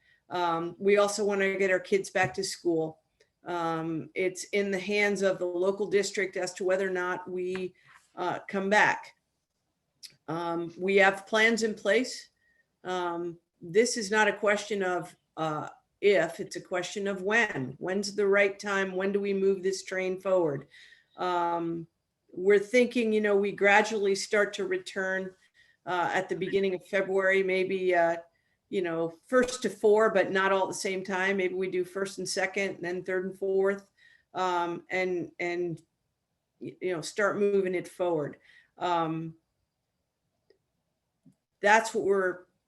[SPEAKER 2] We also want to get our kids back to school. It's in the hands of the local district as to whether or not we come back. We have plans in place. This is not a question of if, it's a question of when. When's the right time? When do we move this train forward? We're thinking, we gradually start to return at the beginning of February, maybe, first to 4, but not all at the same time. Maybe we do first and second, and then third and fourth, and start moving it forward. That's what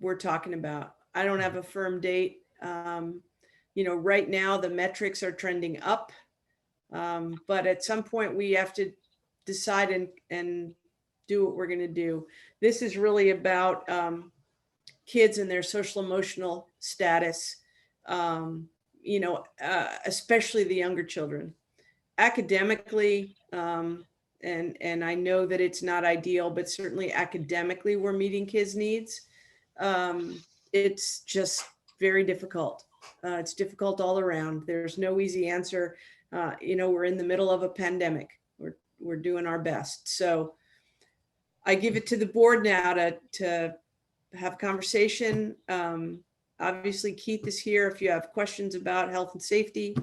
[SPEAKER 2] we're talking about. I don't have a firm date. Right now the metrics are trending up, but at some point we have to decide and do what we're going to do. This is really about kids and their social emotional status, especially the younger children. Academically, and I know that it's not ideal, but certainly academically we're meeting kids' needs. It's just very difficult. It's difficult all around. There's no easy answer. We're in the middle of a pandemic. We're doing our best. So I give it to the board now to have a conversation. Obviously, Keith is here if you have questions about health and safety.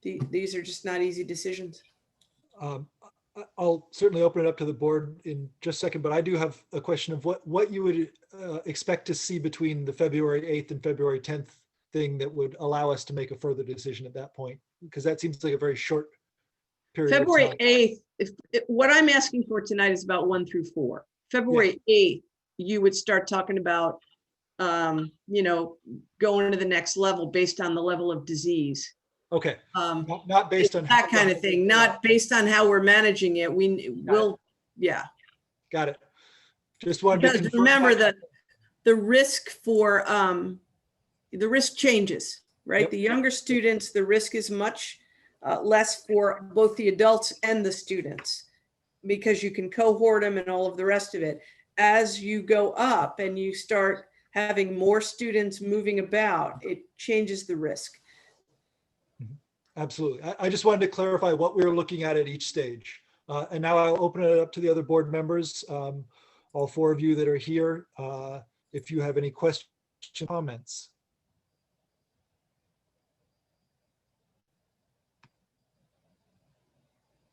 [SPEAKER 2] These are just not easy decisions.
[SPEAKER 1] I'll certainly open it up to the board in just a second, but I do have a question of what you would expect to see between the February 8th and February 10th thing that would allow us to make a further decision at that point, because that seems like a very short period.
[SPEAKER 2] February 8th, what I'm asking for tonight is about 1 through 4. February 8th, you would start talking about, going to the next level based on the level of disease.
[SPEAKER 1] Okay. Not based on
[SPEAKER 2] that kind of thing, not based on how we're managing it. We will, yeah.
[SPEAKER 1] Got it. Just wanted to confirm.
[SPEAKER 2] Remember that the risk for the risk changes, right? Yep. The younger students, the risk is much less for both the adults and the students, because you can cohort them and all of the rest of it. as you go up and you start having more students moving about, it changes the risk.
[SPEAKER 1] Absolutely. I just wanted to clarify what we were looking at each stage. And now I'll open it up to the other board members, all 4 of you that are here, if you have any questions, comments.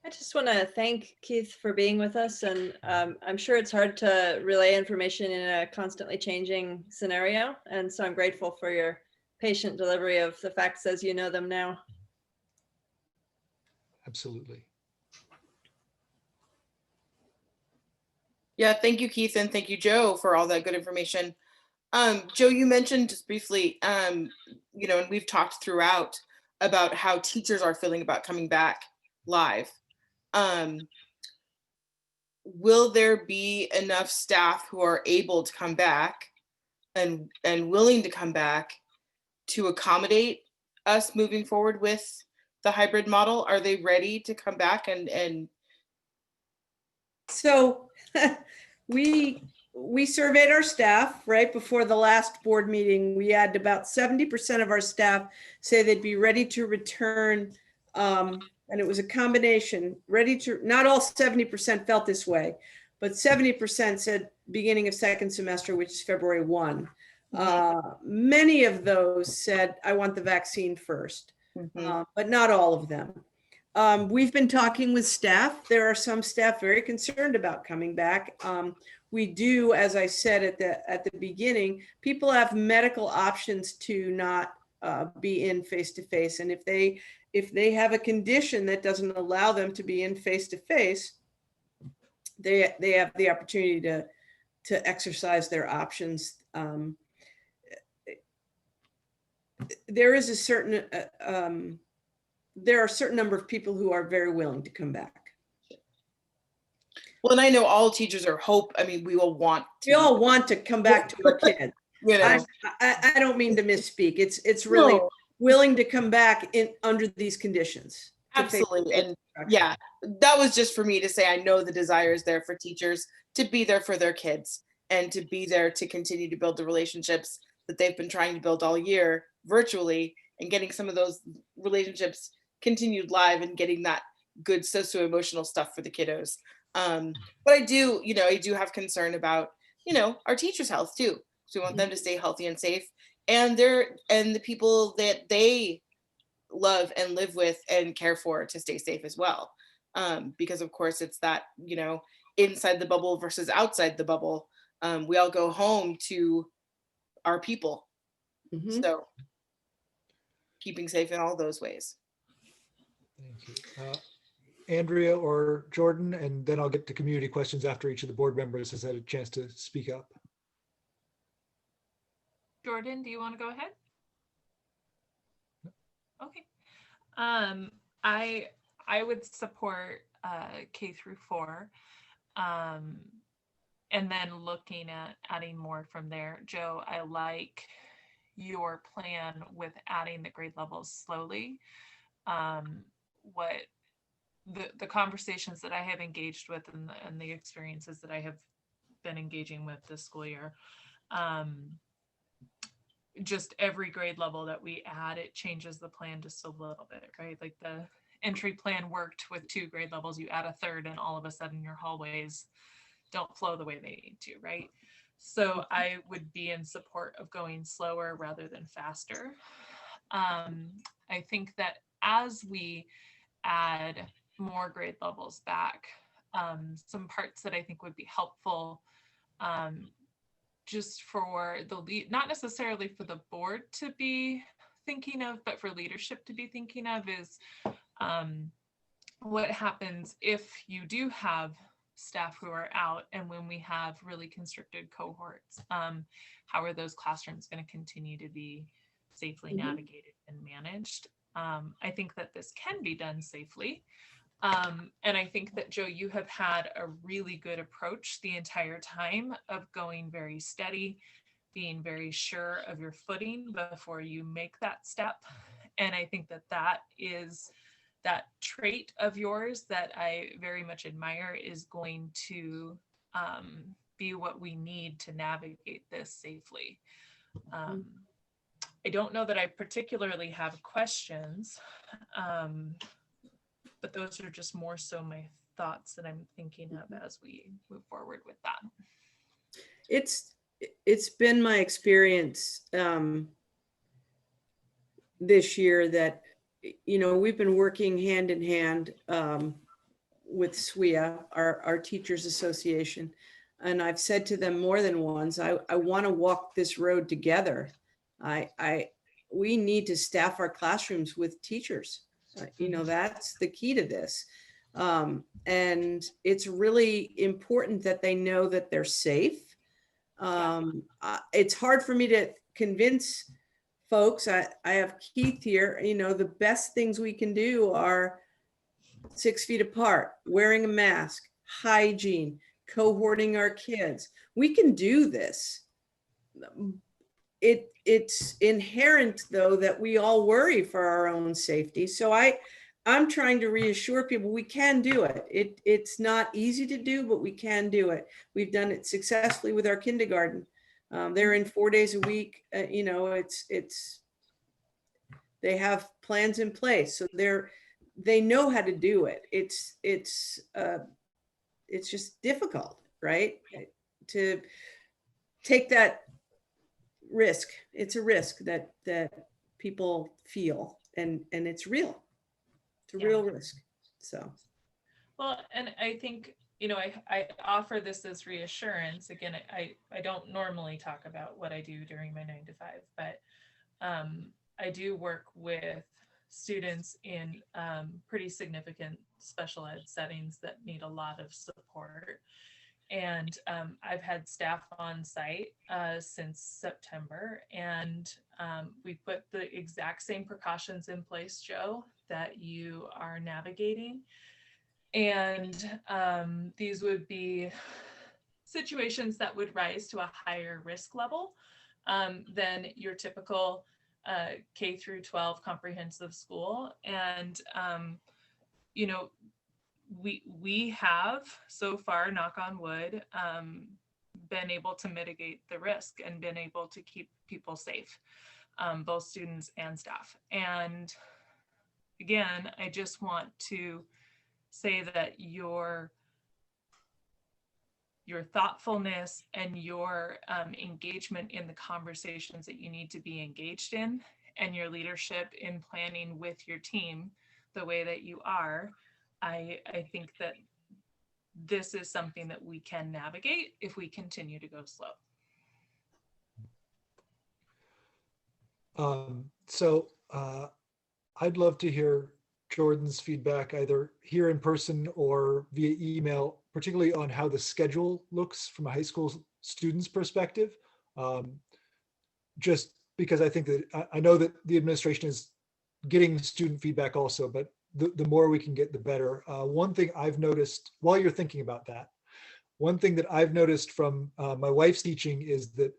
[SPEAKER 7] I just want to thank Keith for being with us, and I'm sure it's hard to relay information in a constantly changing scenario, and so I'm grateful for your patient delivery of the facts as you know them now.
[SPEAKER 1] Absolutely.
[SPEAKER 8] Yeah, thank you, Keith, and thank you, Joe, for all that good information. Joe, you mentioned just briefly, you know, and we've talked throughout about how teachers are feeling about coming back live. Will there be enough staff who are able to come back and willing to come back to accommodate us moving forward with the hybrid model? Are they ready to come back and
[SPEAKER 2] So we surveyed our staff right before the last board meeting. We had about 70% of our staff say they'd be ready to return. And it was a combination, ready to, not all 70% felt this way, but 70% said beginning of second semester, which is February 1. Many of those said, I want the vaccine first, but not all of them. We've been talking with staff. There are some staff very concerned about coming back. We do, as I said at the beginning, people have medical options to not be in face-to-face. And if they have a condition that doesn't allow them to be in face-to-face, they have the opportunity to exercise their options. There is a certain, there are a certain number of people who are very willing to come back.
[SPEAKER 8] Well, and I know all teachers are we all want
[SPEAKER 2] to come back to our kids.
[SPEAKER 8] You know,
[SPEAKER 2] I don't mean to misspeak. It's really willing to come back in under these conditions.
[SPEAKER 8] Absolutely. And yeah, that was just for me to say, I know the desire is there for teachers to be there for their kids and to be there to continue to build the relationships that they've been trying to build all year virtually, and getting some of those relationships continued live and getting that good socio-emotional stuff for the kiddos. But I do have concern about, our teachers' health too. So we want them to stay healthy and safe, and the people that they love and live with and care for to stay safe as well. Because of course it's that, inside the bubble versus outside the bubble. We all go home to our people. So keeping safe in all those ways.
[SPEAKER 1] Thank you. Andrea or Jordan, and then I'll get to community questions after each of the board members has had a chance to speak up.
[SPEAKER 14] Jordan, do you want to go ahead? Okay. I would support K through 4, and then looking at adding more from there. Joe, I like your plan with adding the grade levels slowly. What the conversations that I have engaged with and the experiences that I have been engaging with this school year, just every grade level that we add, it changes the plan just a little bit, right? Like the entry plan worked with 2 grade levels, you add a 3rd and all of a sudden your hallways don't flow the way they need to, right? So I would be in support of going slower rather than faster. I think that as we add more grade levels back, some parts that I think would be helpful, just for the lead, not necessarily for the board to be thinking of, but for leadership to be thinking of, is what happens if you do have staff who are out, and when we have really constricted cohorts, how are those classrooms going to continue to be safely navigated and managed? I think that this can be done safely. And I think that, Joe, you have had a really good approach the entire time of going very steady, being very sure of your footing before you make that step. And I think that that is that trait of yours that I very much admire is going to be what we need to navigate this safely. I don't know that I particularly have questions, but those are just more so my thoughts that I'm thinking of as we move forward with that.
[SPEAKER 2] It's been my experience this year that, you know, we've been working hand in hand with SWIA, our Teachers Association. And I've said to them more than once, I want to walk this road together. We need to staff our classrooms with teachers. You know, that's the key to this. And it's really important that they know that they're safe. It's hard for me to convince folks. I have Keith here. You know, the best things we can do are 6 feet apart, wearing a mask, hygiene, cohorting our kids. We can do this. It's inherent, though, that we all worry for our own safety. So I'm trying to reassure people we can do it. It's not easy to do, but we can do it. We've done it successfully with our kindergarten. They're in 4 days a week. You know, they have plans in place, so they know how to do it. It's just difficult, right? To take that risk. It's a risk that people feel, and it's real. It's a real risk. So,
[SPEAKER 14] well, and I think, you know, I offer this as reassurance. Again, I don't normally talk about what I do during my 9 to 5, but I do work with students in pretty significant special ed settings that need a lot of support. And I've had staff on site since September, and we put the exact same precautions in place, Joe, that you are navigating. And these would be situations that would rise to a higher risk level than your typical K through 12 comprehensive school. And, you know, we have so far, knock on wood, been able to mitigate the risk and been able to keep people safe, both students and staff. And again, I just want to say that your thoughtfulness and your engagement in the conversations that you need to be engaged in, and your leadership in planning with your team the way that you are, I think that this is something that we can navigate if we continue to go slow.
[SPEAKER 1] So I'd love to hear Jordan's feedback, either here in person or via email, particularly on how the schedule looks from a high school student's perspective. Just because I think that I know that the administration is getting student feedback also, but the more we can get, the better. One thing I've noticed while you're thinking about that, one thing that I've noticed from my wife's teaching is that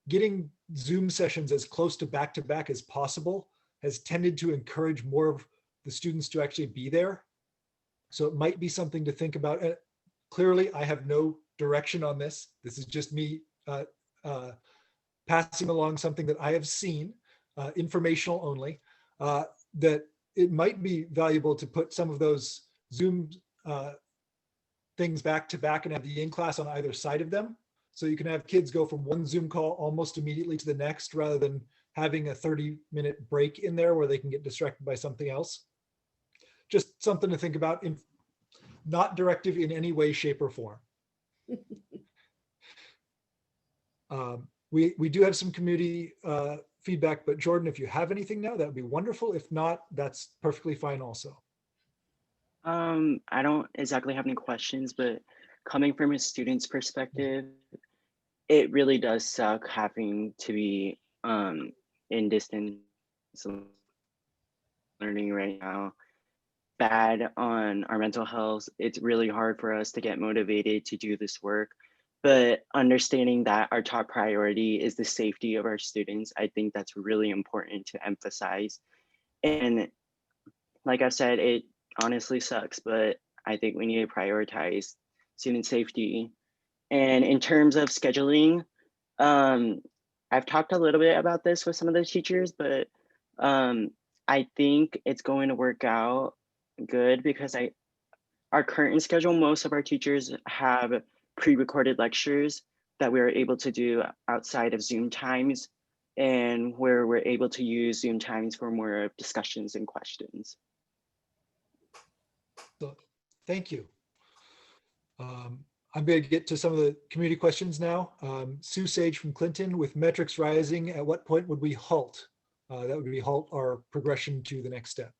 [SPEAKER 1] getting Zoom sessions as close to back as possible has tended to encourage more of the students to actually be there. So it might be something to think about. Clearly, I have no direction on this. This is just me passing along something that I have seen, informational only, that it might be valuable to put some of those Zoom things back to back and have the in-class on either side of them. So you can have kids go from one Zoom call almost immediately to the next, rather than having a 30-minute break in there where they can get distracted by something else. Just something to think about, not directive in any way, shape, or form. We do have some community feedback, but Jordan, if you have anything now, that would be wonderful. If not, that's perfectly fine also.
[SPEAKER 9] I don't exactly have any questions, but coming from a student's perspective, it really does suck having to be in distance learning right now. Bad on our mental health. It's really hard for us to get motivated to do this work, but understanding that our top priority is the safety of our students, I think that's really important to emphasize. And like I said, it honestly sucks, but I think we need to prioritize student safety And in terms of scheduling, I've talked a little bit about this with some of the teachers, but I think it's going to work out good because our current schedule, most of our teachers have pre-recorded lectures that we're able to do outside of Zoom times, and where we're able to use Zoom times for more discussions and questions.
[SPEAKER 1] So, thank you. I'm going to get to some of the community questions now. Sue Sage from Clinton, with metrics rising, at what point would we halt? That would be halt our progression to the next step.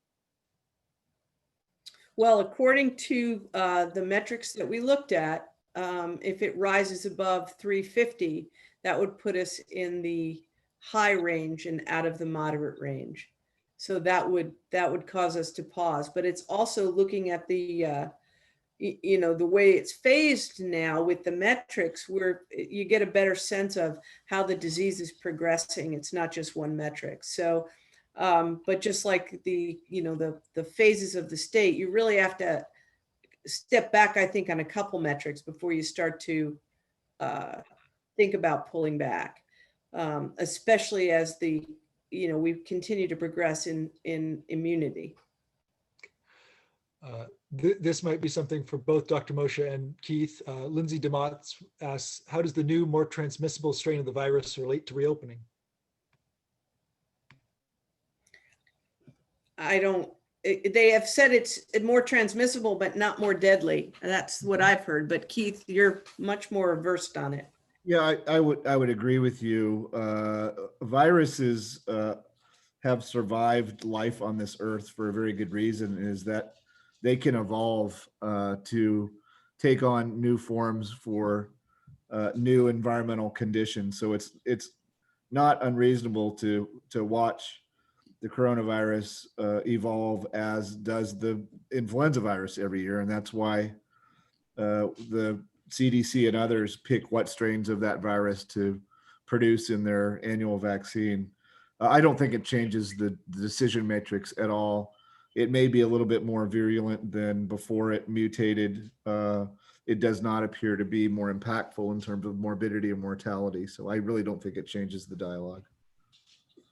[SPEAKER 2] Well, according to the metrics that we looked at, if it rises above 350, that would put us in the high range and out of the moderate range. So that would cause us to pause. But it's also looking at the the way it's phased now with the metrics, where you get a better sense of how the disease is progressing. It's not just one metric. So, but just like the phases of the state, you really have to step back, I think, on a couple metrics before you start to think about pulling back, especially as we continue to progress in immunity.
[SPEAKER 1] This might be something for both Dr. Moshe and Keith. Lindsay DeMott asks, how does the new, more transmissible strain of the virus relate to reopening?
[SPEAKER 2] They have said it's more transmissible, but not more deadly. And that's what I've heard. But Keith, you're much more versed on it.
[SPEAKER 13] Yeah, I would agree with you. Viruses have survived life on this earth for a very good reason, is that they can evolve to take on new forms for new environmental conditions. So it's not unreasonable to watch the coronavirus evolve, as does the influenza virus every year. And that's why the CDC and others pick what strains of that virus to produce in their annual vaccine. I don't think it changes the decision matrix at all. It may be a little bit more virulent than before it mutated. It does not appear to be more impactful in terms of morbidity and mortality. So I really don't think it changes the dialogue.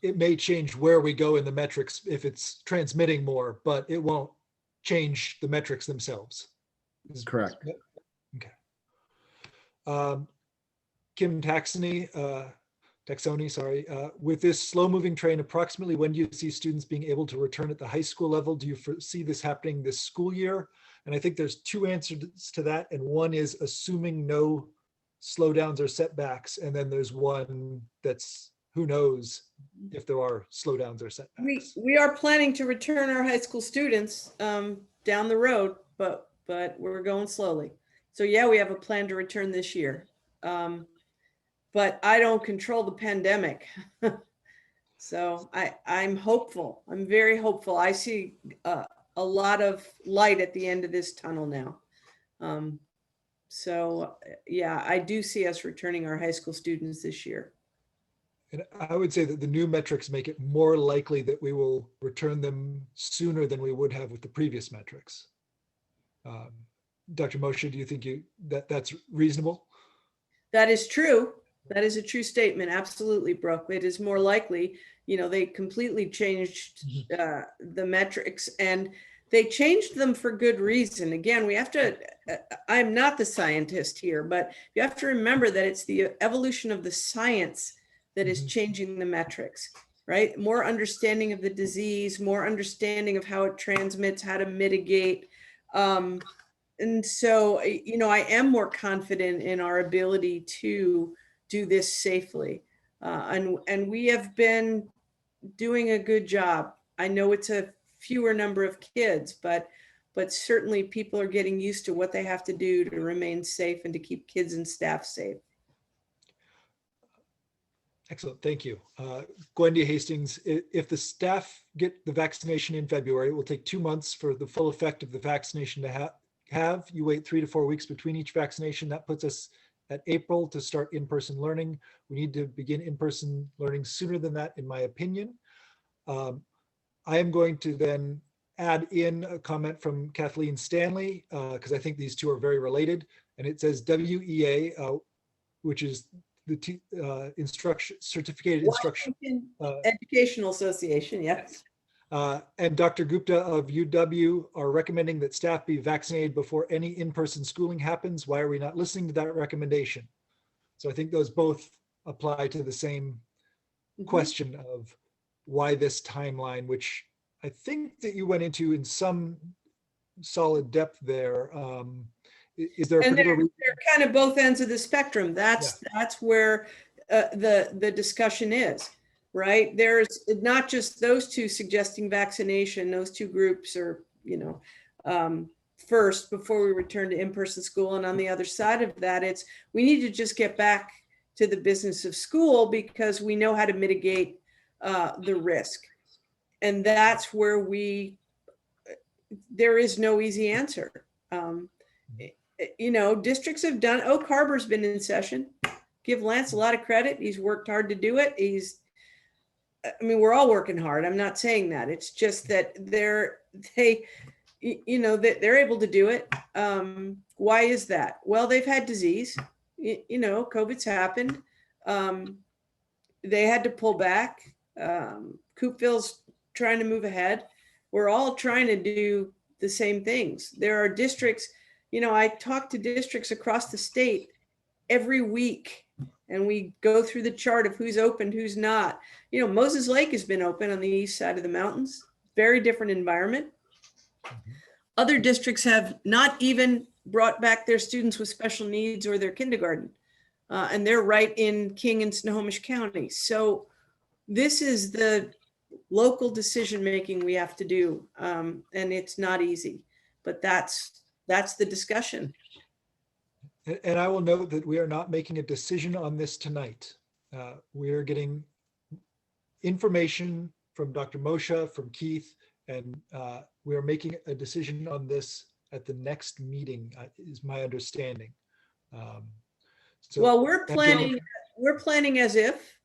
[SPEAKER 1] It may change where we go in the metrics if it's transmitting more, but it won't change the metrics themselves.
[SPEAKER 13] Correct.
[SPEAKER 1] Okay. Kim Taxony, with this slow moving train, approximately when do you see students being able to return at the high school level? Do you foresee this happening this school year? And I think there's two answers to that. And one is assuming no slowdowns or setbacks. And then there's one that's who knows if there are slowdowns or setbacks.
[SPEAKER 2] We are planning to return our high school students down the road, but we're going slowly. So yeah, we have a plan to return this year. But I don't control the pandemic. So I'm hopeful. I'm very hopeful. I see a lot of light at the end of this tunnel now. So yeah, I do see us returning our high school students this year.
[SPEAKER 1] And I would say that the new metrics make it more likely that we will return them sooner than we would have with the previous metrics. Dr. Moshe, do you think that's reasonable?
[SPEAKER 2] That is true. That is a true statement. Absolutely, Brooke. It is more likely. They completely changed the metrics, and they changed them for good reason. Again, we have to, I'm not the scientist here, but you have to remember that it's the evolution of the science that is changing the metrics, right? More understanding of the disease, more understanding of how it transmits, how to mitigate. And so, I am more confident in our ability to do this safely. And we have been doing a good job. I know it's a fewer number of kids, but certainly people are getting used to what they have to do to remain safe and to keep kids and staff safe.
[SPEAKER 1] Excellent, thank you. Gwendy Hastings, if the staff get the vaccination in February, it will take 2 months for the full effect of the vaccination to have. You wait 3 to 4 weeks between each vaccination. That puts us at April to start in-person learning. We need to begin in-person learning sooner than that, in my opinion. I am going to then add in a comment from Kathleen Stanley, because I think these two are very related. And it says WEA, which is the instruction, certificated instruction.
[SPEAKER 2] Washington Educational Association, yes.
[SPEAKER 1] And Dr. Gupta of UW are recommending that staff be vaccinated before any in-person schooling happens. Why are we not listening to that recommendation? So I think those both apply to the same question of why this timeline, which I think that you went into in some solid depth there. Is there a
[SPEAKER 2] And
[SPEAKER 1] particular
[SPEAKER 2] they're kind of both ends of the spectrum. That's where the discussion is, right? There's not just those two suggesting vaccination, those two groups are, first before we return to in-person school. And on the other side of that, it's we need to just get back to the business of school because we know how to mitigate the risk. And that's where there is no easy answer. Districts have done, Oak Harbor's been in session. Give Lance a lot of credit. He's worked hard to do it. We're all working hard. I'm not saying that. It's just that they're able to do it. Why is that? Well, they've had disease. COVID's happened. They had to pull back. Coopville's trying to move ahead. We're all trying to do the same things. There are districts, I talk to districts across the state every week, and we go through the chart of who's open, who's not. Moses Lake has been open on the east side of the mountains. Very different environment. Other districts have not even brought back their students with special needs or their kindergarten. And they're right in King and Snohomish County. So this is the local decision-making we have to do. And it's not easy, but that's the discussion.
[SPEAKER 1] And I will note that we are not making a decision on this tonight. We are getting information from Dr. Moshe, from Keith, and we are making a decision on this at the next meeting, is my understanding.
[SPEAKER 2] Well, we're planning as if,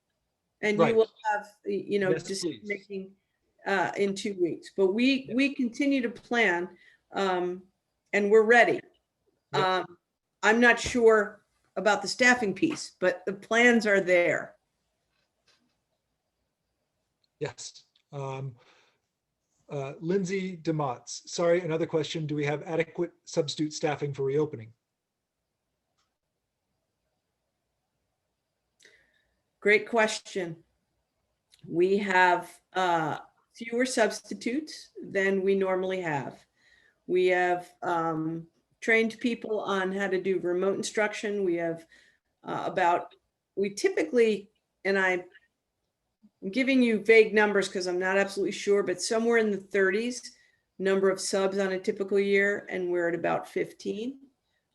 [SPEAKER 2] and
[SPEAKER 1] Right.
[SPEAKER 2] you will have,
[SPEAKER 1] Yes,
[SPEAKER 2] decision
[SPEAKER 1] please.
[SPEAKER 2] making in 2 weeks. But we continue to plan, and we're ready.
[SPEAKER 1] Yep.
[SPEAKER 2] I'm not sure about the staffing piece, but the plans are there.
[SPEAKER 1] Yes. Lindsay DeMotts, sorry, another question. Do we have adequate substitute staffing for reopening?
[SPEAKER 2] Great question. We have fewer substitutes than we normally have. We have trained people on how to do remote instruction. We have we typically, and I'm giving you vague numbers because I'm not absolutely sure, but somewhere in the 30s number of subs on a typical year, and we're at about 15.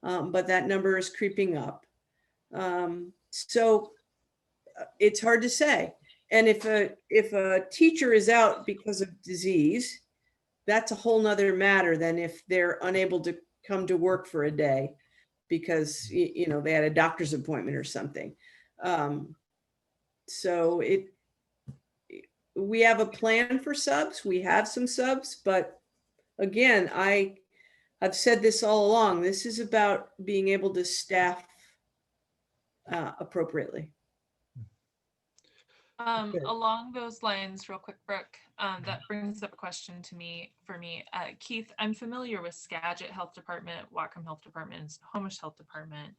[SPEAKER 2] But that number is creeping up. So it's hard to say. And if a teacher is out because of disease, that's a whole nother matter than if they're unable to come to work for a day because they had a doctor's appointment or something. So we have a plan for subs. We have some subs, but again, I've said this all along. This is about being able to staff appropriately.
[SPEAKER 14] Along those lines, real quick, Brooke, that brings up a question for me. Keith, I'm familiar with Skagit Health Department, Whatcom Health Department, and Snohomish Health Department.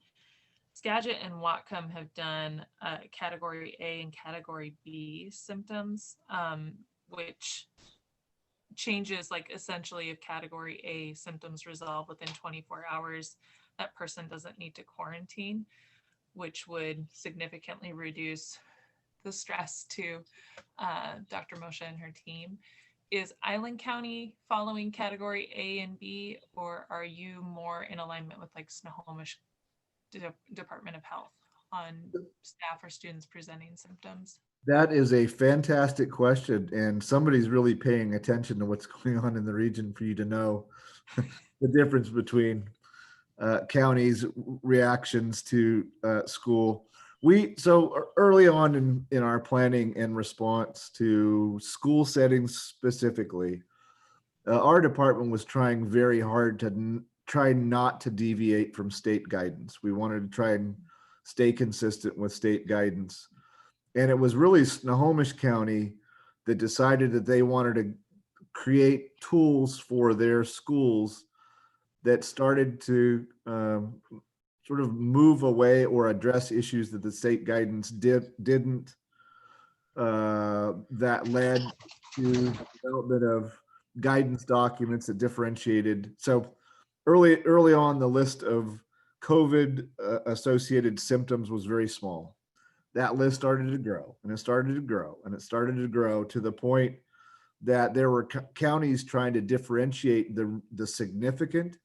[SPEAKER 14] Skagit and Whatcom have done category A and category B symptoms, which changes like essentially if category A symptoms resolve within 24 hours, that person doesn't need to quarantine, which would significantly reduce the stress to Dr. Moshe and her team. Is Island County following category A and B, or are you more in alignment with like Snohomish Department of Health on staff or students presenting symptoms?
[SPEAKER 13] That is a fantastic question, and somebody's really paying attention to what's going on in the region for you to know the difference between counties' reactions to school. So early on in our planning and response to school settings specifically, our department was trying very hard try not to deviate from state guidance. We wanted to try and stay consistent with state guidance. And it was really Snohomish County that decided that they wanted to create tools for their schools that started to sort of move away or address issues that the state guidance didn't, that led to development of guidance documents that differentiated. So early on, the list of COVID associated symptoms was very small. That list started to grow, and it started to grow, and it started to grow to the point that there were counties trying to differentiate the significant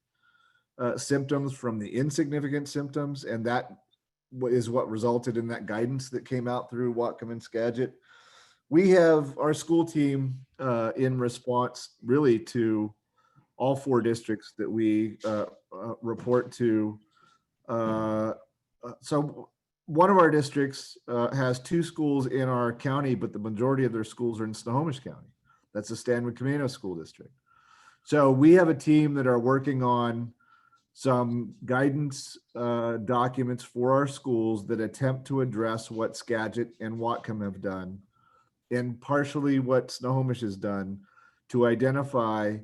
[SPEAKER 13] symptoms from the insignificant symptoms, and that is what resulted in that guidance that came out through Whatcom and Skagit. We have our school team in response really to all 4 districts that we report to. So one of our districts has 2 schools in our county, but the majority of their schools are in Snohomish County. That's the Stanwood Camino School District. So we have a team that are working on some guidance documents for our schools that attempt to address what Skagit and Whatcom have done, and partially what Snohomish has done, to identify,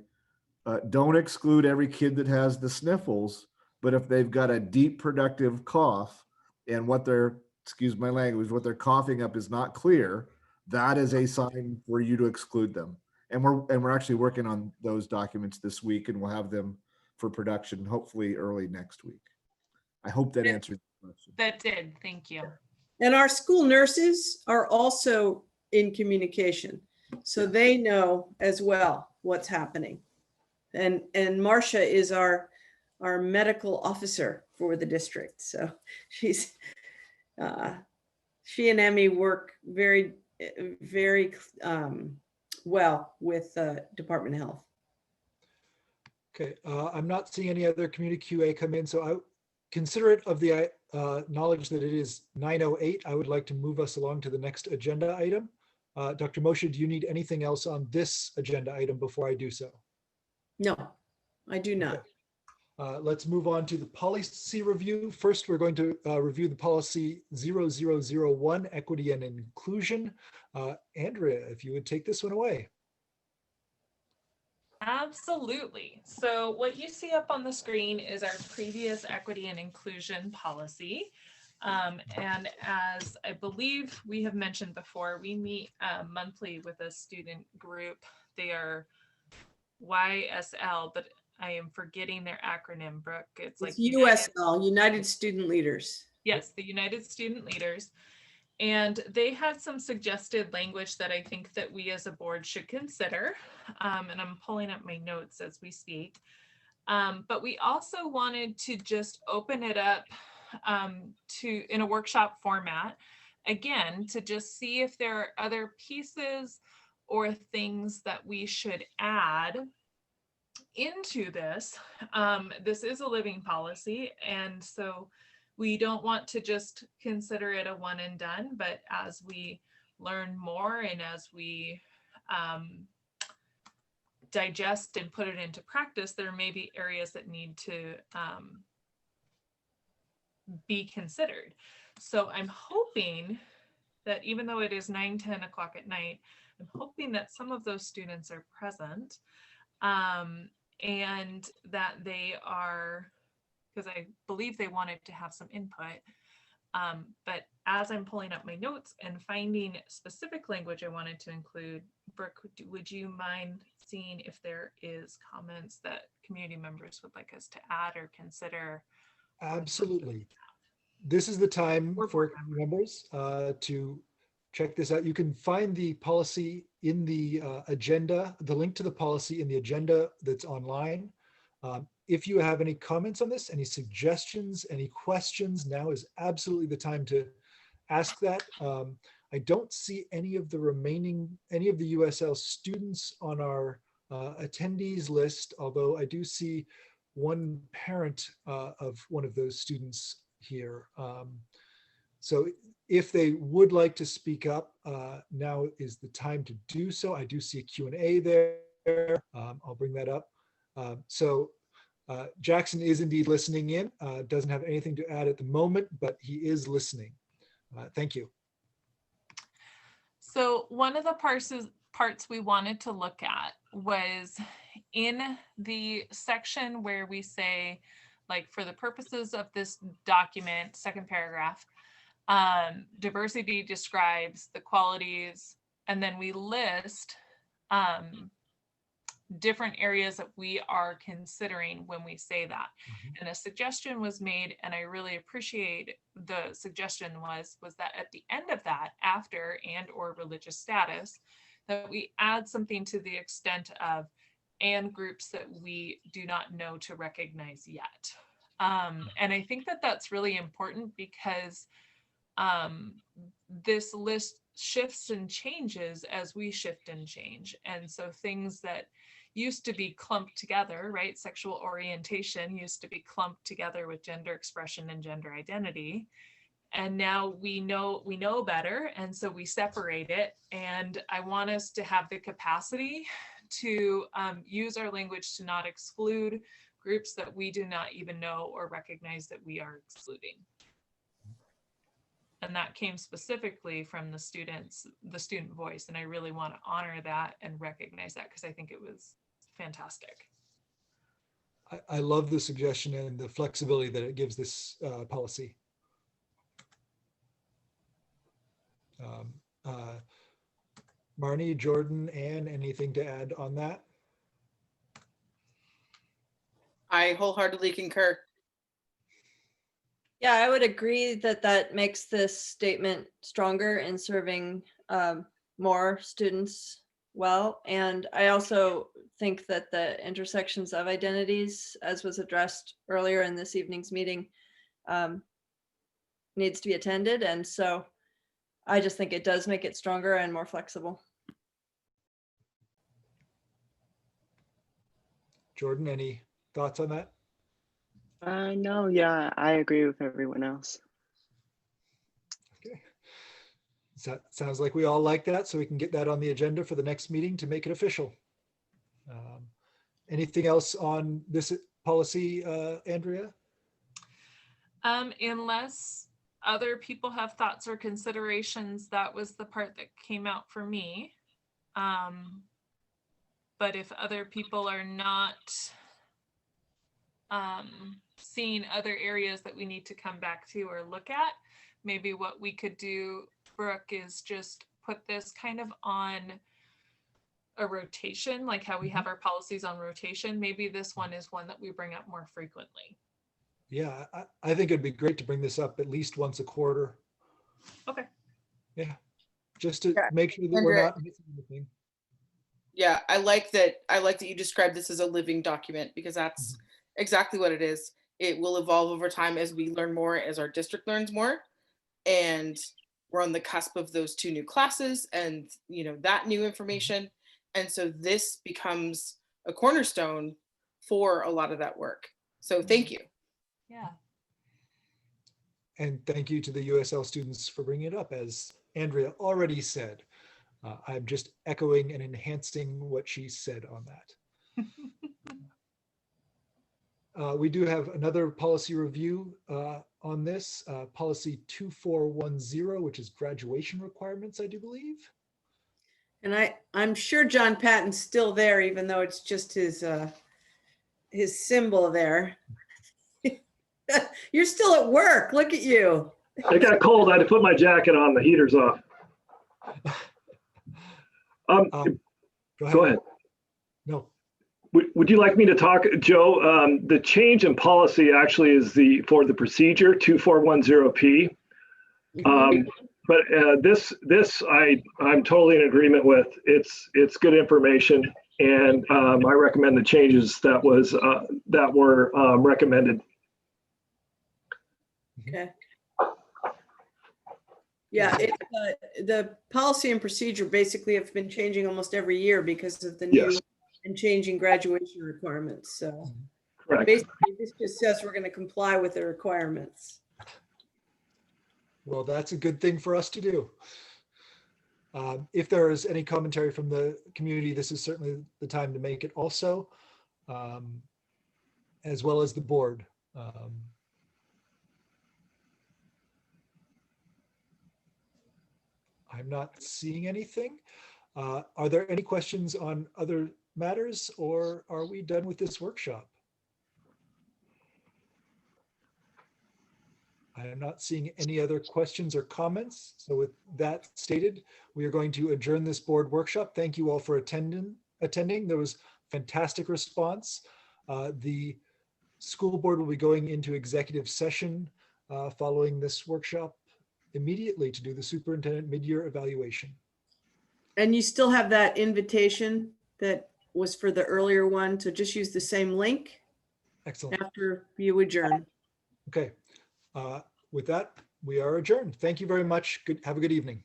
[SPEAKER 13] don't exclude every kid that has the sniffles, but if they've got a deep productive cough and what they're, excuse my language, what they're coughing up is not clear, that is a sign for you to exclude them. And we're actually working on those documents this week, and we'll have them for production hopefully early next week. I hope that answered the question.
[SPEAKER 14] That did, thank you.
[SPEAKER 2] And our school nurses are also in communication, so they know as well what's happening. And Marcia is our medical officer for the district, so she and Emmy work very well with Department of Health.
[SPEAKER 1] Okay, I'm not seeing any other community QA come in, so I considerate of the knowledge that it is 9:08. I would like to move us along to the next agenda item. Dr. Moshe, do you need anything else on this agenda item before I do so?
[SPEAKER 2] No, I do not.
[SPEAKER 1] Let's move on to the policy review. First, we're going to review the policy 0001, equity and inclusion. Andrea, if you would take this one away.
[SPEAKER 14] Absolutely. So what you see up on the screen is our previous equity and inclusion policy. And as I believe we have mentioned before, we meet monthly with a student group. They are YSL, but I am forgetting their acronym, Brooke. It's like
[SPEAKER 2] USL, United Student Leaders.
[SPEAKER 14] Yes, the United Student Leaders. And they had some suggested language that I think that we as a board should consider. And I'm pulling up my notes as we speak. But we also wanted to just open it up in a workshop format, again, to just see if there are other pieces or things that we should add into this. This is a living policy, and so we don't want to just consider it a one and done, but as we learn more and as we digest and put it into practice, there may be areas that need to be considered. So I'm hoping that even though it is 9-10 o'clock at night, I'm hoping that some of those students are present and that they are, because I believe they wanted to have some input. But as I'm pulling up my notes and finding specific language I wanted to include, Brooke, would you mind seeing if there is comments that community members would like us to add or consider?
[SPEAKER 1] Absolutely. This is the time for members to check this out. You can find the policy in the agenda, the link to the policy in the agenda that's online. If you have any comments on this, any suggestions, any questions, now is absolutely the time to ask that. I don't see any of the USL students on our attendees list, although I do see one parent of one of those students here. So if they would like to speak up, now is the time to do so. I do see a Q&A there. I'll bring that up. So Jackson is indeed listening in, doesn't have anything to add at the moment, but he is listening. Thank you.
[SPEAKER 14] So one of the parts we wanted to look at was in the section where we say, like, for the purposes of this document, second paragraph, diversity describes the qualities, and then we list different areas that we are considering when we say that. And a suggestion was made, and I really appreciate the suggestion was that at the end of that, after and or religious status, that we add something to the extent of and groups that we do not know to recognize yet. And I think that that's really important because this list shifts and changes as we shift and change. And so things that used to be clumped together, right? Sexual orientation used to be clumped together with gender expression and gender identity. And now we know better. And so we separate it. And I want us to have the capacity to use our language to not exclude groups that we do not even know or recognize that we are excluding. And that came specifically from the student voice. And I really want to honor that and recognize that because I think it was fantastic.
[SPEAKER 1] I love the suggestion and the flexibility that it gives this policy. Marnie, Jordan, Anne, anything to add on that?
[SPEAKER 8] I wholeheartedly concur.
[SPEAKER 7] Yeah, I would agree that that makes this statement stronger in serving more students well. And I also think that the intersections of identities, as was addressed earlier in this evening's meeting, needs to be attended. And so I just think it does make it stronger and more flexible.
[SPEAKER 1] Jordan, any thoughts on that?
[SPEAKER 9] No, yeah, I agree with everyone else.
[SPEAKER 1] Okay. So sounds like we all like that, so we can get that on the agenda for the next meeting to make it official. Anything else on this policy, Andrea?
[SPEAKER 14] Unless other people have thoughts or considerations, that was the part that came out for me. But if other people are not seeing other areas that we need to come back to or look at, maybe what we could do, Brooke, is just put this kind of on a rotation, like how we have our policies on rotation. Maybe this one is one that we bring up more frequently.
[SPEAKER 1] Yeah, I think it'd be great to bring this up at least once a quarter.
[SPEAKER 14] Okay.
[SPEAKER 1] Yeah, just to make sure that we're not missing anything.
[SPEAKER 8] Yeah, I like that you described this as a living document, because that's exactly what it is. It will evolve over time as we learn more, as our district learns more. And we're on the cusp of those 2 new classes and, you know, that new information. And so this becomes a cornerstone for a lot of that work. So thank you.
[SPEAKER 14] Yeah.
[SPEAKER 1] And thank you to the USL students for bringing it up. As Andrea already said, I'm just echoing and enhancing what she said on that. We do have another policy review on this, policy 2410, which is graduation requirements, I do believe.
[SPEAKER 2] And I'm sure John Patton's still there, even though it's just his symbol there. You're still at work. Look at you.
[SPEAKER 3] It got cold. I had to put my jacket on. The heater's off. Go ahead.
[SPEAKER 1] No.
[SPEAKER 3] Would you like me to talk, Joe? The change in policy actually is for the procedure 2410P. But this I'm totally in agreement with. It's good information, and I recommend the changes that were recommended.
[SPEAKER 2] Okay. Yeah, the policy and procedure basically have been changing almost every year because of the new and changing graduation requirements. So basically this just says we're going to comply with the requirements.
[SPEAKER 1] Well, that's a good thing for us to do. If there is any commentary from the community, this is certainly the time to make it also. as well as the board. I'm not seeing anything. Are there any questions on other matters, or are we done with this workshop? I am not seeing any other questions or comments. So with that stated, we are going to adjourn this board workshop. Thank you all for attending. There was fantastic response. The school board will be going into executive session following this workshop immediately to do the superintendent mid-year evaluation.
[SPEAKER 2] And you still have that invitation that was for the earlier one, so just use the same link
[SPEAKER 1] Excellent.
[SPEAKER 2] after you adjourn.
[SPEAKER 1] Okay. With that, we are adjourned. Thank you very much. Have a good evening.